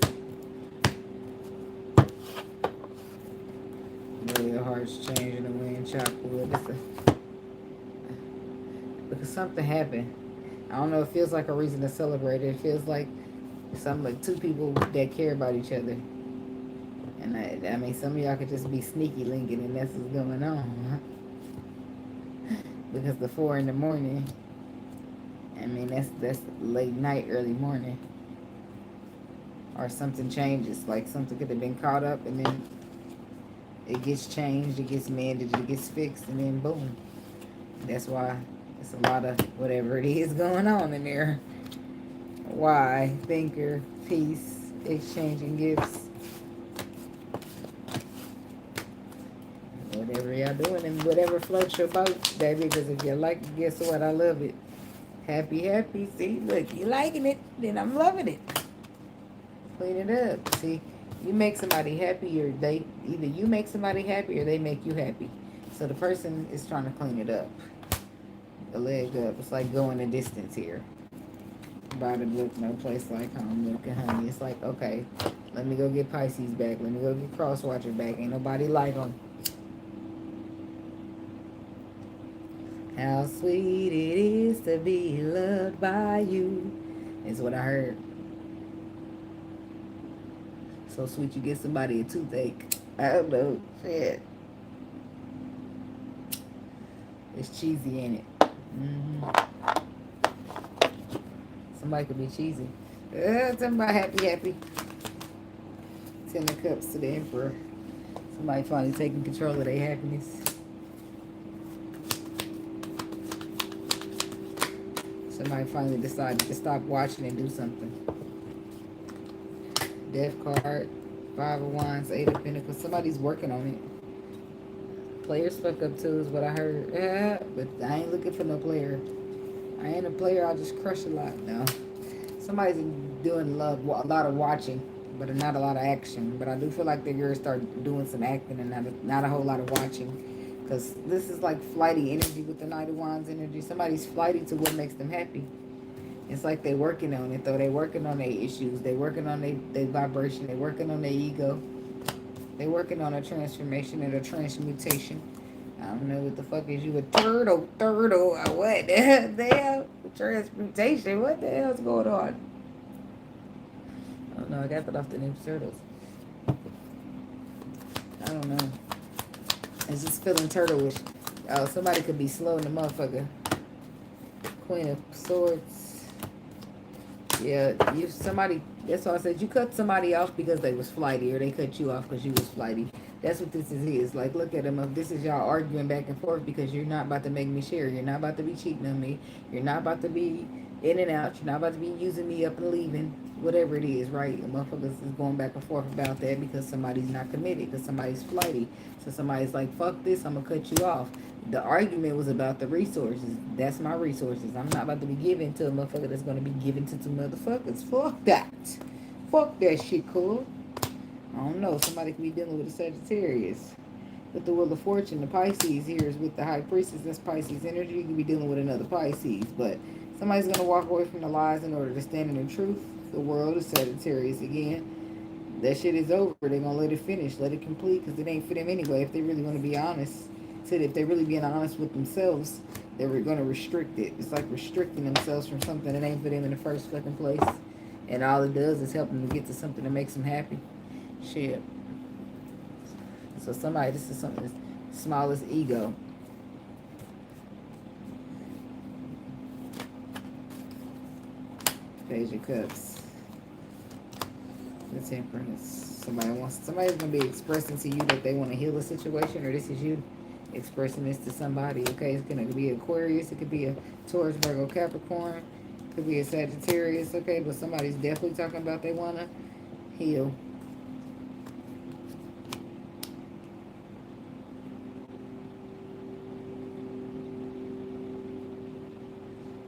Your heart's changing the wind, chop wood. Because something happened. I don't know, it feels like a reason to celebrate it. It feels like something like two people that care about each other. And I mean, some of y'all could just be sneaky linking and that's what's going on. Because the 4 in the morning, I mean, that's late night, early morning. Or something changes. Like something could have been caught up and then it gets changed, it gets mended, it gets fixed, and then boom. That's why it's a lot of whatever it is going on in there. Why? Thinker, peace, exchanging gifts. Whatever y'all doing and whatever floats your boat, baby. Because if you like it, guess what? I love it. Happy. See, look, you liking it, then I'm loving it. Clean it up. See? You make somebody happy, or either you make somebody happy or they make you happy. So the person is trying to clean it up. The leg up. It's like going a distance here. By the book, no place like home. Look at honey. It's like, okay, let me go get Pisces back. Let me go get Crosswatcher back. Ain't nobody like them. How sweet it is to be loved by you, is what I heard. So sweet you get somebody a toothache. I don't know. Shit. It's cheesy, ain't it? Somebody could be cheesy. Somebody happy. 10 of Cups to the Emperor. Somebody finally taking control of their happiness. Somebody finally decided to stop watching and do something. Death card, Five of Wands, Eight of Pentacles. Somebody's working on it. Players fuck up too is what I heard. Yeah, but I ain't looking for no player. I ain't a player. I just crush a lot now. Somebody's doing a lot of watching, but not a lot of action. But I do feel like they're gonna start doing some acting and not a whole lot of watching, because this is like flighty energy with the Knight of Wands energy. Somebody's flighty to what makes them happy. It's like they working on it though. They working on their issues. They working on their vibration. They working on their ego. They working on a transformation and a transmutation. I don't know what the fuck is you, a turtle, what the hell? Transmutation, what the hell's going on? I don't know, I got that off the name Turtles. I don't know. It's just feeling turtle-ish. Oh, somebody could be slow in the motherfucker. Queen of Swords. Yeah, somebody, that's why I said you cut somebody off because they was flighty, or they cut you off because you was flighty. That's what this is. Like, look at them. If this is y'all arguing back and forth because you're not about to make me share. You're not about to be cheating on me. You're not about to be in and out. You're not about to be using me up and leaving. Whatever it is, right? The motherfuckers is going back and forth about that because somebody's not committed, because somebody's flighty. So somebody's like, fuck this, I'm going to cut you off. The argument was about the resources. That's my resources. I'm not about to be giving to a motherfucker that's going to be giving to two motherfuckers. Fuck that. Fuck that shit, cool. I don't know. Somebody could be dealing with a Sagittarius. With the Wheel of Fortune, the Pisces here is with the High Priestess. That's Pisces energy. You could be dealing with another Pisces. But somebody's going to walk away from the lies in order to stand in the truth. The world is Sagittarius again. That shit is over. They're going to let it finish. Let it complete, because it ain't for them anyway. If they really want to be honest. Said if they're really being honest with themselves, they're going to restrict it. It's like restricting themselves from something that ain't for them in the first fucking place. And all it does is help them to get to something that makes them happy. Shit. So somebody, this is something that's smallest ego. Page of Cups. The Temperance. Somebody's gonna be expressing to you that they want to heal a situation, or this is you expressing this to somebody. Okay, it's gonna be Aquarius, it could be a Taurus, Virgo, Capricorn, it could be a Sagittarius. Okay, but somebody's definitely talking about they wanna heal.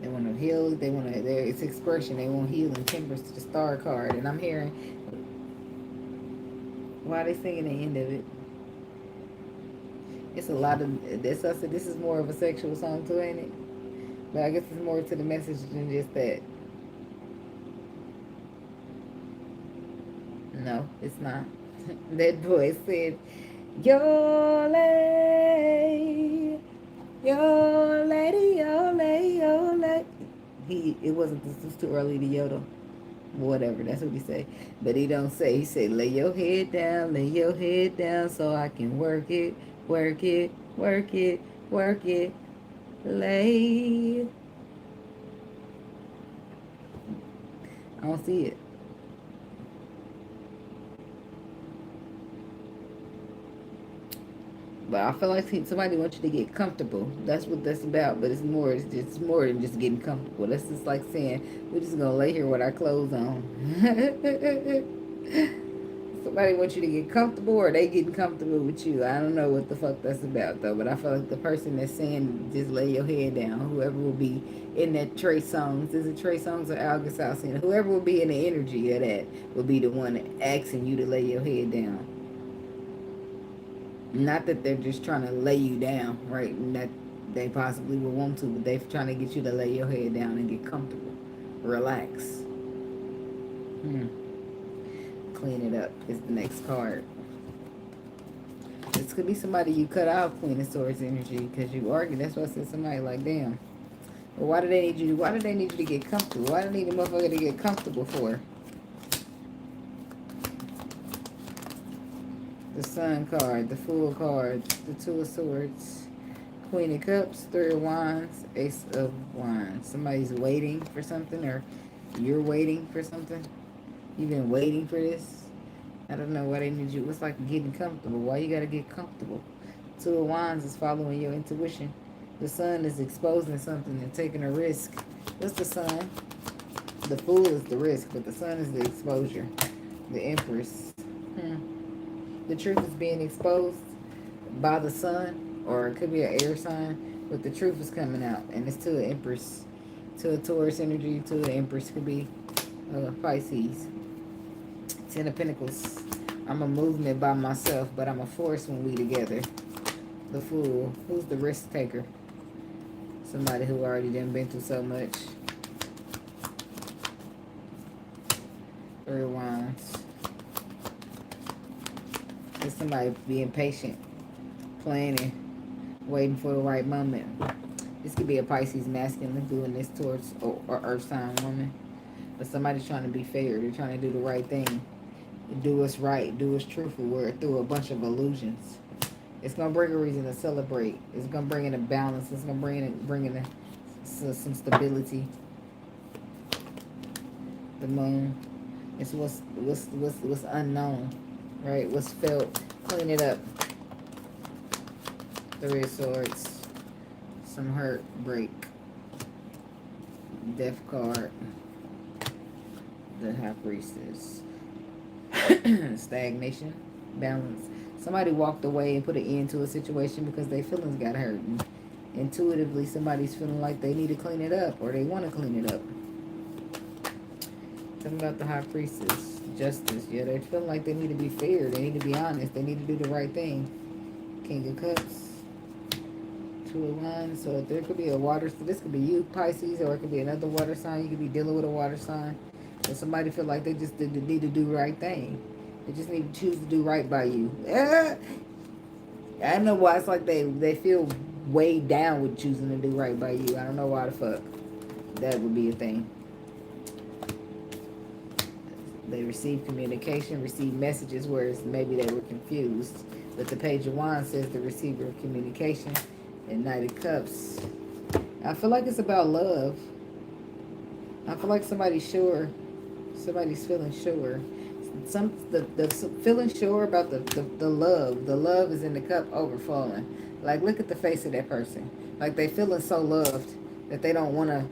They want to heal. They want to. It's expression. They want healing. Temperance to the Star card, and I'm hearing. Why are they singing the end of it? It's a lot of this. I said this is more of a sexual song too, ain't it? But I guess it's more to the message than just that. No, it's not. That boy said, "Yole, yo lady, yo lady, yo lady." It wasn't. This was too early to yodel. Whatever, that's what he say. But he don't say. He said, lay your head down, so I can work it, work it, work it, work it. Lay. I don't see it. But I feel like somebody wants you to get comfortable. That's what that's about. But it's more. It's just more than just getting comfortable. That's just like saying we're just gonna lay here with our clothes on. Somebody wants you to get comfortable, or they getting comfortable with you. I don't know what the fuck that's about though. But I feel like the person that's saying just lay your head down, whoever will be in that Trey Songz, is it Trey Songz or Al Gassassian? Whoever will be in the energy of that will be the one asking you to lay your head down. Not that they're just trying to lay you down, right? And that they possibly will want to, but they're trying to get you to lay your head down and get comfortable. Relax. Clean it up is the next card. This could be somebody you cut off, Queen of Swords energy, because you argue. That's why I said somebody like, damn. But why do they need you? Why do they need you to get comfortable? Why do they need a motherfucker to get comfortable for? The Sun card, the Fool card, the Two of Swords, Queen of Cups, Three of Wands, Ace of Wands. Somebody's waiting for something, or you're waiting for something. You've been waiting for this. I don't know why they need you. It's like getting comfortable. Why you gotta get comfortable? Two of Wands is following your intuition. The sun is exposing something and taking a risk. What's the sun? The fool is the risk, but the sun is the exposure. The empress. The truth is being exposed by the sun, or it could be an air sign, but the truth is coming out, and it's to an empress, to a Taurus energy, to an empress, could be Pisces. Ten of Pentacles. I'm a movement by myself, but I'm a force when we together. The fool. Who's the risk taker? Somebody who already done been through so much. Three of Wands. There's somebody being patient, planning, waiting for the right moment. This could be a Pisces masculine doing this towards or earth sign woman. But somebody's trying to be fair. They're trying to do the right thing. Do what's right. Do what's truthful. We're through a bunch of illusions. It's going to bring a reason to celebrate. It's going to bring in a balance. It's going to bring in some stability. The moon. It's what's unknown, right? What's felt. Clean it up. Three of Swords. Some hurt, break. Death card. The High Priestess. Stagnation. Balance. Somebody walked away and put an end to a situation because their feelings got hurt. And intuitively, somebody's feeling like they need to clean it up or they want to clean it up. Talking about the High Priestess. Justice. Yeah, they're feeling like they need to be fair. They need to be honest. They need to do the right thing. King of Cups. Two of Wands. So there could be a water. So this could be you, Pisces, or it could be another water sign. You could be dealing with a water sign. And somebody feel like they just need to do the right thing. They just need to choose to do right by you. I don't know why it's like they feel weighed down with choosing to do right by you. I don't know why the fuck that would be a thing. They receive communication, receive messages, whereas maybe they were confused. But the Page of Wands says the receiver of communication. And Knight of Cups. I feel like it's about love. I feel like somebody's sure. Somebody's feeling sure. The feeling sure about the love. The love is in the cup overflowing. Like, look at the face of that person. Like, they feeling so loved that they don't want to.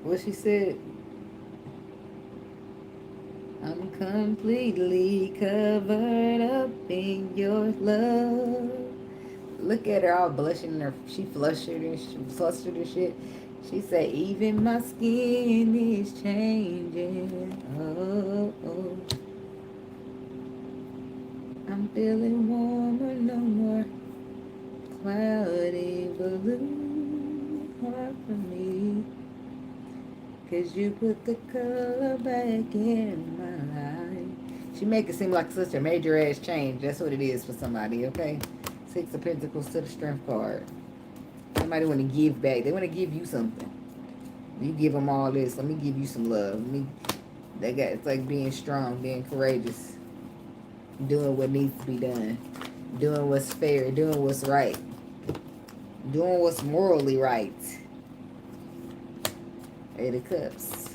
What she said? I'm completely covered up in your love. Look at her all blushing. She flustered and shit. She said, even my skin is changing. Oh, oh. I'm feeling warmer, no more cloudy blue heart for me. 'Cause you put the color back in my life. She make it seem like such a major ass change. That's what it is for somebody, okay? Six of Pentacles to the Strength card. Somebody want to give back. They want to give you something. You give them all this. Let me give you some love. It's like being strong, being courageous. Doing what needs to be done. Doing what's fair. Doing what's right. Doing what's morally right. Eight of Cups.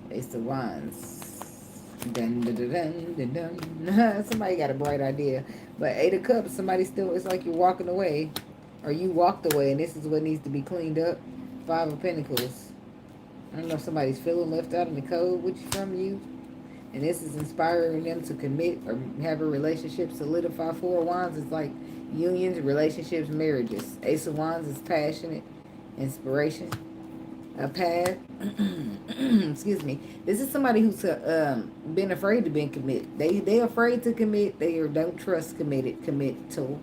Ace of Wands. Dun, dun, dun, dun, dun, dun. Somebody got a bright idea. But Eight of Cups, somebody still, it's like you're walking away. Or you walked away and this is what needs to be cleaned up. Five of Pentacles. I don't know if somebody's feeling left out in the cold from you. And this is inspiring them to commit or have a relationship solidify. Four of Wands is like unions, relationships, marriages. Ace of Wands is passionate. Inspiration. A path. Excuse me. This is somebody who's been afraid to be committed. They afraid to commit. They don't trust commit to.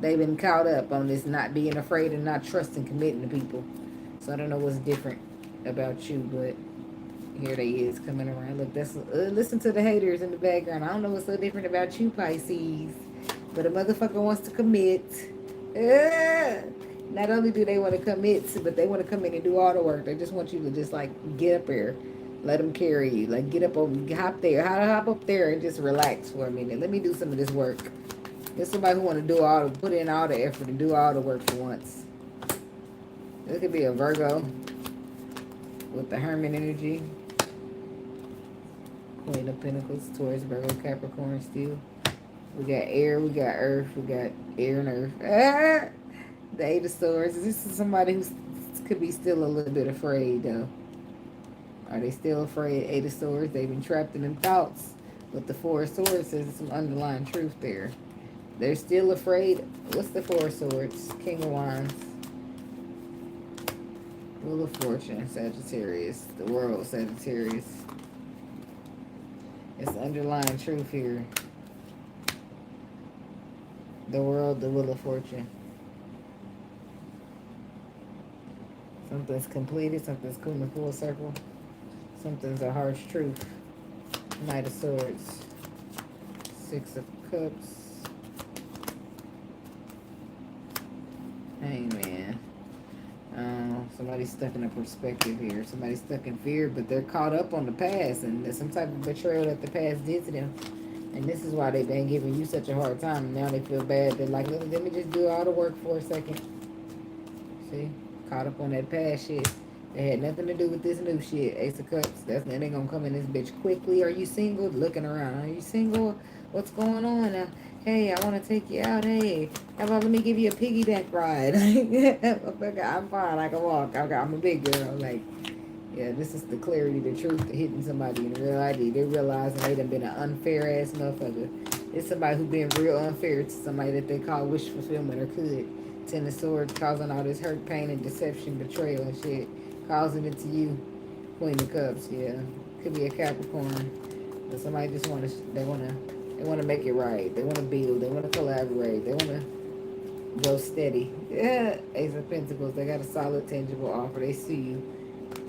They've been caught up on this not being afraid and not trusting committing to people. So I don't know what's different about you, but here they is coming around. Look, that's listen to the haters in the background. I don't know what's so different about you, Pisces, but a motherfucker wants to commit. Not only do they want to commit, but they want to come in and do all the work. They just want you to just like get up there, let them carry you, like get up over, hop there, hop up there and just relax for a minute. Let me do some of this work. There's somebody who want to put in all the effort and do all the work for once. This could be a Virgo with the Hermit energy. Queen of Pentacles, Taurus, Virgo, Capricorn still. We got air, we got earth, we got air and earth. Ah! The Eight of Swords. This is somebody who could be still a little bit afraid, though. Are they still afraid? Eight of Swords. They've been trapped in them thoughts. But the Four of Swords says some underlying truth there. They're still afraid. What's the Four of Swords? King of Wands. Wheel of Fortune, Sagittarius. The World, Sagittarius. It's underlying truth here. The World, the Wheel of Fortune. Something's completed, something's coming full circle. Something's a harsh truth. Knight of Swords. Six of Cups. Hangman. Somebody's stuck in a perspective here. Somebody's stuck in fear, but they're caught up on the past, and there's some type of betrayal that the past did to them. And this is why they've been giving you such a hard time. And now they feel bad. They're like, let me just do all the work for a second. See? Caught up on that past shit. They had nothing to do with this new shit. Ace of Cups. That's when they gonna come in this bitch quickly. Are you single? Looking around. Are you single? What's going on? Hey, I want to take you out. Hey, how about let me give you a piggyback ride? I'm fine. I can walk. I'm a big girl. Like, yeah, this is the clarity, the truth, the hitting somebody in real ID. They realizing they done been an unfair ass motherfucker. It's somebody who been real unfair to somebody that they call wish fulfillment or could. Ten of Swords, causing all this hurt, pain, and deception, betrayal and shit. Causing it to you. Queen of Cups, yeah. Could be a Capricorn. But somebody just they want to make it right. They want to build. They want to collaborate. They want to go steady. Yeah. Ace of Pentacles. They got a solid, tangible offer. They see you.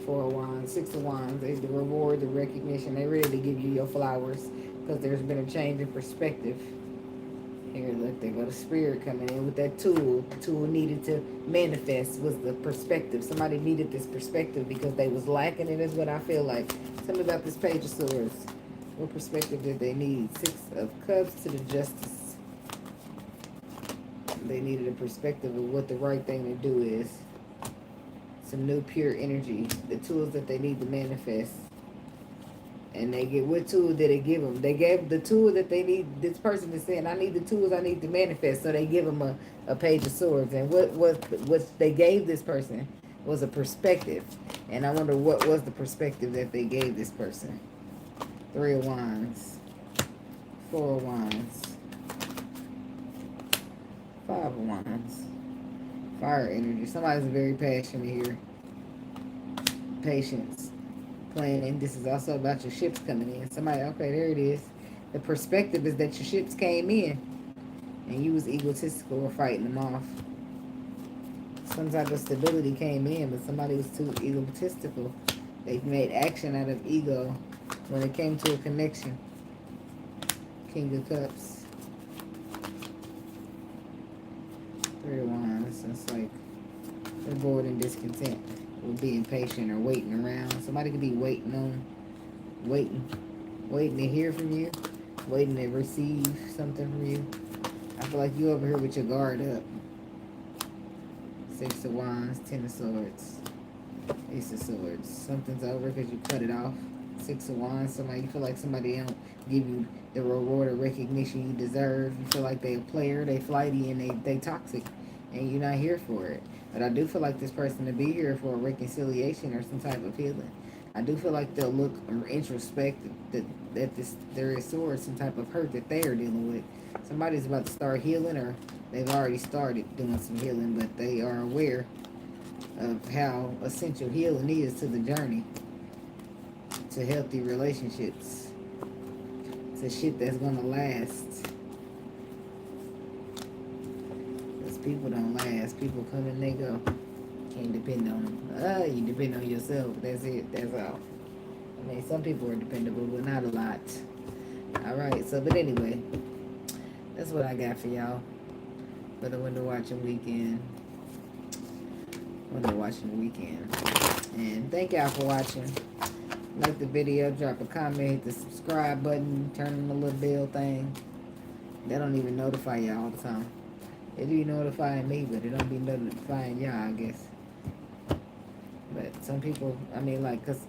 Four of Wands. Six of Wands. They the reward, the recognition. They ready to give you your flowers because there's been a change in perspective. Here, look, they got a spirit coming in with that tool. The tool needed to manifest was the perspective. Somebody needed this perspective because they was lacking it, is what I feel like. Tell me about this Page of Swords. What perspective did they need? Six of Cups to the Justice. They needed a perspective of what the right thing to do is. Some new pure energy. The tools that they need to manifest. And they get, what tool did they give them? They gave the tool that they need. This person is saying, I need the tools I need to manifest. So they give them a Page of Swords. And what they gave this person was a perspective. And I wonder what was the perspective that they gave this person. Three of Wands. Four of Wands. Five of Wands. Fire energy. Somebody's very passionate here. Patience. Planning. This is also about your ships coming in. Somebody, okay, there it is. The perspective is that your ships came in and you was egotistical or fighting them off. Some type of stability came in, but somebody was too egotistical. They made action out of ego when it came to a connection. King of Cups. Three of Wands. It's like they're bored and discontent. Or being patient or waiting around. Somebody could be waiting to hear from you, waiting to receive something from you. I feel like you over here with your guard up. Six of Wands, Ten of Swords, Ace of Swords. Something's over because you cut it off. Six of Wands. Somebody, you feel like somebody don't give you the reward or recognition you deserve. You feel like they a player, they flighty, and they toxic, and you're not here for it. But I do feel like this person to be here for a reconciliation or some type of healing. I do feel like they'll look or introspect that there is sort some type of hurt that they are dealing with. Somebody's about to start healing, or they've already started doing some healing, but they are aware of how essential healing is to the journey to healthy relationships. It's a shit that's gonna last. People don't last. People come and they go. Can't depend on them. You depend on yourself. That's it. That's all. I mean, some people are dependable, but not a lot. Alright, so, but anyway, that's what I got for y'all for the window watching weekend. And thank y'all for watching. Like the video, drop a comment, hit the subscribe button, turn on the little bell thing. They don't even notify y'all all the time. It be notifying me, but it don't be notifying y'all, I guess. But some people, I mean, like, because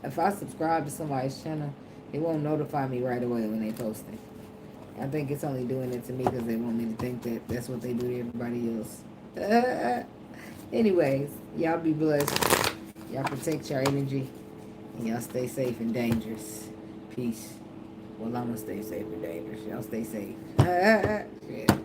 if I subscribe to somebody's channel, It won't notify me right away when they post it. I think it's only doing it to me because they want me to think that that's what they do to everybody else. Anyways, y'all be blessed. Y'all protect your energy. And y'all stay safe and dangerous. Peace. Well, I'm going to stay safe and dangerous. Y'all stay safe. Yeah.